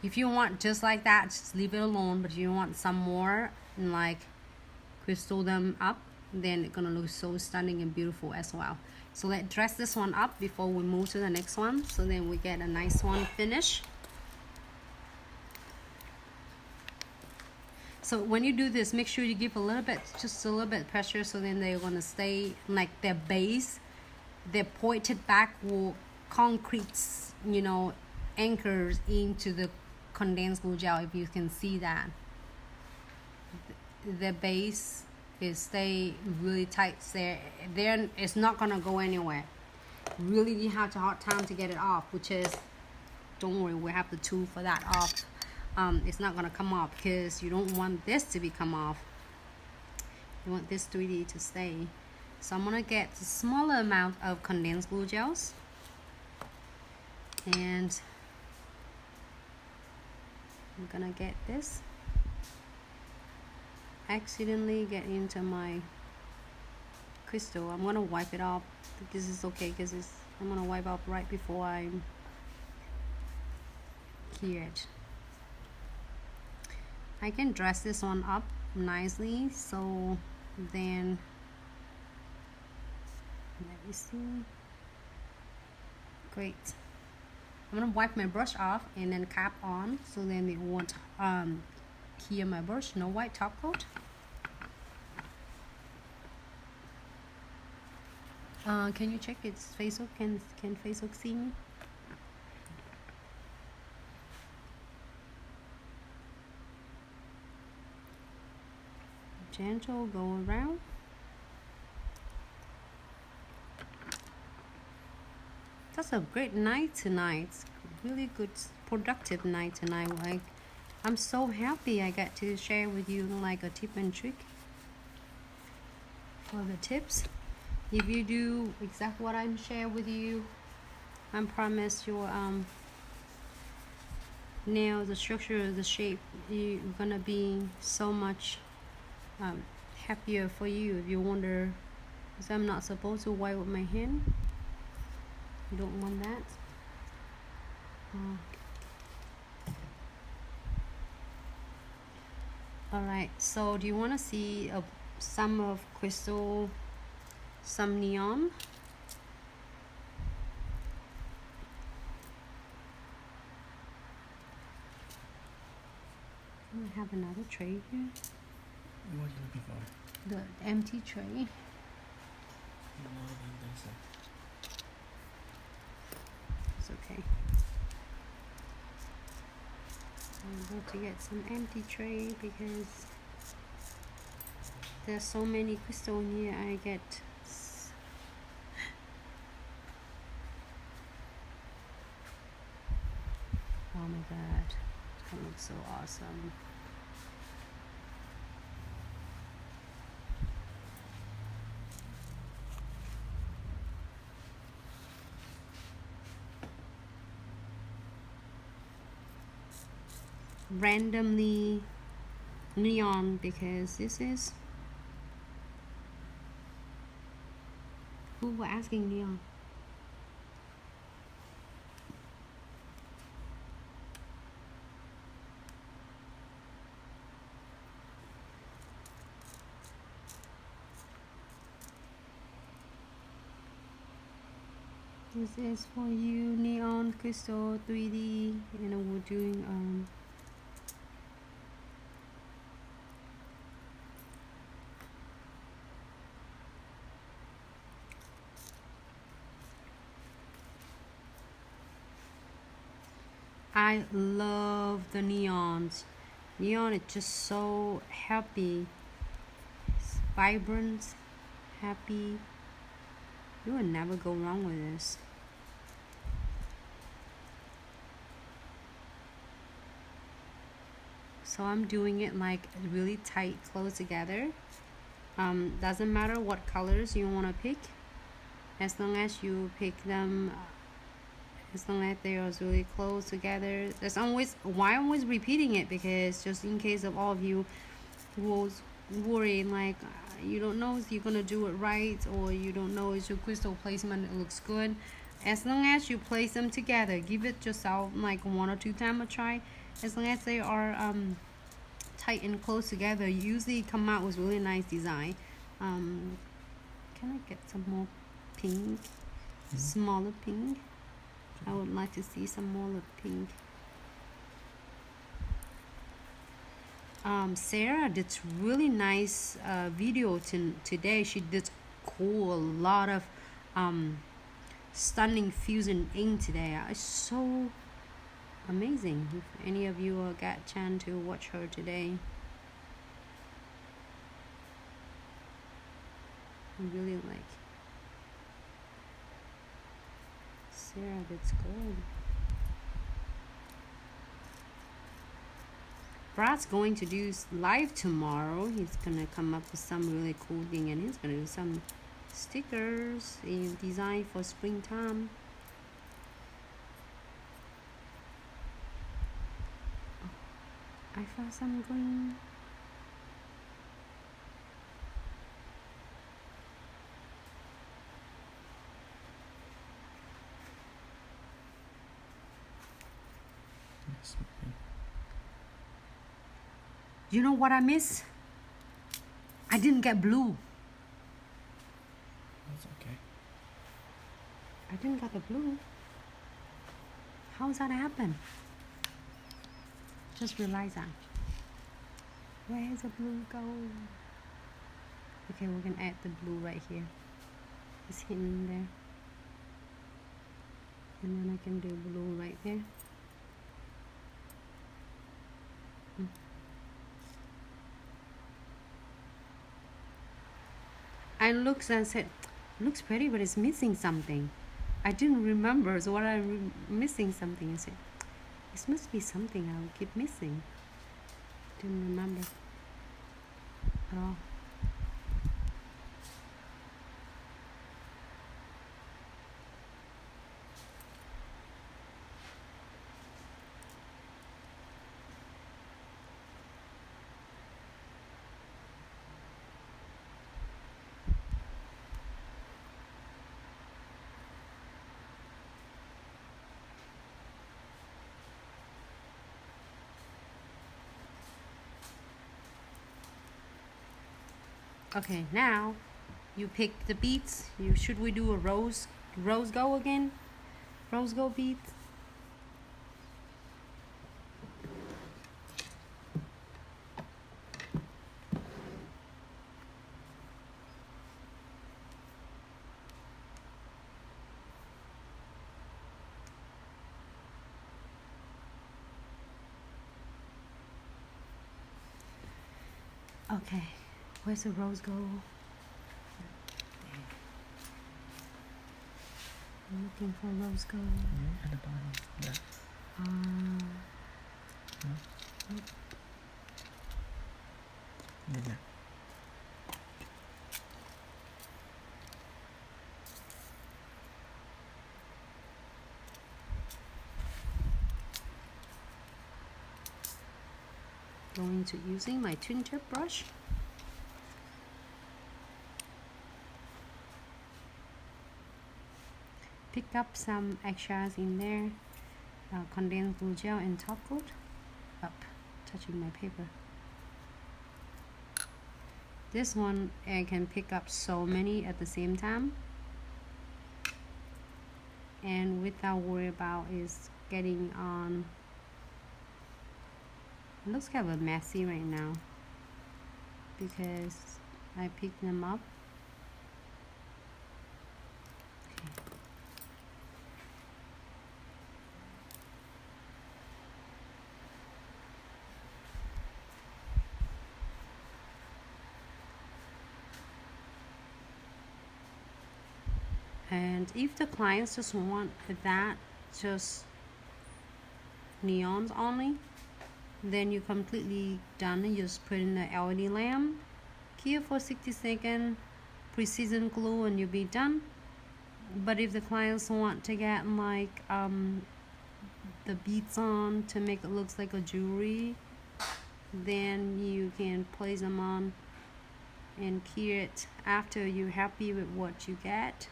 [SPEAKER 1] If you want just like that, just leave it alone. But if you want some more and like crystal them up, then it's gonna look so stunning and beautiful as well. So let's dress this one up before we move to the next one, so then we get a nice one finish. So when you do this, make sure you give a little bit, just a little bit pressure, so then they're gonna stay like their base, their pointed back will concrete, you know, anchors into the condensed glue gel. If you can see that, the base is stay really tight there. Then it's not gonna go anywhere. Really, you have a hard time to get it off, which is, don't worry, we have the tool for that off. it's not gonna come off, because you don't want this to be come off. You want this 3D to stay. So I'm gonna get a smaller amount of condensed glue gels, and I'm gonna get this. Accidentally get into my crystal. I'm gonna wipe it off. This is okay, because I'm gonna wipe off right before I cure it. I can dress this one up nicely, so then let me see. Great. I'm gonna wipe my brush off and then cap on, so then it won't cure my brush. No white top coat. Can you check its Facebook? Can Facebook see me? Gentle, go around. That's a great night tonight. Really good, productive night tonight. Like, I'm so happy I got to share with you like a tip and trick for the tips. If you do exactly what I'm share with you, I promise your nail, the structure, the shape, you're gonna be so much happier for you. If you wonder, is I'm not supposed to wipe with my hand? You don't want that. Alright, so do you want to see some of crystal, some neon? I have another tray here.
[SPEAKER 2] What are you looking for?
[SPEAKER 1] The empty tray. It's okay. I'm going to get some empty tray because there's so many crystal in here. I get oh my god, that looks so awesome. Randomly neon, because this is who were asking neon. This is for you, neon crystal 3D, and we're doing I love the neons. Neon is just so happy. It's vibrant, happy. You will never go wrong with this. So I'm doing it like really tight, close together. Doesn't matter what colors you want to pick, as long as you pick them, as long as they are really close together. There's always, why I'm always repeating it, because just in case of all of you who was worried, like you don't know if you're gonna do it right, or you don't know if your crystal placement looks good. As long as you place them together, give it yourself like 1 or 2 times a try. As long as they are tight and close together, you usually come out with really nice design. Can I get some more pink? Smaller pink? I would like to see some more pink. Sarah did really nice video today. She did cool, a lot of stunning fusion ink today. It's so amazing. If any of you got a chance to watch her today, I really like Sarah. That's good. Brad's going to do live tomorrow. He's gonna come up with some really cool thing, and he's gonna do some stickers in design for springtime. I found some green.
[SPEAKER 2] Yes, okay.
[SPEAKER 1] You know what I miss? I didn't get blue.
[SPEAKER 2] That's okay.
[SPEAKER 1] I didn't get the blue. How's that happen? Just realized that. Where's the blue go? Okay, we're gonna add the blue right here. It's hidden there. And then I can do blue right there. I looked and said, looks pretty, but it's missing something. I didn't remember, so what I'm missing something. I said, this must be something I will keep missing. Didn't remember at all. Okay, now you pick the beads. Should we do a rose gold again? Rose gold beads. Okay, where's the rose gold? I'm looking for rose gold.
[SPEAKER 2] At the bottom. Yeah.
[SPEAKER 1] Nope.
[SPEAKER 2] Yeah.
[SPEAKER 1] Going to using my twin tip brush. Pick up some extras in there. Condensed glue gel and top coat. Up, touching my paper. This one I can pick up so many at the same time, and without worry about is getting on. It looks kind of messy right now because I picked them up. And if the clients just want that, just neons only, then you're completely done. You just put in the LED lamp, cure for 60 seconds, precision glue, and you'll be done. But if the clients want to get like the beads on to make it look like a jewelry, then you can place them on and cure it after you're happy with what you get.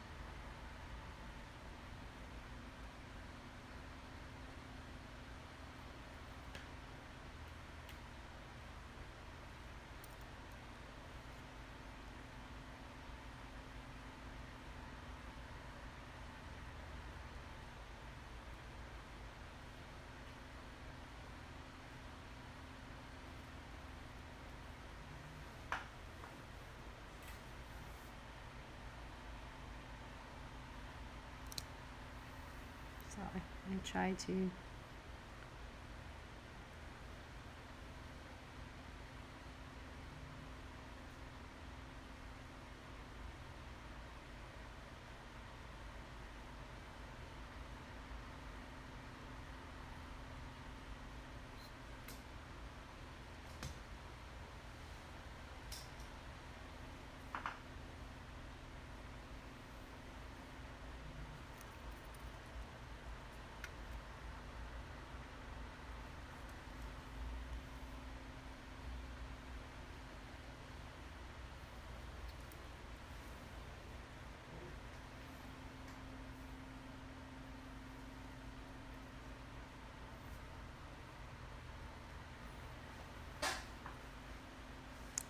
[SPEAKER 1] So I try to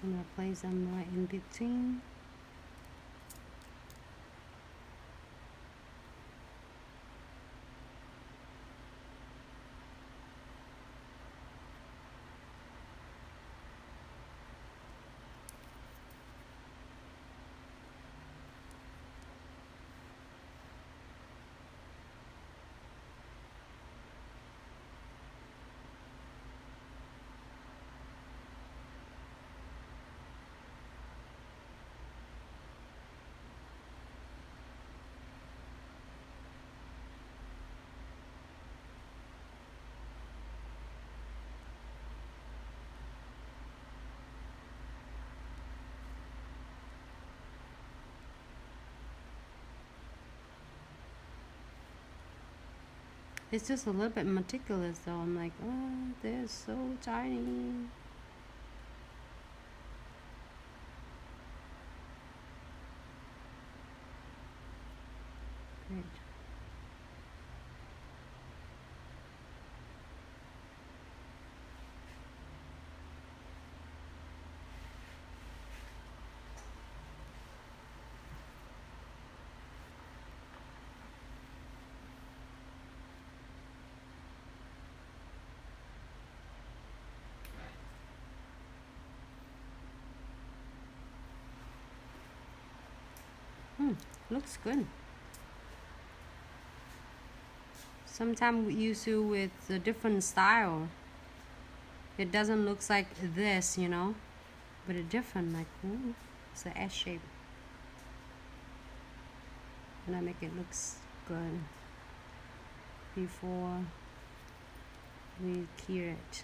[SPEAKER 1] I'm gonna place them right in between. It's just a little bit meticulous though. I'm like, oh, they're so tiny. Great. Looks good. Sometimes we use it with a different style. It doesn't look like this, you know, but it's different. Like, ooh, it's an S shape, and I make it looks good before we cure it.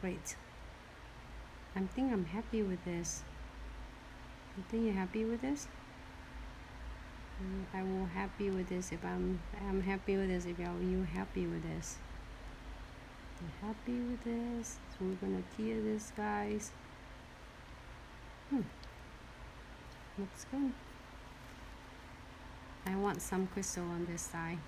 [SPEAKER 1] Great. I think I'm happy with this. You think you're happy with this? I will happy with this if I'm happy with this if you happy with this. I'm happy with this. So we're gonna clear this, guys. Looks good. I want some crystal on this side.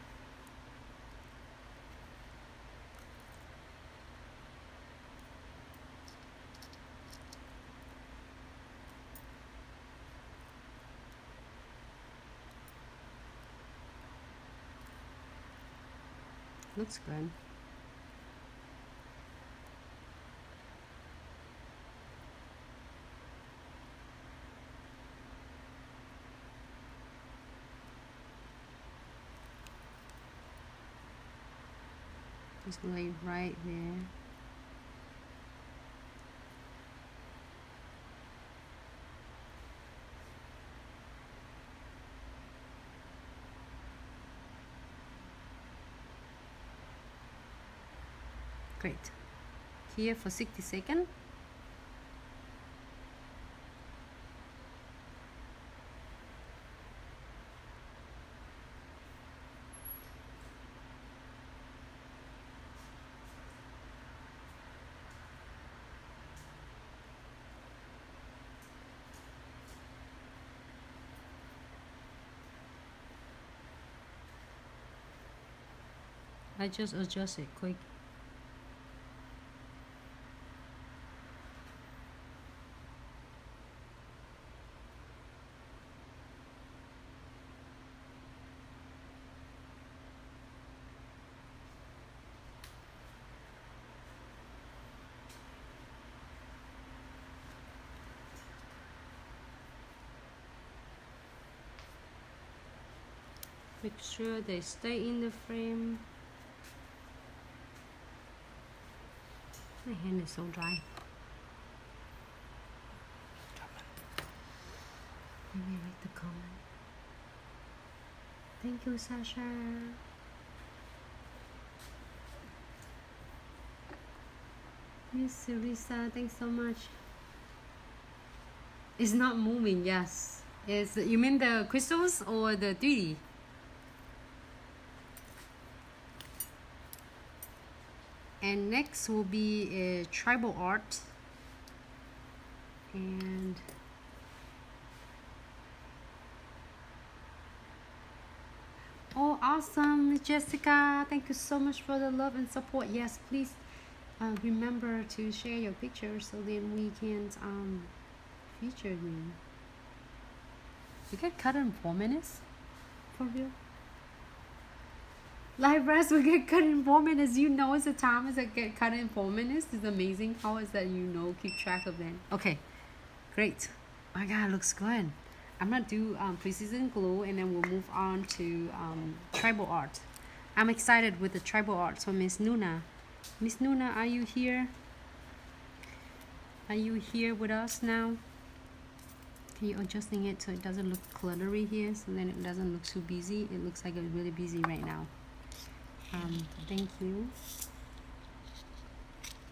[SPEAKER 1] Looks good. Just lay right there. Great. Here for 60 seconds. I just adjust it quick. Make sure they stay in the frame. My hand is so dry. Maybe read the comment. Thank you, Sasha. Miss Teresa, thanks so much. It's not moving, yes. You mean the crystals or the 3D? And next will be a tribal art. And oh, awesome, Miss Jessica. Thank you so much for the love and support. Yes, please remember to share your pictures so then we can feature you. You get cut in 4 minutes? For real? Live breast will get cut in 4 minutes. You know it's the time is that get cut in 4 minutes. It's amazing. How is that you know? Keep track of them. Okay, great. Oh my god, looks good. I'm gonna do precision glue and then we'll move on to tribal art. I'm excited with the tribal art. So Miss Nuna. Miss Nuna, are you here? Are you here with us now? Can you adjusting it so it doesn't look cluttery here, so then it doesn't look too busy? It looks like it's really busy right now. Thank you.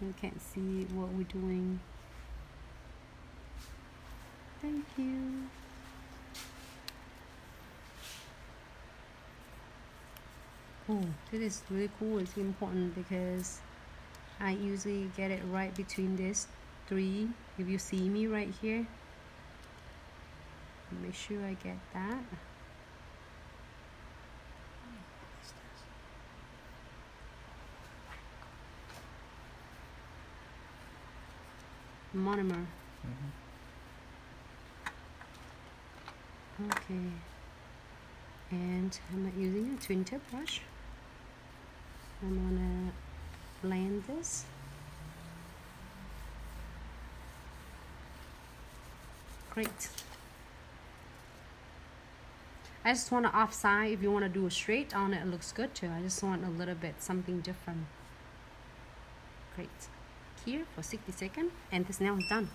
[SPEAKER 1] You can't see what we're doing. Thank you. Oh, this is really cool. It's important because I usually get it right between these 3. If you see me right here, make sure I get that. Monomer. Okay. And I'm not using a twin tip brush. I'm gonna blend this. Great. I just want to offside. If you want to do a straight on it, it looks good too. I just want a little bit something different. Great. Here for 60 seconds, and this nail is done.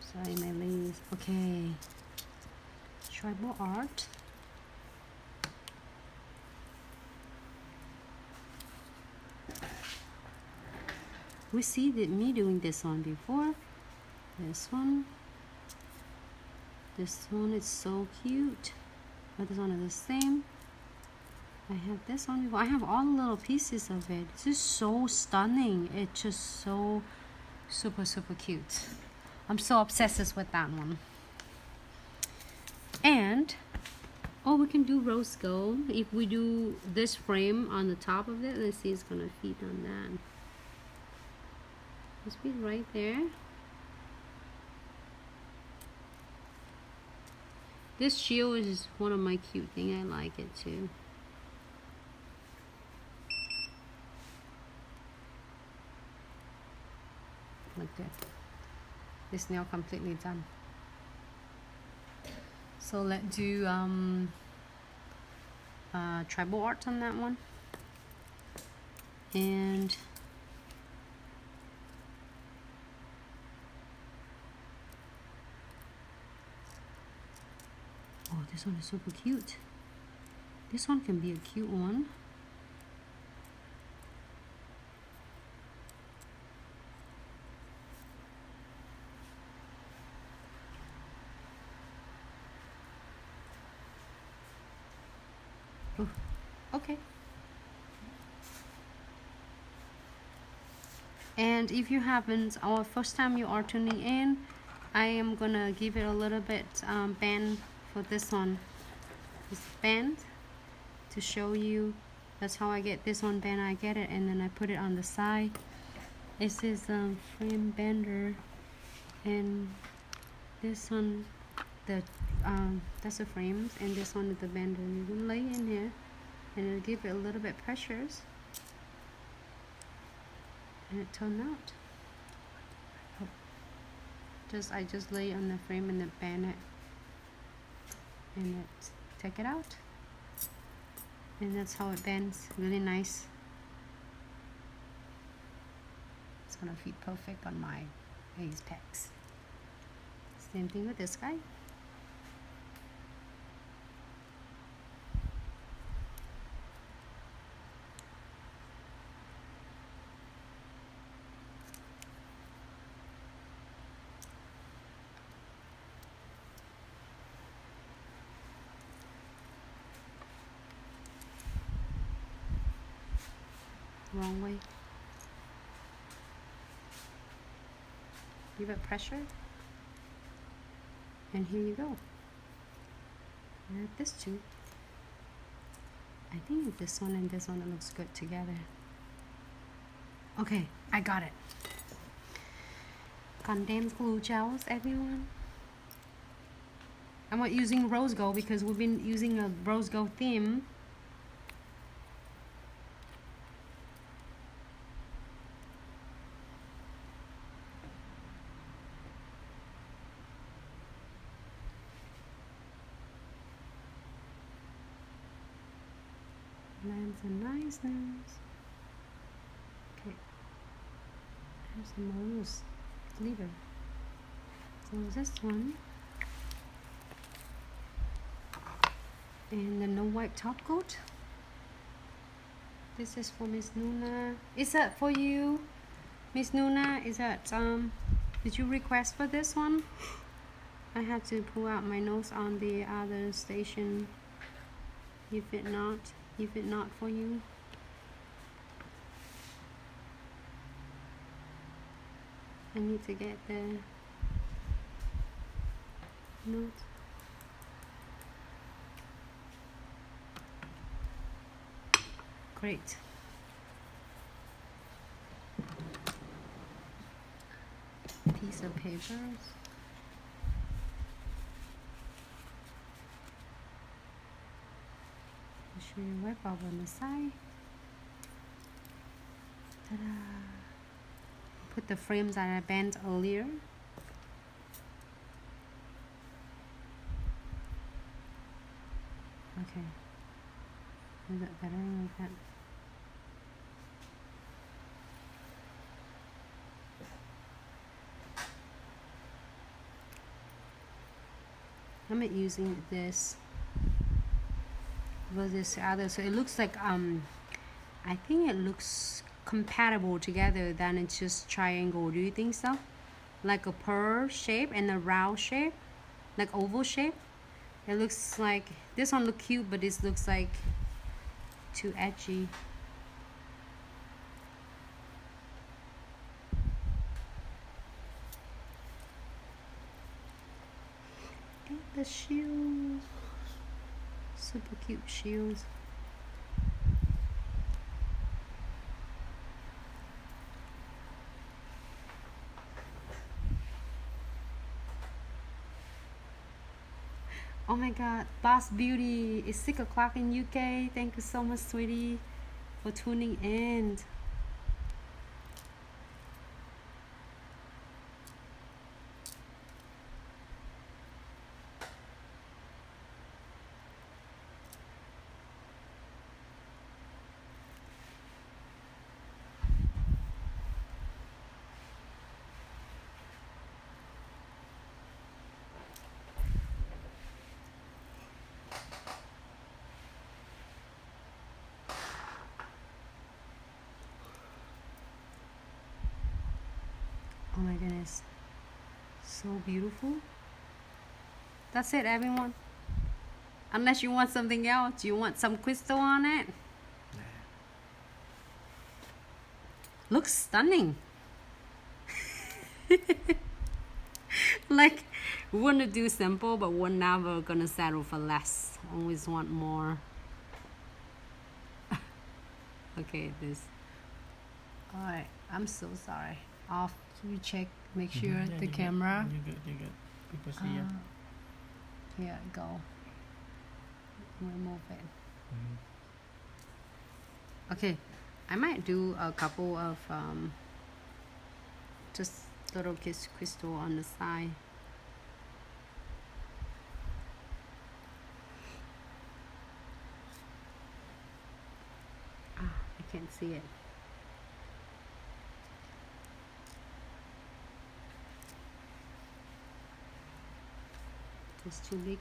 [SPEAKER 1] Sorry, my ladies. Okay. Tribal art. We see me doing this one before. This one is so cute. But this one is the same. I have this one before. I have all the little pieces of it. This is so stunning. It's just so super cute. I'm so obsessed with that one. And oh, we can do rose gold. If we do this frame on the top of it, let's see, it's gonna fit on that. Just be right there. This shield is one of my cute things. I like it too. Like that. This nail completely done. So let's do tribal art on that one. And oh, this one is super cute. This one can be a cute one. Oh, okay. And if you haven't, or first time you are tuning in, I am gonna give it a little bit bend for this one. This bend to show you. That's how I get this one bend. I get it and then I put it on the side. This is frame bender, and this one that's the frames, and this one is the bender. You can lay in here and it'll give it a little bit pressures, and it turned out. Oh. I just lay on the frame and then bend it, and it take it out, and that's how it bends. Really nice. It's gonna fit perfect on my face packs. Same thing with this guy. Wrong way. Give it pressure. And here you go. And this too. I think this one and this one looks good together. Okay, I got it. Condensed glue gels, everyone. I'm not using rose gold because we've been using a rose gold theme. Lands a nice nose. Okay. There's some rose glitter. So this one. And the no white top coat. This is for Miss Nuna. Is that for you, Miss Nuna? Is that did you request for this one? I had to pull out my notes on the other station. If it not for you. I need to get the notes. Great. Piece of papers. Show you web over on the side. Ta-da! Put the frames that I bent earlier. Okay. Is that better like that? I'm not using this versus the other, so it looks like I think it looks compatible together than it's just triangle. Do you think so? Like a pearl shape and a round shape, like oval shape. It looks like this one look cute, but this looks like too edgy. And the shoes, super cute shoes. Oh my god, Boss Beauty, it's 6 o'clock in UK. Thank you so much, sweetie, for tuning in. Oh my goodness, so beautiful. That's it, everyone. Unless you want something else, you want some crystal on it. Looks stunning. Like, we want to do simple, but we're never gonna settle for less. Always want more. Okay, this. Alright, I'm so sorry. Off. You check, make sure
[SPEAKER 2] Yeah,
[SPEAKER 1] the
[SPEAKER 2] you
[SPEAKER 1] camera.
[SPEAKER 2] Good, you good. People see you.
[SPEAKER 1] Here, go. Remove it. Okay, I might do a couple of just little crystal on the side. I can't see it. Just too big.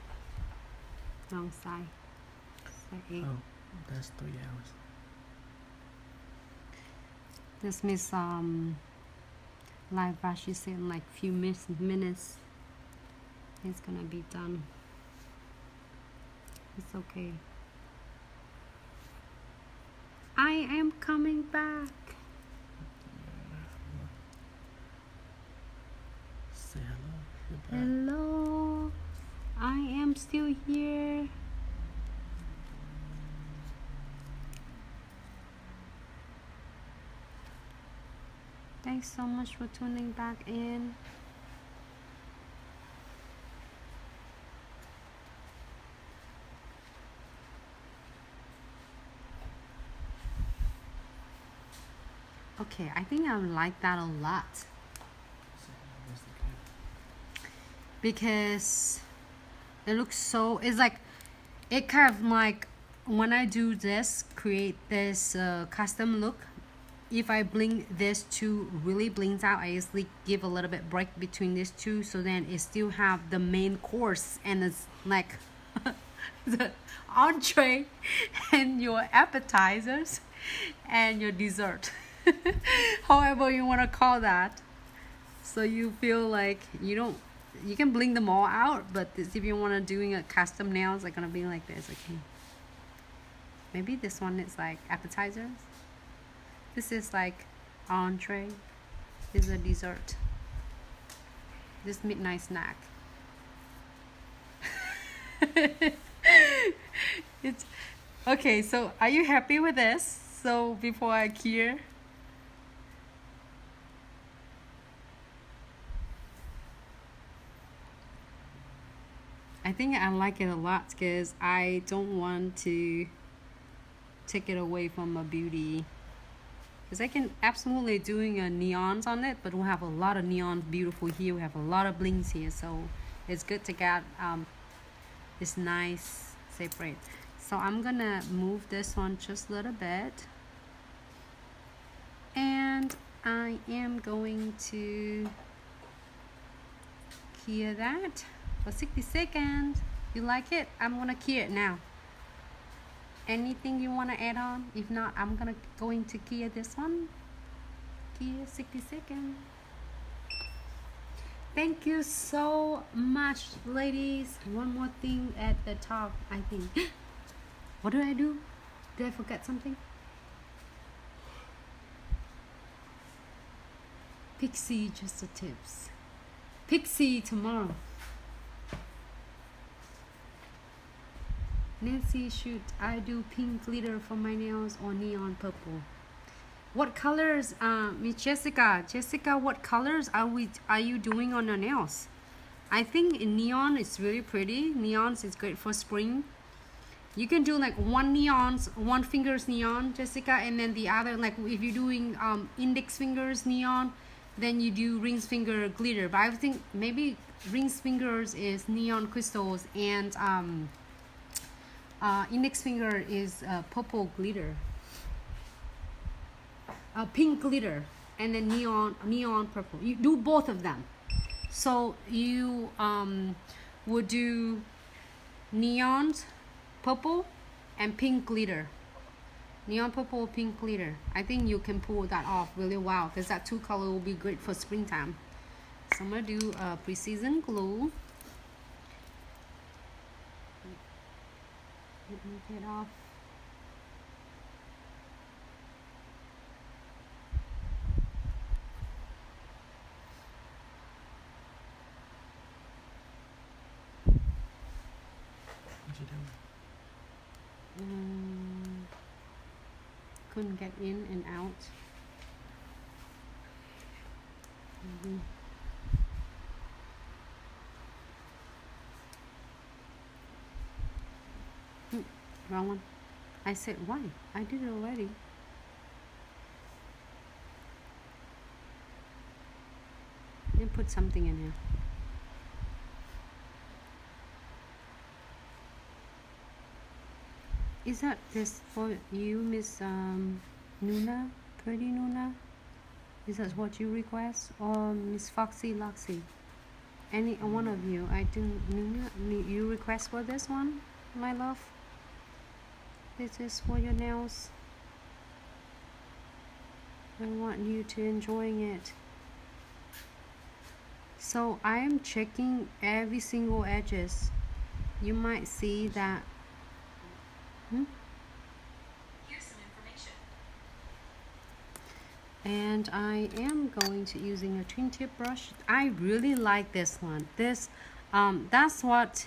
[SPEAKER 1] Wrong side. Side 8.
[SPEAKER 2] Oh, that's 3 hours.
[SPEAKER 1] This Miss live brush, she said in like few minutes it's gonna be done. It's okay. I am coming back.
[SPEAKER 2] Say hello. Goodbye.
[SPEAKER 1] Hello. I am still here. Thanks so much for tuning back in. Okay, I think I like that a lot because it looks so, it's like, it kind of like, when I do this, create this custom look, if I bling this two really blings out, I usually give a little bit break between these two, so then it still have the main course and it's like the entree and your appetizers and your dessert. However you want to call that. So you feel like you can bling them all out, but if you want to doing a custom nails, like gonna be like this. Okay, maybe this one is like appetizers, this is like entree, this is a dessert, this midnight snack. It's okay. So are you happy with this? So before I clear, I think I like it a lot because I don't want to take it away from my beauty, because I can absolutely doing a neons on it, but we'll have a lot of neons beautiful here, we have a lot of blings here, so it's good to get this nice separate. So I'm gonna move this one just a little bit, and I am going to clear that for 60 seconds. You like it? I'm gonna clear it now. Anything you want to add on? If not, I'm going to clear this one. Clear 60 seconds. Thank you so much, ladies. One more thing at the top, I think. What did I do? Did I forget something? Pixie, just the tips. Pixie tomorrow. Nancy, should I do pink glitter for my nails or neon purple? What colors, Miss Jessica? Jessica, what colors are you doing on your nails? I think neon is really pretty. Neons is great for spring. You can do like one finger's neon, Jessica, and then the other, like if you're doing index fingers neon, then you do rings finger glitter. But I think maybe rings fingers is neon crystals, and index finger is purple glitter, pink glitter, and then neon purple. You do both of them. So you would do neons purple and pink glitter, neon purple, pink glitter. I think you can pull that off really well, because that two color will be great for springtime. So I'm gonna do precision glue. Let me get off.
[SPEAKER 2] What you doing?
[SPEAKER 1] Couldn't get in and out. Wrong one. I said why? I did it already. Let me put something in here. Is that this for you, Miss Nuna? Pretty Nuna? Is that what you request? Or Miss Foxy Loxy? Any one of you? I didn't. Nuna, you request for this one, my love? This is for your nails. I want you to enjoying it. So I am checking every single edges. You might see that.
[SPEAKER 3] Here's some information.
[SPEAKER 1] And I am going to using a twin tip brush. I really like this one. This that's what,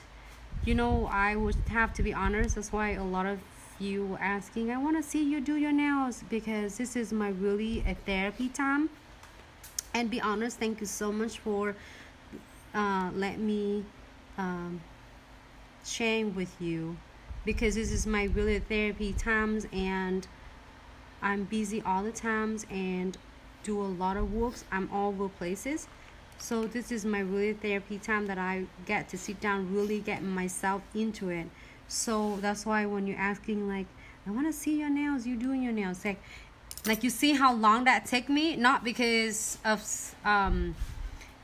[SPEAKER 1] I would have to be honest. That's why a lot of you were asking, I want to see you do your nails, because this is my really a therapy time. And be honest, thank you so much for let me sharing with you, because this is my really therapy times, and I'm busy all the times and do a lot of works. I'm all over places. So this is my really therapy time that I get to sit down, really get myself into it. So that's why when you're asking like, I want to see your nails, you doing your nails, like you see how long that take me, not because of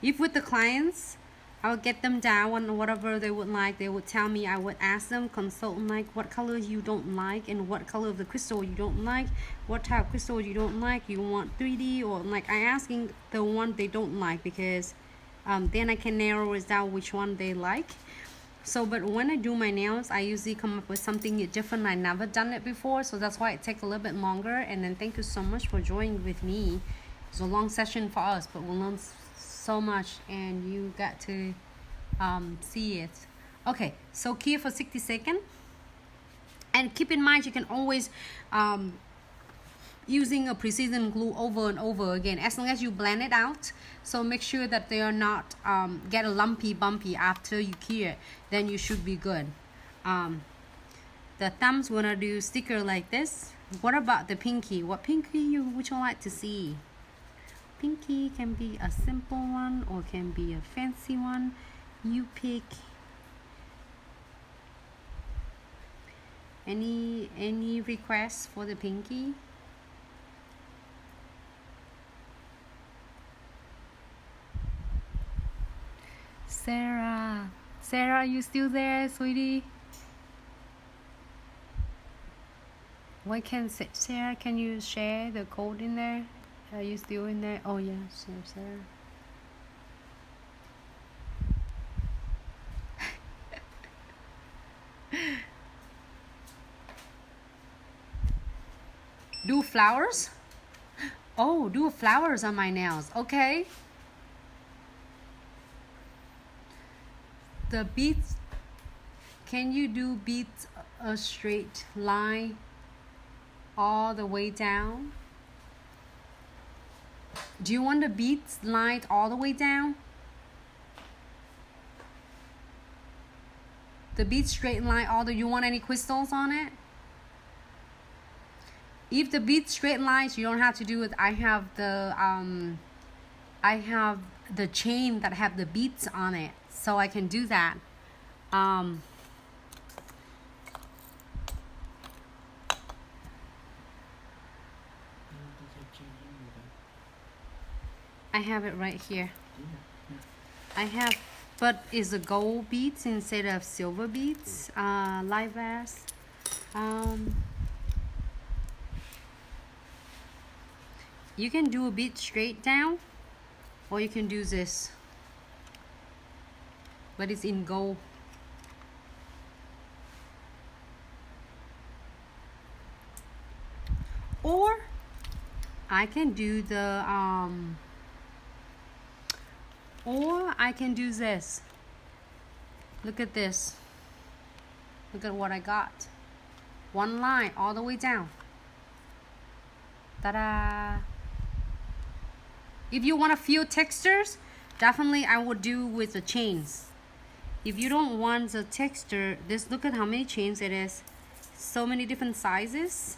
[SPEAKER 1] if with the clients I would get them down on whatever they would like. They would tell me, I would ask them, consultant, like what color you don't like and what color of the crystal you don't like, what type of crystal you don't like, you want 3D or like I asking the one they don't like, because then I can narrow it down which one they like. So but when I do my nails, I usually come up with something different. I never done it before, so that's why it takes a little bit longer. And then thank you so much for joining with me. It's a long session for us, but we'll learn so much and you got to see it. Okay, so keep for 60 seconds, and keep in mind you can always using a precision glue over and over again, as long as you blend it out. So make sure that they are not get a lumpy bumpy after you cure it, then you should be good. The thumbs wanna do sticker like this. What about the pinky? What pinky would you like to see? Pinky can be a simple one or can be a fancy one. You pick. Any requests for the pinky? Sarah, are you still there, sweetie? What can Sarah? Can you share the code in there? Are you still in there? Oh yeah, Sarah. Do flowers? Oh, do flowers on my nails. Okay. The beads. Can you do beads a straight line all the way down? Do you want the beads lined all the way down? The bead straight line all the, you want any crystals on it? If the bead straight lines, you don't have to do it. I have the chain that have the beads on it, so I can do that. I have it right here. I have, but it's a gold beads instead of silver beads. Live vase. You can do a bead straight down, or you can do this, but it's in gold. Or I can do the or I can do this. Look at this. Look at what I got. One line all the way down. Ta-da! If you want a few textures, definitely I would do with the chains. If you don't want the texture, this, look at how many chains it is. So many different sizes.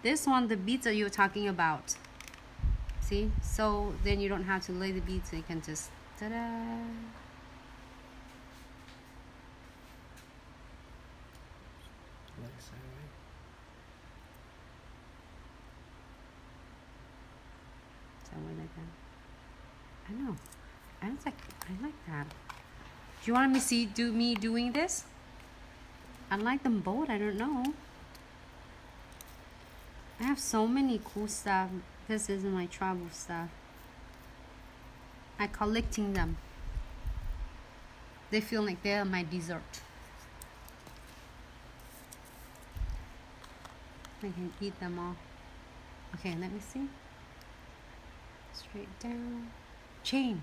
[SPEAKER 1] This one, the beads that you're talking about. See? So then you don't have to lay the beads, you can just, ta-da! Like that. I know. I like that. Do you want me to see me doing this? I like them both. I don't know. I have so many cool stuff. This isn't my travel stuff. I'm collecting them. They feel like they're my dessert. I can eat them all. Okay, let me see. Straight down. Chain.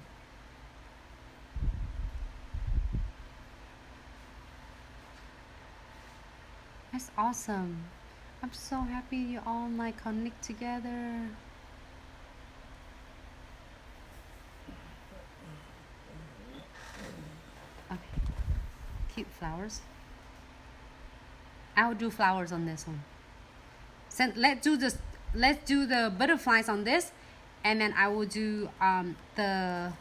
[SPEAKER 1] That's awesome. I'm so happy you all like connect together. cute flowers. I'll do flowers on this one. So let's do the butterflies on this, and then I will do the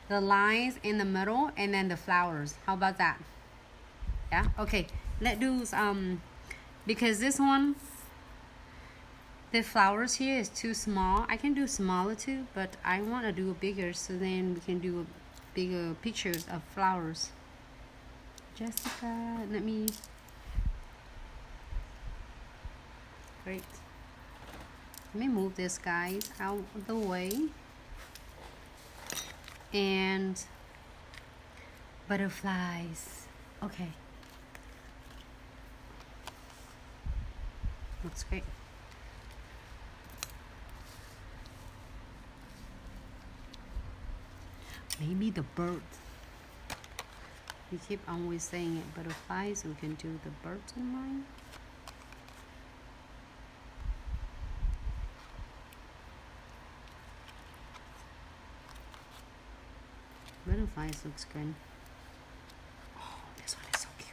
[SPEAKER 1] lines in the middle, and then the flowers. How about that? Yeah. Okay. Let's do because this one, the flowers here is too small. I can do smaller too, but I want to do bigger, so then we can do bigger pictures of flowers. Jessica, let me. Great. Let me move this guy out of the way. And butterflies. Okay. Looks great. Maybe the birds. We keep always saying it, butterflies. We can do the birds in mind. Butterflies looks good. Oh, this one is so cute.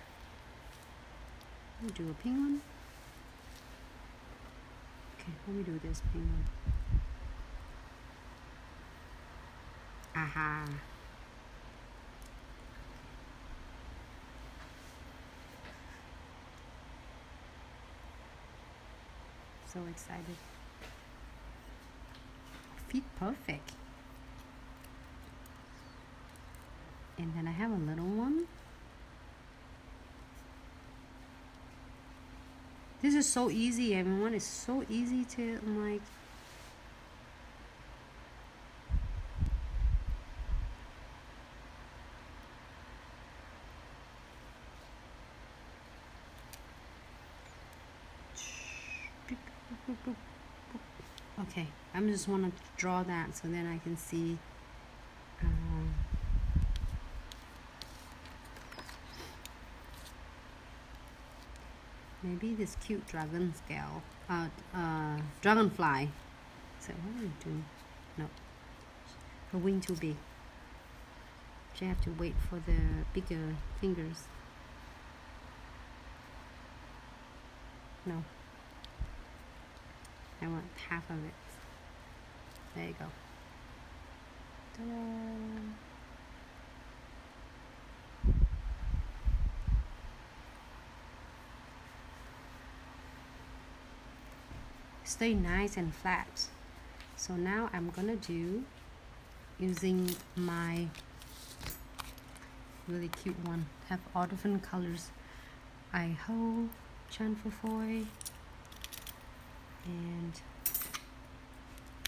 [SPEAKER 1] Let me do a pink one. Okay, let me do this pink one. Aha. So excited. Fit perfect. And then I have a little one. This is so easy, everyone. It's so easy to like. Okay, I'm just want to draw that so then I can see. Maybe this cute dragon scale, dragonfly. So what are you doing? No, her wing too big. You have to wait for the bigger fingers. No, I want half of it. There you go. Ta-da! Stay nice and flat. So now I'm gonna do using my really cute one. Have all different colors. I ho, Chanfufoy, and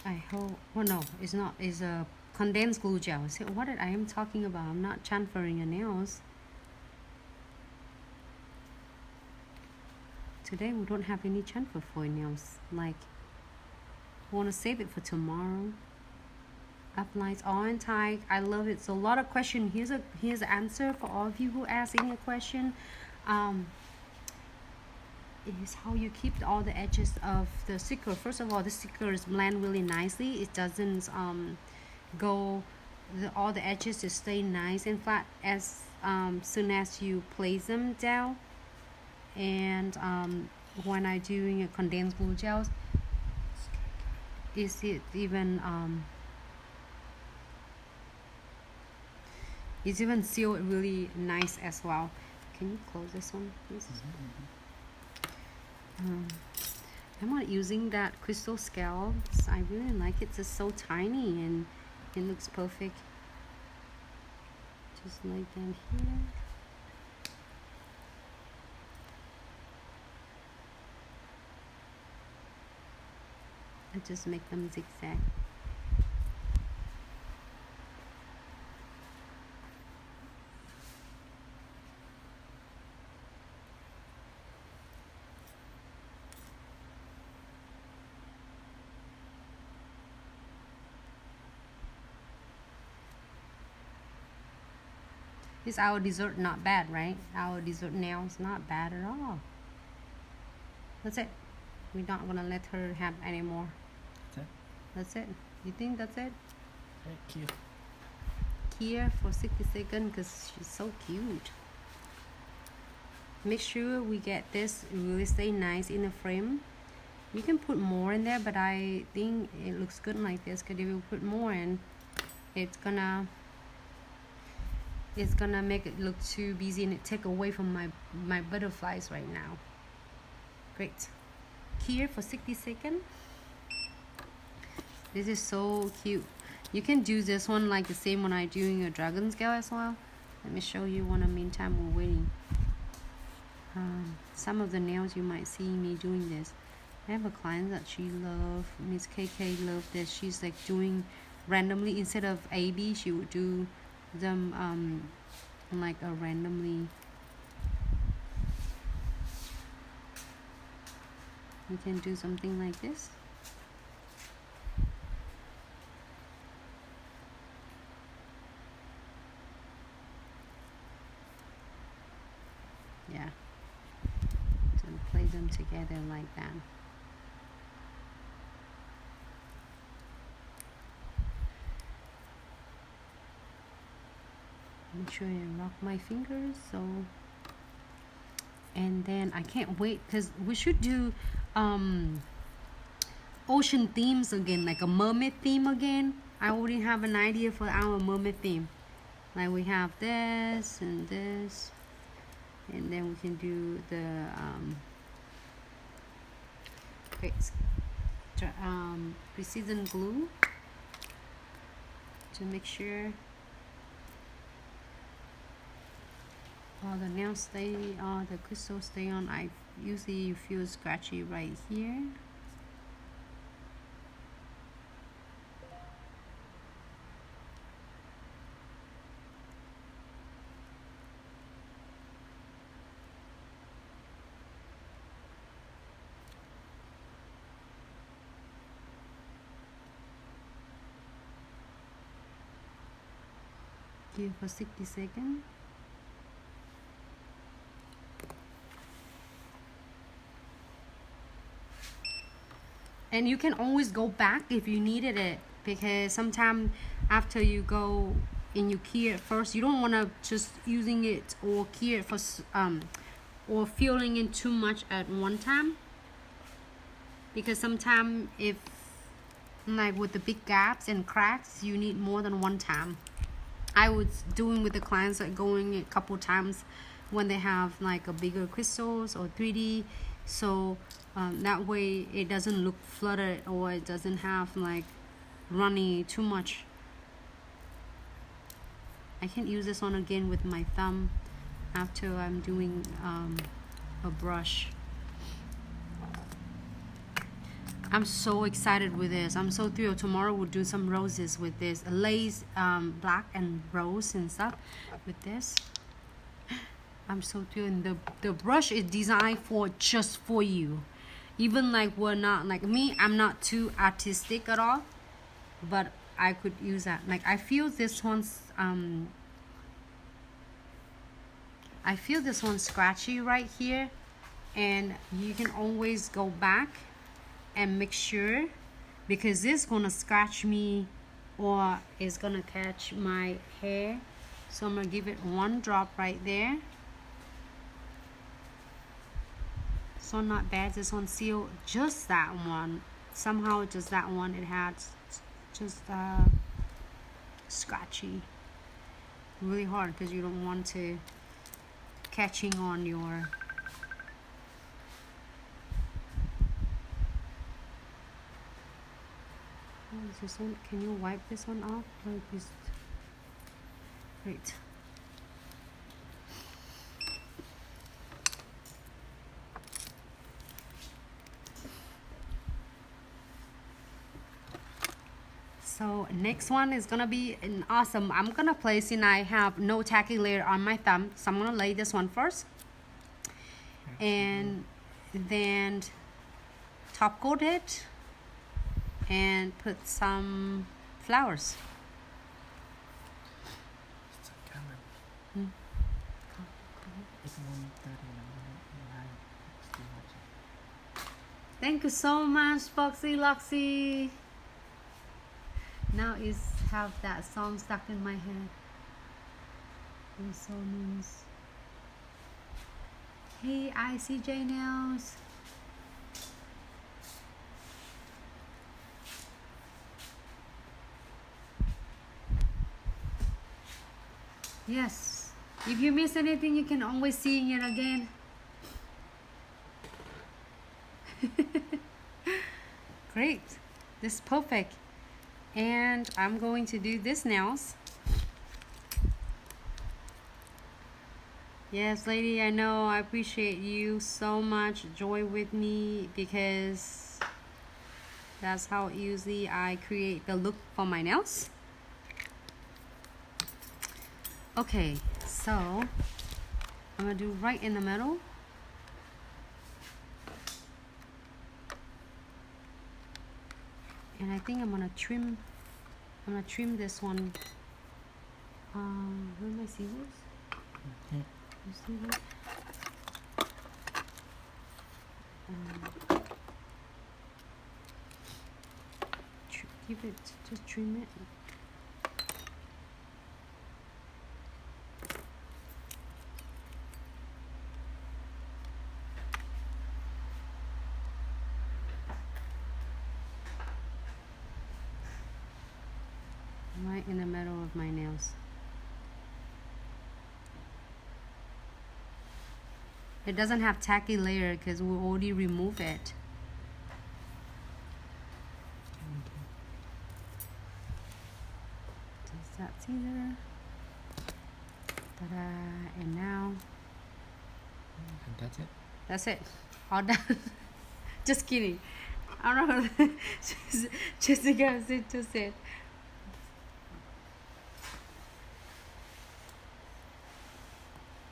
[SPEAKER 1] I ho. Oh no, it's not. It's a condensed glue gel. See what I am talking about? I'm not chamfering your nails. Today we don't have any Chanfufoy nails. Like, want to save it for tomorrow. Uplines all in tight. I love it. So a lot of question. Here's the answer for all of you who asking a question. Is how you keep all the edges of the sticker. First of all, the stickers blend really nicely. It doesn't go. All the edges just stay nice and flat as soon as you place them down. And when I doing a condensed glue gels, is it even it's even sealed really nice as well. Can you close this one, please? I'm not using that crystal scale. I really like it. It's just so tiny and it looks perfect. Just like down here. I just make them zigzag. Is our dessert not bad, right? Our dessert nails not bad at all. That's it. We're not gonna let her have any more.
[SPEAKER 2] That's it.
[SPEAKER 1] That's it. You think that's it?
[SPEAKER 2] Thank you.
[SPEAKER 1] Here for 60 seconds because she's so cute. make sure we get this really stay nice in the frame. You can put more in there, but I think it looks good like this, because if you put more in, it's gonna make it look too busy and it take away from my butterflies right now. Great. Here for 60 seconds. This is so cute. You can do this one like the same when I'm doing a dragon scale as well. Let me show you one in the meantime we're waiting. Some of the nails you might see me doing this. I have a client that she love, Miss KK love this. She's like doing randomly, instead of AB she would do them like a randomly. You can do something like this. Yeah, so play them together like that. Make sure I lock my fingers. So, and then I can't wait, because we should do ocean themes again, like a mermaid theme again. I already have an idea for our mermaid theme. Like we have this and this, and then we can do the precision glue to make sure all the nails stay, all the crystals stay on. I usually feel scratchy right here. Give for 60 seconds. And you can always go back if you needed it, because sometimes after you go and you key it first, you don't want to just using it or key it for or filling in too much at one time, because sometimes if like with the big gaps and cracks, you need more than one time. I was doing with the clients like going a couple times when they have like a bigger crystals or 3D, so that way it doesn't look flooded or it doesn't have like runny too much. I can use this one again with my thumb after I'm doing a brush. I'm so excited with this. I'm so thrilled. Tomorrow we'll do some roses with this lace, black and rose and stuff with this. I'm so thrilled. And the brush is designed for just for you. Even like we're not like me, I'm not too artistic at all, but I could use that. Like I feel this one's scratchy right here, and you can always go back and make sure, because this is gonna scratch me or it's gonna catch my hair. So I'm gonna give it one drop right there. So not bad. This one sealed, just that one. Somehow just that one, it had just scratchy. Really hard because you don't want to catching on your this one. Can you wipe this one off? Like this. Great. So next one is gonna be an awesome. I'm gonna place in. I have no tacky layer on my thumb, so I'm gonna lay this one first, and then top coat it and put some flowers.
[SPEAKER 2] It's a camera. It's 1:30.
[SPEAKER 1] Thank you so much, Foxy Loxy. Now is have that song stuck in my head. It's so nice. Hey, ICJ Nails. Yes. If you miss anything, you can always see it again. Great. This is perfect. And I'm going to do this nails. Yes, lady, I know. I appreciate you so much. Joy with me because that's how usually I create the look for my nails. Okay, so I'm gonna do right in the middle. And I think I'm gonna trim this one. Where are my scissors?
[SPEAKER 2] Okay.
[SPEAKER 1] You see that? Keep it, just trim it. Right in the middle of my nails. It doesn't have tacky layer because we already remove it. Just that scissor. Ta-da! And now.
[SPEAKER 2] And that's it.
[SPEAKER 1] That's it. All done. Just kidding. I don't know. Jessica just said.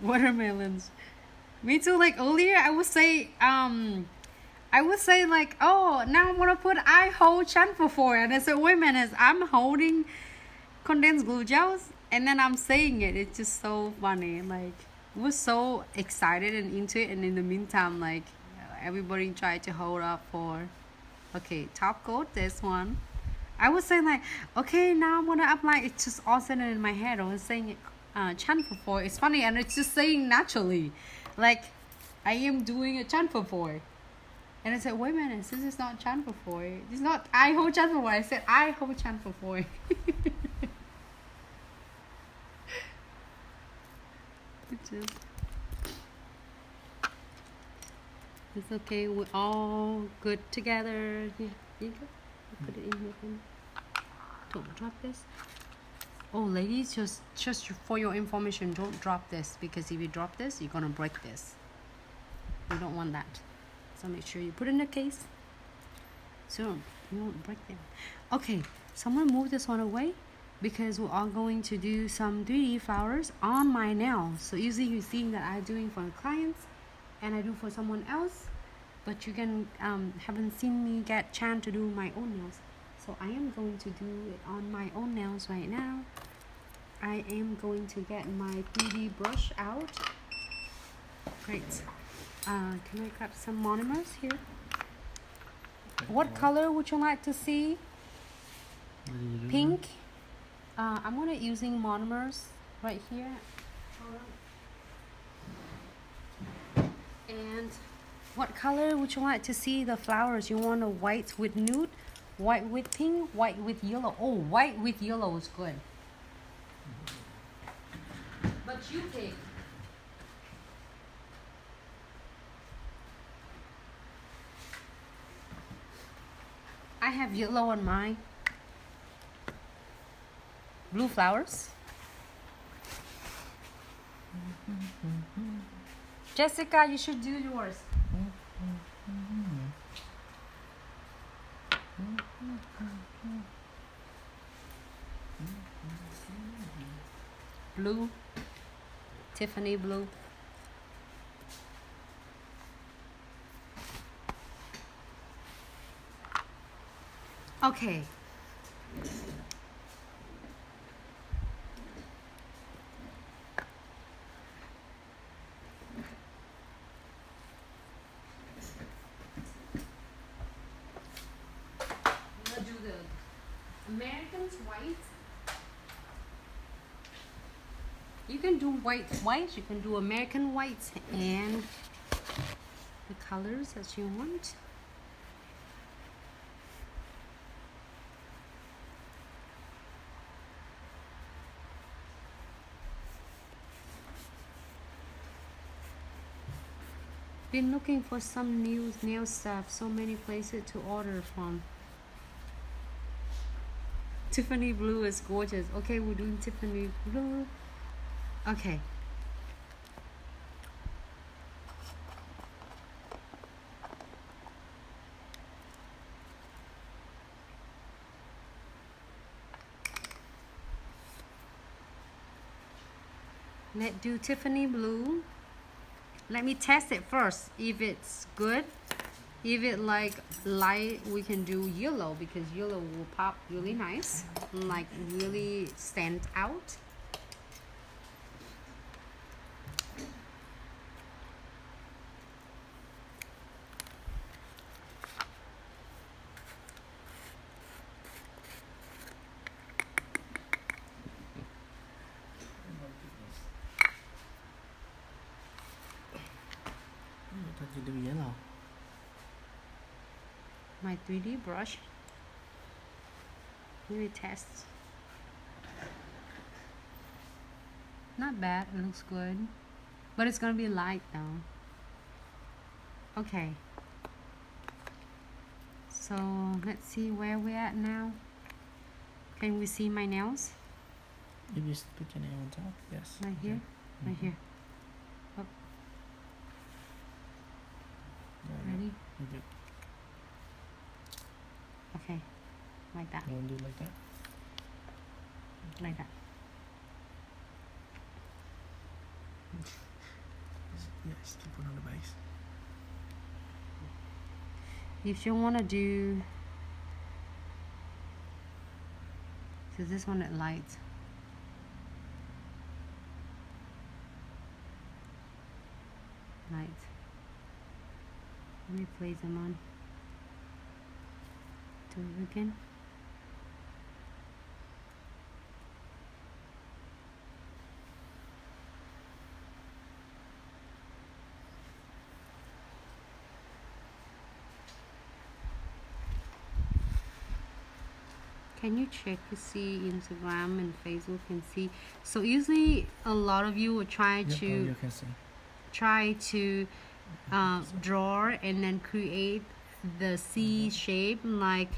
[SPEAKER 1] Watermelons. Me too. Like earlier, I would say like, oh, now I'm gonna put I hold chamfer for it. And I said, wait a minute, I'm holding condensed glue gels, and then I'm saying it. It's just so funny. Like, we're so excited and into it, and in the meantime, like, everybody tried to hold up for, okay, top coat this one. I was saying like, okay, now I'm gonna apply. It's just all sudden in my head. I was saying it. Chamfer for it's funny, and it's just saying naturally, like I am doing a chamfer for, and I said, wait a minute, this is not chamfer for. It's not I hold chamfer for. I said I hold chamfer for. It's okay. We're all good together. Yeah, you go. Put it in here. Don't drop this. Oh, ladies, just for your information, don't drop this, because if you drop this, you're gonna break this. You don't want that. So make sure you put it in the case so you won't break them. Okay, so I'm gonna move this one away because we're all going to do some 3D flowers on my nails. So usually you're seeing that I'm doing for clients and I do for someone else, but you can haven't seen me get chance to do my own nails. So I am going to do it on my own nails right now. I am going to get my 3D brush out. Great. Can I grab some monomers here? What color would you like to see? Pink. I'm gonna using monomers right here. And what color would you like to see the flowers? You want a white with nude? White with pink, white with yellow. Oh, white with yellow is good. But you pick. I have yellow on mine. Blue flowers. Jessica, you should do yours. Blue, Tiffany blue. Okay. I'm gonna do the American's white. You can do white, you can do American whites, and colors that you want. Been looking for some new nail stuff, so many places to order from. Tiffany blue is gorgeous. Okay, we're doing Tiffany blue. Okay. Let's do Tiffany blue. Let me test it first. If it's good, if it like light, we can do yellow because yellow will pop really nice, like really stand out.
[SPEAKER 2] I thought you do yellow.
[SPEAKER 1] My 3D brush. Let me test. Not bad, it looks good. But it's gonna be light though. Okay. So let's see where we're at now. Can we see my nails?
[SPEAKER 2] If you put your nail on top, yes.
[SPEAKER 1] Right here?
[SPEAKER 2] Okay.
[SPEAKER 1] Right here. Oh,
[SPEAKER 2] Yeah,
[SPEAKER 1] ready?
[SPEAKER 2] You do.
[SPEAKER 1] Okay. Like that.
[SPEAKER 2] You want to do it like that?
[SPEAKER 1] Like that.
[SPEAKER 2] Yes, keep it on the base.
[SPEAKER 1] If you wanna do, so this one at light. Light. Let me place them on. Do it again. Can you check to see Instagram and Facebook and see? So usually a lot of you will try
[SPEAKER 2] Yep,
[SPEAKER 1] to
[SPEAKER 2] you can see.
[SPEAKER 1] draw and then create the C shape. Like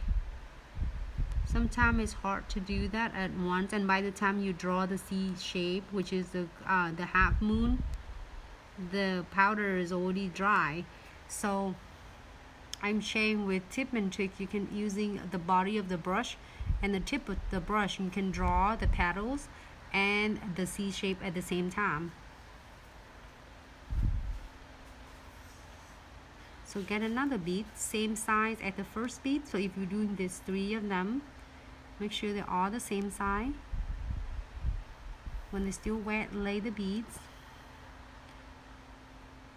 [SPEAKER 1] sometimes it's hard to do that at once, and by the time you draw the C shape, which is the half moon, the powder is already dry. So I'm sharing with tip and trick. You can using the body of the brush and the tip of the brush, you can draw the petals and the C shape at the same time. So get another bead, same size as the first bead. So if you're doing this 3 of them, make sure they're all the same size. When they're still wet, lay the beads.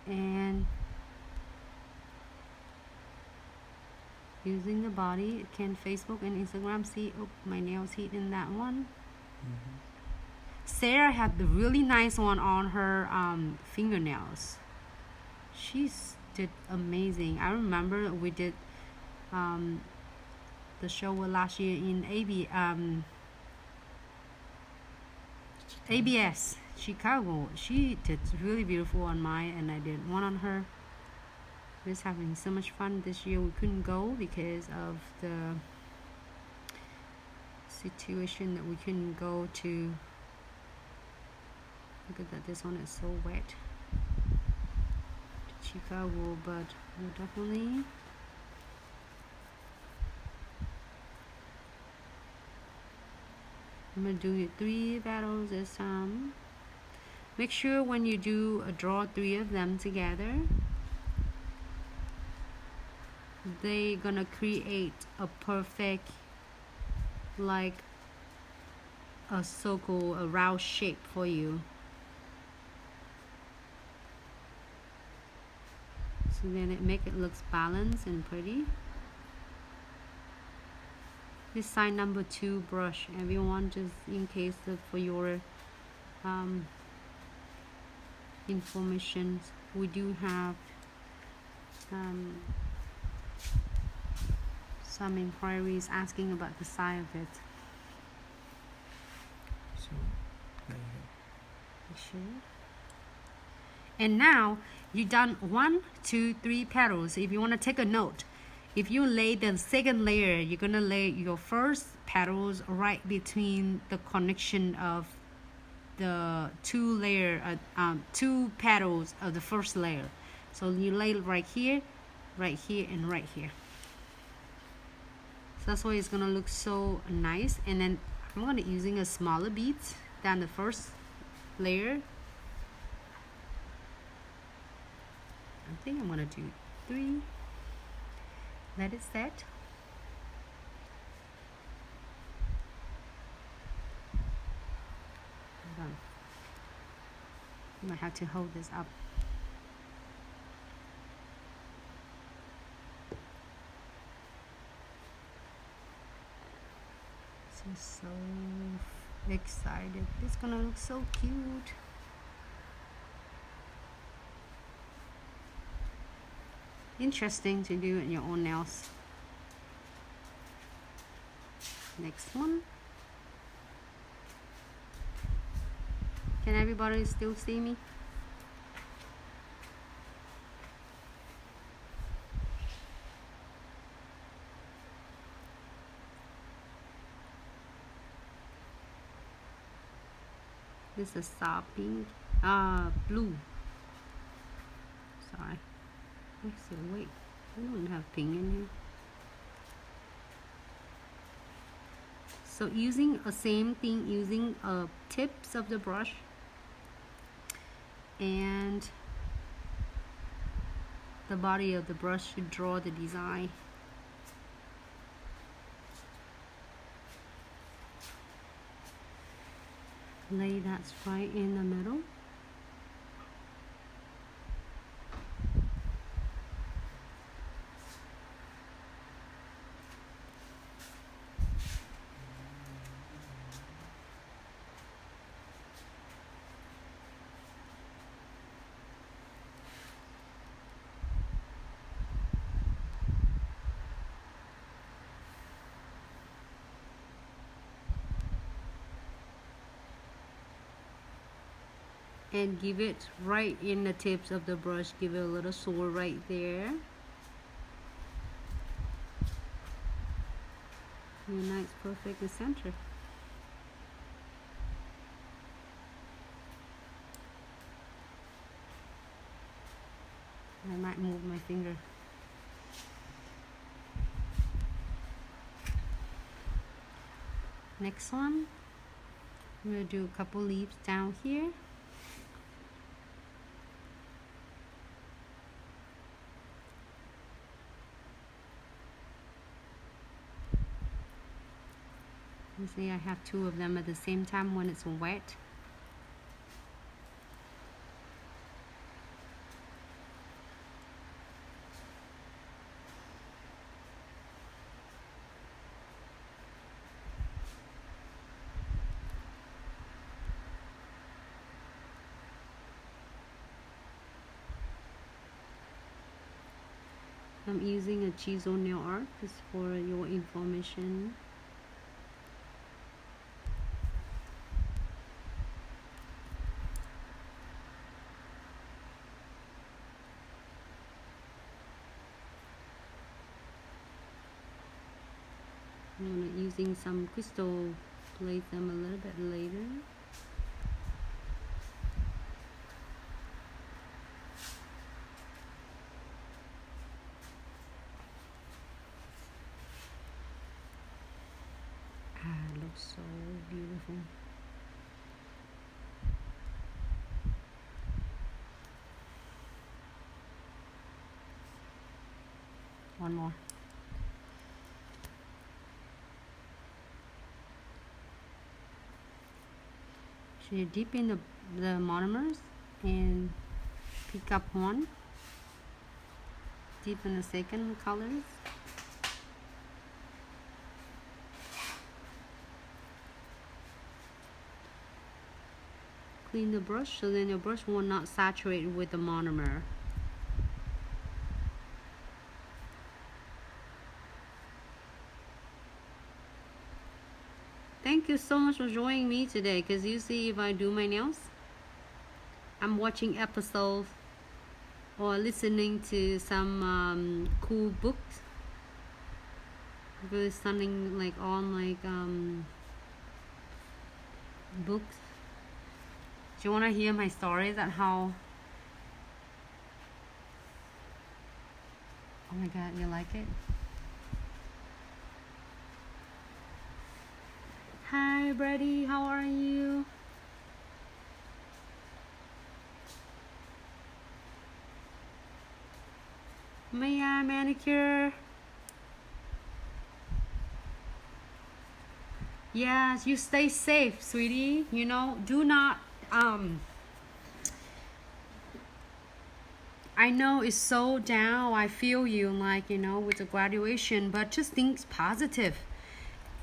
[SPEAKER 1] And using the body, can Facebook and Instagram see? Oh, my nails hit in that one. Sarah had the really nice one on her fingernails. She's did amazing. I remember we did the show last year in ABS Chicago. She did really beautiful on mine, and I did one on her. We're just having so much fun this year. We couldn't go because of the situation that we couldn't go to. Look at that, this one is so wet. Chicago, but we'll definitely I'm gonna do 3 petals this time. Make sure when you do draw 3 of them together, they're gonna create a perfect, like a circle, a round shape for you. So then it make it looks balanced and pretty. This side number 2 brush, everyone, just in case for your information, we do have some inquiries asking about the size of it.
[SPEAKER 2] So, right here.
[SPEAKER 1] You sure? And now you've done 1, 2, 3 petals. If you want to take a note, if you lay the second layer, you're gonna lay your first petals right between the connection of the two petals of the first layer. So you lay it right here, and right here. So that's why it's gonna look so nice. And then I'm gonna using a smaller bead than the first layer. I think I'm gonna do 3. Let it set. Hold on. I might have to hold this up. This is so excited. It's gonna look so cute. Interesting to do in your own nails. Next one. Can everybody still see me? This is soft pink, blue. Sorry. Wait, I don't have pink in here. So using the same thing, using tips of the brush and the body of the brush to draw the design. Lay that right in the middle. And give it right in the tips of the brush. Give it a little swirl right there. And now it's perfect in the center. I might move my finger. Next one, I'm going to do a couple leaves down here. You see I have 2 of them at the same time when it's wet. I'm using a chisel nail art just for your information. I'm using some crystal, place them a little bit later. It looks so beautiful. One more. So you dip in the monomers and pick up one. Dip in the second colors. Clean the brush so then your brush will not saturate with the monomer. so much for joining me today, because usually if I do my nails, I'm watching episodes or listening to some cool books. Really something like on like books. Do you want to hear my stories and how? Oh my god, you like it? Hi Brady, how are you? Maya manicure. Yes, you stay safe, sweetie. You know, do not I know it's so down. I feel you, like, you know, with the graduation, but just think positive.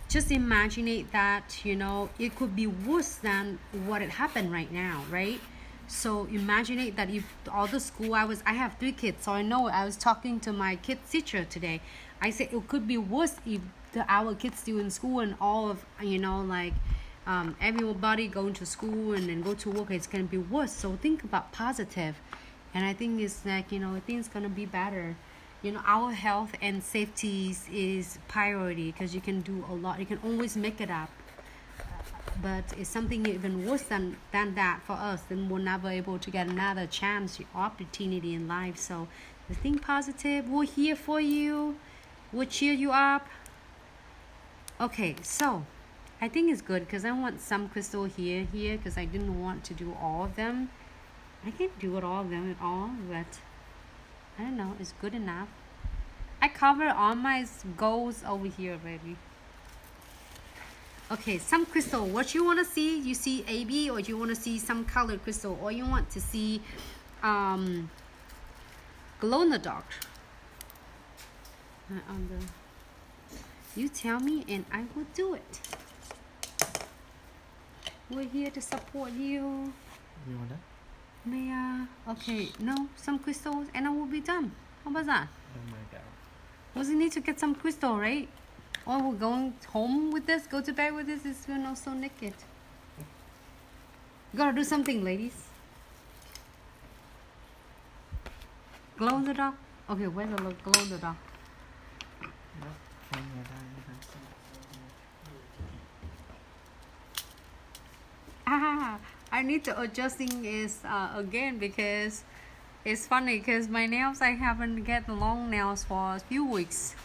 [SPEAKER 1] Just imagine it that, you know, it could be worse than what it happened right now, right? So imagine it that if all the school I have 3 kids, so I know I was talking to my kids teacher today. I said it could be worse if our kids still in school and all of, you know, like everybody going to school and then go to work. It's gonna be worse. So think about positive. And I think it's like, you know, I think it's gonna be better. You know, our health and safety is priority, because you can do a lot. You can always make it up. But it's something even worse than that for us, then we're never able to get another chance, opportunity in life. So think positive. We're here for you. We'll cheer you up. Okay, so I think it's good because I want some crystal here, because I didn't want to do all of them. I can't do it all of them at all, but I don't know, it's good enough. I cover all my goals over here already. Okay, some crystal. What you want to see? You see AB, or you want to see some colored crystal, or you want to see glow in the dark? You tell me and I will do it. We're here to support you.
[SPEAKER 2] You want that?
[SPEAKER 1] Maya. Okay, no, some crystals and I will be done. How about that?
[SPEAKER 2] Oh my god.
[SPEAKER 1] We need to get some crystal, right? Or we're going home with this, go to bed with this, it's we're not so naked. You gotta do something, ladies. Glow in the dark? Okay, where's the glow in the dark? I need to adjusting is again, because it's funny because my nails, I haven't get long nails for a few weeks,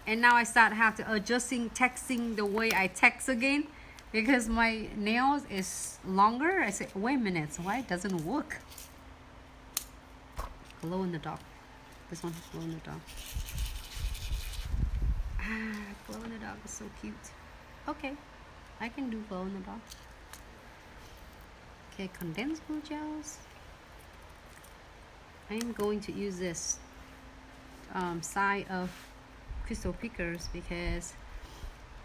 [SPEAKER 1] and now I have to adjusting texting the way I text again, because my nails is longer. I say, wait a minute, why it doesn't work? Glow in the dark. This one is glow in the dark. Glow in the dark is so cute. Okay, I can do glow in the dark. Okay, condensed blue gels. I am going to use this side of crystal pickers, because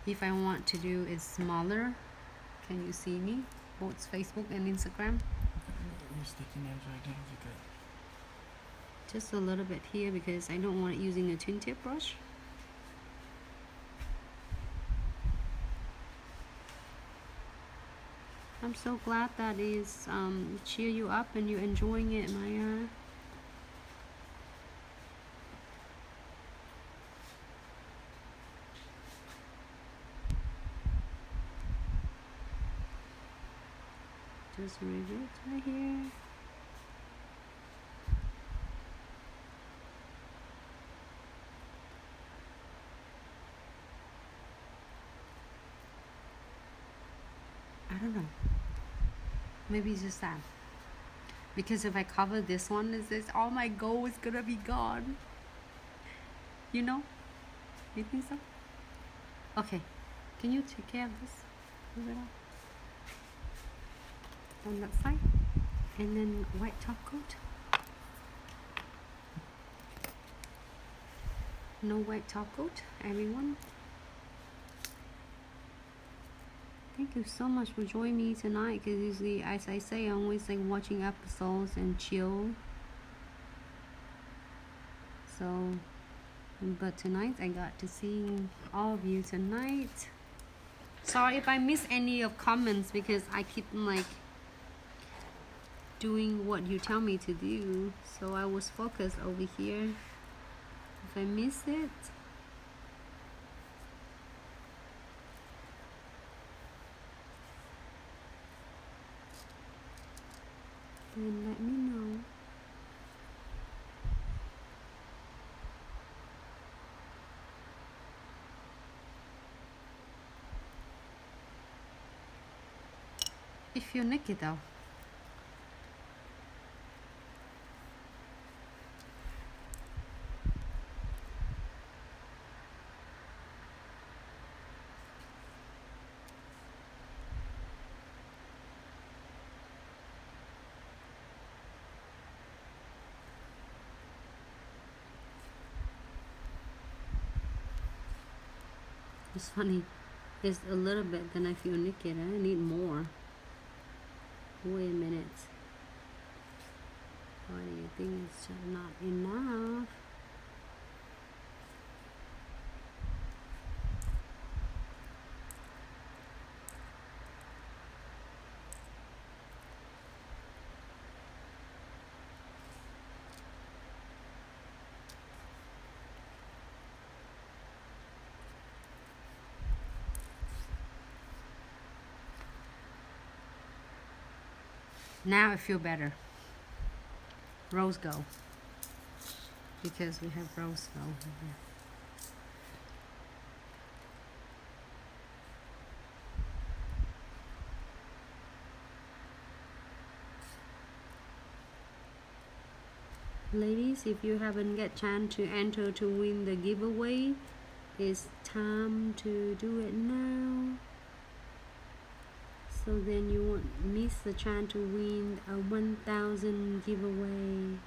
[SPEAKER 1] if I want to do it smaller, can you see me? Both Facebook and Instagram.
[SPEAKER 2] You're sticking nails right there. You good.
[SPEAKER 1] Just a little bit here, because I don't want it using a twin tip brush. I'm so glad that is cheer you up and you're enjoying it, Maya. Just remove it right here. I don't know. Maybe it's just that. Because if I cover this one, all my gold is gonna be gone. You know? You think so? Okay. Can you take care of this? Move it off. On that side. And then white top coat. No white top coat, everyone. Thank you so much for joining me tonight, because usually, as I say, I'm always like watching episodes and chill. So, but tonight I got to see all of you tonight. Sorry if I miss any of comments because I keep like doing what you tell me to do. So I was focused over here. If I miss it, then let me know. If you're naked though. It's funny. It's a little bit, then I feel naked. I need more. Wait a minute. Why do you think it's just not enough? Now I feel better. Rose gold. Because we have rose gold here. Ladies, if you haven't get chance to enter to win the giveaway, it's time to do it now. So then you won't miss the chance to win a 1,000 giveaway.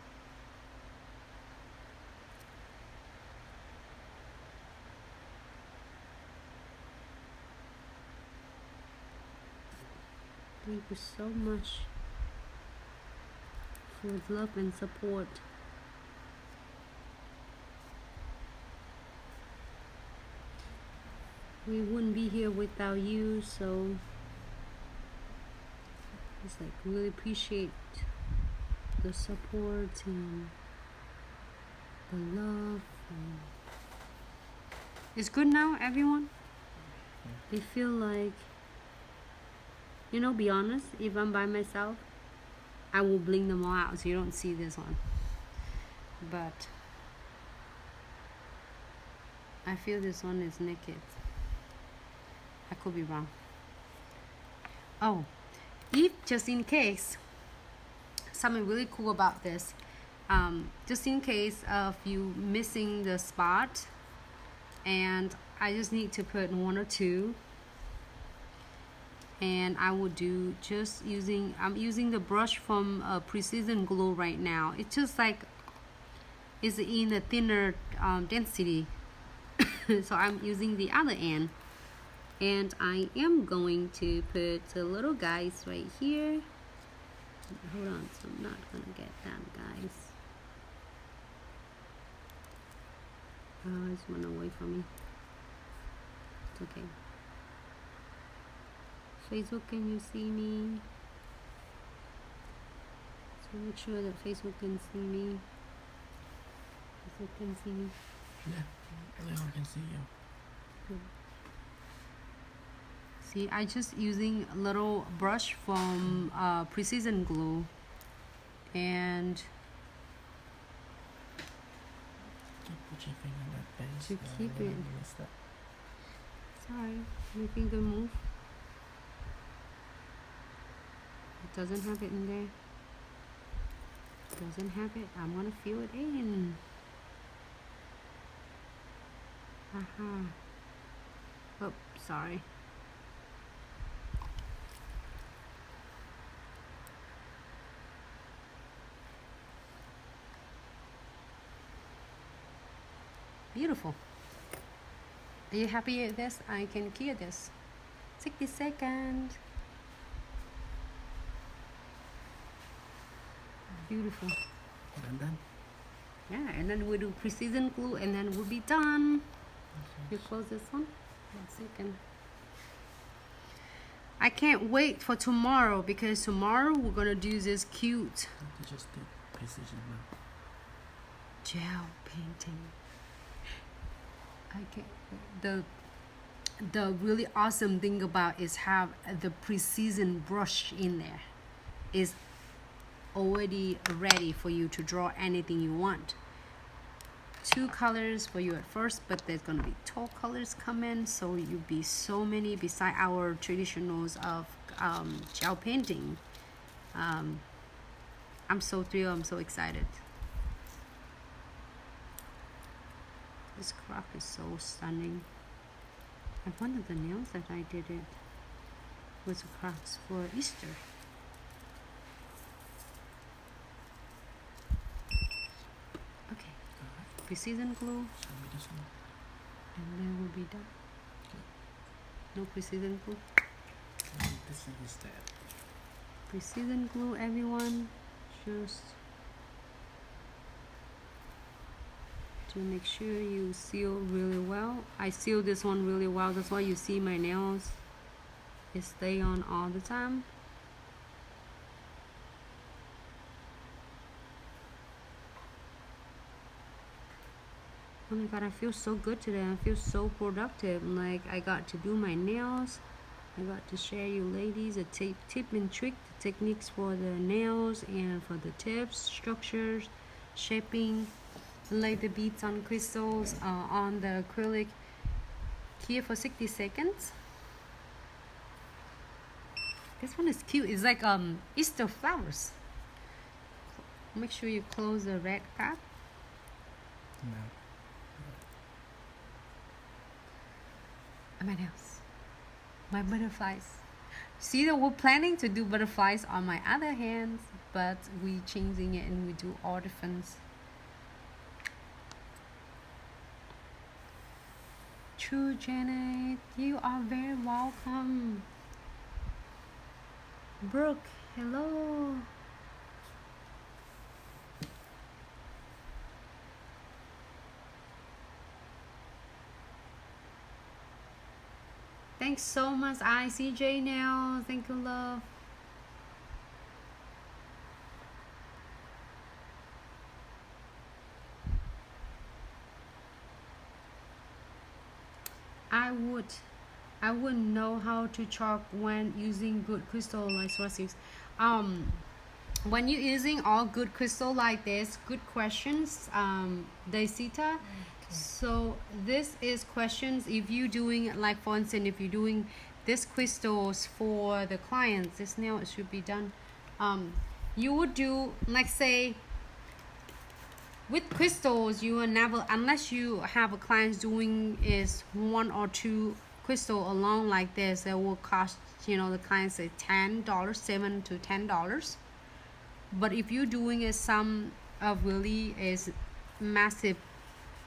[SPEAKER 1] Thank you so much for love and support. We wouldn't be here without you, so it's like really appreciate the support and the love. And it's good now, everyone. I feel like, you know, be honest, if I'm by myself, I will blink them all out so you don't see this one. But I feel this one is naked. I could be wrong. Oh, if just in case, something really cool about this, just in case of you missing the spot, and I just need to put one or two, and I will do just using, I'm using the brush from Precision Glue right now. It's just like it's in a thinner density. So I'm using the other end, and I am going to put the little guys right here. Hold on, so I'm not gonna get that, guys. Oh, it's one away from me. It's okay. Facebook, can you see me? So make sure that Facebook can see me. Facebook can see me.
[SPEAKER 2] Yeah, everyone can see you.
[SPEAKER 1] Good. See, I just using a little brush from Precision Glue, and
[SPEAKER 2] Just put your finger on that base.
[SPEAKER 1] to keep it.
[SPEAKER 2] Missed that.
[SPEAKER 1] Sorry, my finger move. It doesn't have it in there. Doesn't have it. I'm gonna fill it in. Aha. Oh, sorry. Beautiful. Are you happy with this? I can clear this. 60 seconds. Beautiful.
[SPEAKER 2] Done?
[SPEAKER 1] Yeah, and then we'll do Precision Glue, and then we'll be done. You close this one? 1 second. I can't wait for tomorrow because tomorrow we're gonna do this cute
[SPEAKER 2] You just did precision now.
[SPEAKER 1] gel painting. I can't. The really awesome thing about is have the precision brush in there is already ready for you to draw anything you want. 2 colors for you at first, but there's gonna be 12 colors come in, so you'll be so many beside our traditionals of gel painting. I'm so thrilled, I'm so excited. This craft is so stunning. And one of the nails that I did it was crafts for Easter. Okay, precision glue,
[SPEAKER 2] Show me this one.
[SPEAKER 1] and then we'll be done. No precision glue.
[SPEAKER 2] This one is that.
[SPEAKER 1] Precision glue, everyone. Just to make sure you seal really well. I seal this one really well. That's why you see my nails. It stay on all the time. Oh my god, I feel so good today. I feel so productive. Like I got to do my nails. I got to share you ladies a tip and trick, the techniques for the nails and for the tips, structures, shaping, lay the beads on crystals on the acrylic here for 60 seconds. This one is cute. It's like Easter flowers. Make sure you close the red cap.
[SPEAKER 2] No.
[SPEAKER 1] And my nails, my butterflies. See that we're planning to do butterflies on my other hands, but we changing it and we do all different. True, Janet, you are very welcome. Brooke, hello. Thanks so much, ICJ now. Thank you, love. I wouldn't know how to chalk when using good crystal like sources. When you're using all good crystal like this, good questions, Daisita. So this is questions if you doing, like for instance, if you're doing this crystals for the clients, this nail it should be done. You would do, like say with crystals, you will never, unless you have a client doing is 1 or 2 crystal along like this, that will cost, you know, the client say $10, $7 to $10. But if you're doing is some of really is massive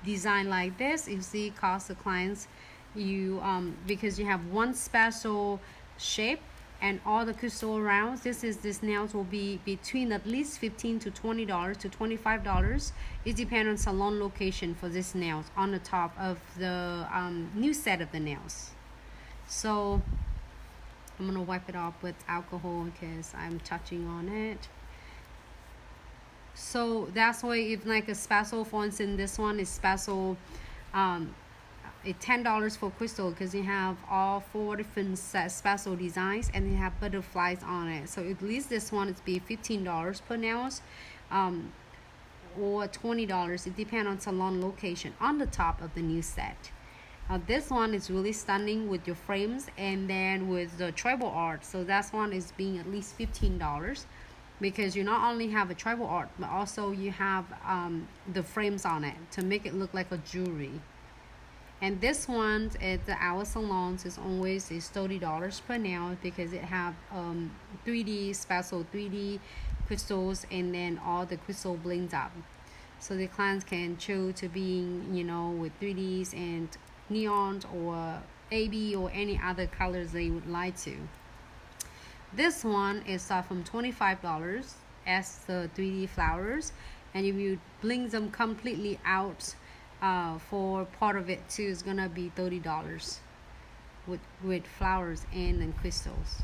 [SPEAKER 1] design like this, you see cost the clients you because you have one special shape and all the crystal around. This nails will be between at least $15 to $20 to $25. It depends on salon location for this nails on the top of the new set of the nails. So I'm gonna wipe it off with alcohol because I'm touching on it. So that's why if like a special, for instance, this one is special, it's $10 for crystal because you have all 4 different special designs and you have butterflies on it. So at least this one is be $15 per nails, or $20. It depends on salon location on the top of the new set. This one is really stunning with your frames and then with the tribal art. So that one is being at least $15. Because you not only have a tribal art, but also you have the frames on it to make it look like a jewelry. And this one at our salons is always is $30 per nail because it have 3D special 3D crystals and then all the crystal blends up. So the clients can choose to be, you know, with 3Ds and neons or AB or any other colors they would like to. This one is start from $25 as the 3D flowers, and if you bling them completely out for part of it too, it's gonna be $30. with flowers and then crystals.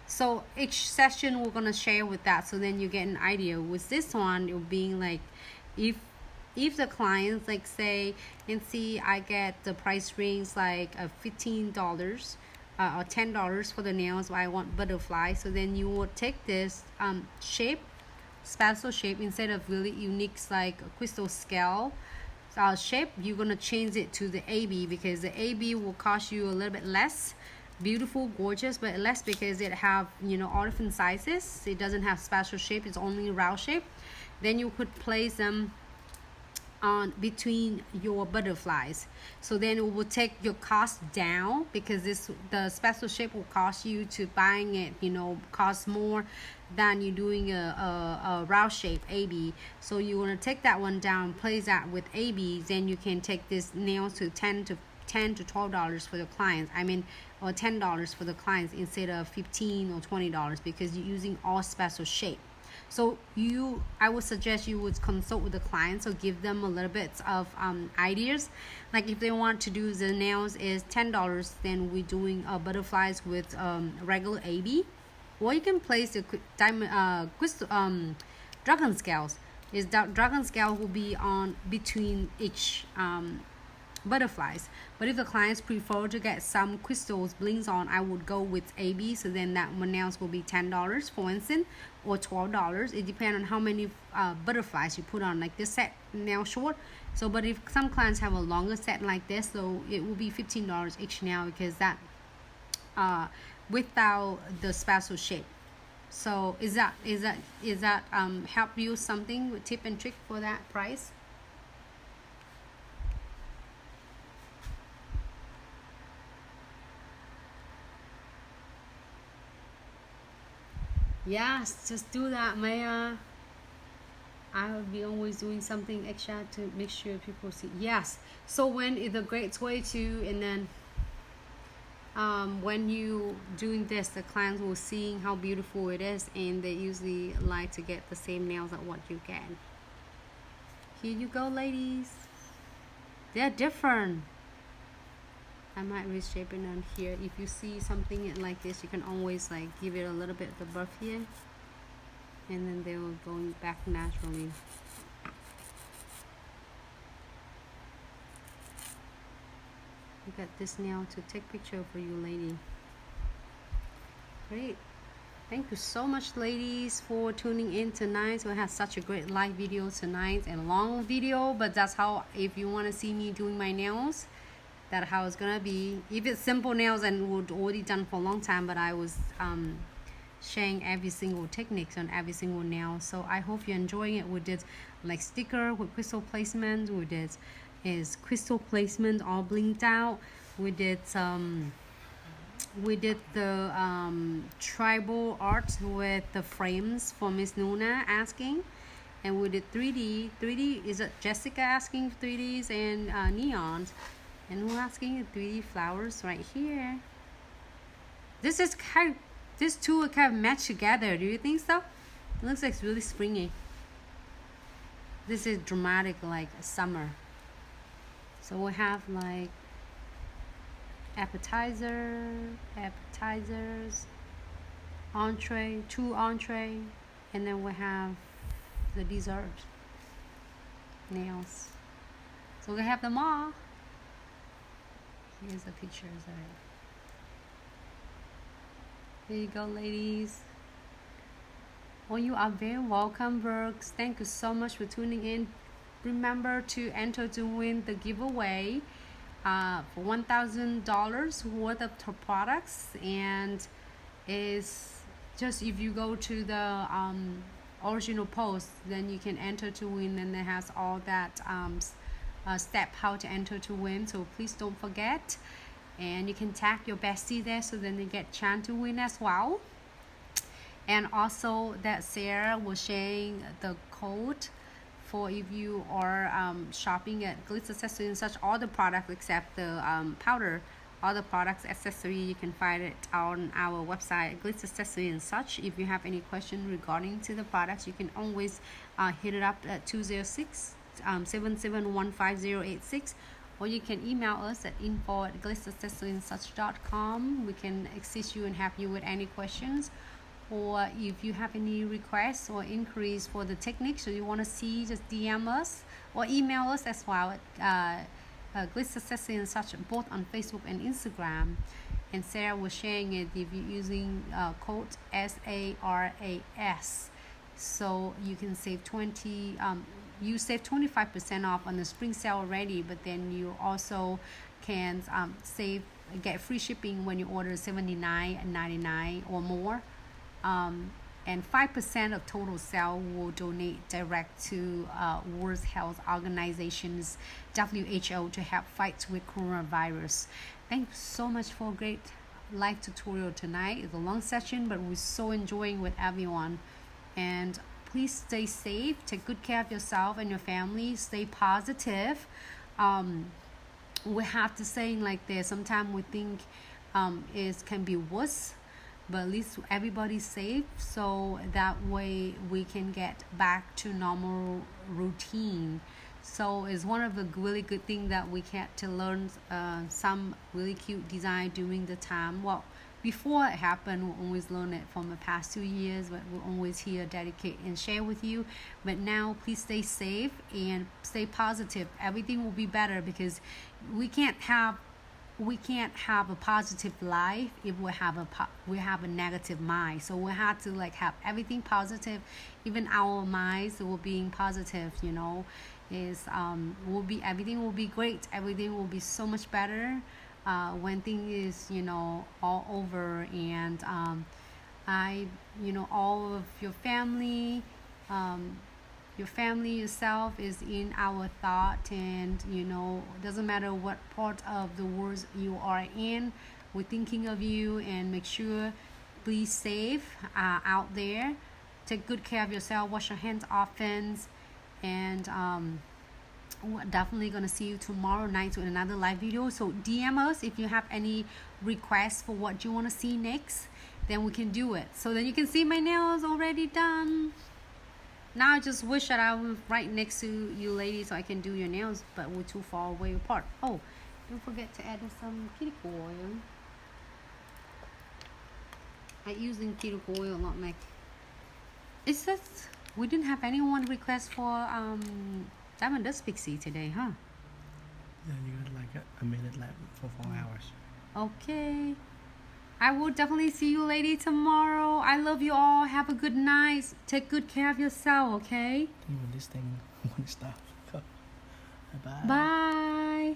[SPEAKER 1] So each session we're gonna share with that, so then you get an idea. With this one, it being like, if the clients like say and see I get the price range like $15 or $10 for the nails, I want butterfly. So then you would take this shape, special shape, instead of really unique like a crystal scale shape, you're gonna change it to the AB, because the AB will cost you a little bit less. Beautiful, gorgeous, but less, because it have, you know, all different sizes. It doesn't have special shape, it's only round shape. Then you could place them on between your butterflies, so then it will take your cost down, because the special shape will cost you to buying it, you know, cost more than you doing a round shape AB. So you want to take that one down, place that with AB, then you can take this nail to $10 to $12 for the clients, or $10 for the clients, instead of $15 or $20, because you're using all special shape. So I would suggest you would consult with the clients, or give them a little bit of ideas. Like if they want to do the nails is $10, then we're doing butterflies with regular AB, or you can place the diamond crystal dragon scales. Is that dragon scale will be on between each butterflies. But if the clients prefer to get some crystals blings on, I would go with AB. So then that one nails will be $10 for instance, or $12. It depends on how many butterflies you put on. Like this set nail short, so but if some clients have a longer set like this, so it will be $15 each nail, because that without the special shape. So is that help you something with tip and trick for that price? Yes, just do that, Maya. I will be always doing something extra to make sure people see. Yes. So when it's a great way to, and then when you doing this, the clients will see how beautiful it is, and they usually like to get the same nails at what you get. Here you go, ladies. They're different. I might reshape it on here. If you see something like this, you can always like give it a little bit of the buff here, and then they will go back naturally. You got this nail to take picture for you, lady. Great. Thank you so much, ladies, for tuning in tonight. So I had such a great live video tonight, and long video, but that's how, if you want to see me doing my nails, that's how it's gonna be. If it's simple nails and would already done for a long time, but I was sharing every single techniques on every single nail. So I hope you're enjoying it. We did like sticker with crystal placement. We did is crystal placement all blinked out. We did the tribal art with the frames for Miss Nuna asking, and we did 3D. 3D is Jessica asking for 3Ds and neons, and we're asking 3D flowers right here. This is these two are kind of match together. Do you think so? It looks like it's really springy. This is dramatic, like summer. So we have like appetizers, entree, 2 entree, and then we have the dessert nails. So we have them all. Here's the pictures of it. There you go, ladies. Well, you are very welcome, Brooks. Thank you so much for tuning in. Remember to enter to win the giveaway for $1,000 worth of products, and is just if you go to the original post, then you can enter to win, and it has all that step how to enter to win. So please don't forget, and you can tag your bestie there, so then they get chance to win as well. And also that Sarah was sharing the code for if you are shopping at Glitz accessories and such, all the products except the powder, all the products accessory, you can find it on our website Glitz accessories and such. If you have any question regarding to the products, you can always hit it up at 206-771-5086, or you can email us at info@glitzaccessoryandsuch.com. We can assist you and help you with any questions, or if you have any requests or inquiries for the techniques or you want to see, just DM us or email us as well at Glitz Accessory and Such, both on Facebook and Instagram. And Sarah was sharing it if you're using code SARAS, so you can save 25% off on the spring sale already, but then you also can get free shipping when you order $79.99 or more, and 5% of total sale will donate direct to World Health Organization's WHO to help fight with coronavirus. Thanks so much for a great live tutorial tonight. It's a long session, but we're so enjoying with everyone. And please stay safe, take good care of yourself and your family, stay positive. We have to saying like this, sometimes we think it can be worse, but at least everybody's safe, so that way we can get back to normal routine. So it's one of the really good things that we get to learn some really cute design during the time. Well, before it happened, we always learn it from the past 2 years, but we're always here, dedicate and share with you. But now, please stay safe and stay positive. Everything will be better, because we can't have a positive life if we have a negative mind. So we have to have everything positive, even our minds will being positive, everything will be great, everything will be so much better when things is all over. And all of your family, yourself is in our thought, and doesn't matter what part of the world you are in, we're thinking of you. And make sure, be safe out there, take good care of yourself, wash your hands often, and we're definitely gonna see you tomorrow night with another live video. So DM us if you have any requests for what you want to see next, then we can do it. So then you can see my nails already done. Now I just wish that I was right next to you ladies so I can do your nails, but we're too far away apart. Oh, don't forget to add some cuticle oil. I'm using cuticle oil, not like. It says we didn't have anyone request for Diamond Dust Pixie today, huh?
[SPEAKER 2] Yeah, you got a minute left for 4 hours.
[SPEAKER 1] Okay. I will definitely see you lady tomorrow. I love you all. Have a good night. Take good care of yourself, okay?
[SPEAKER 2] Even this thing won't stop. Bye.
[SPEAKER 1] Bye.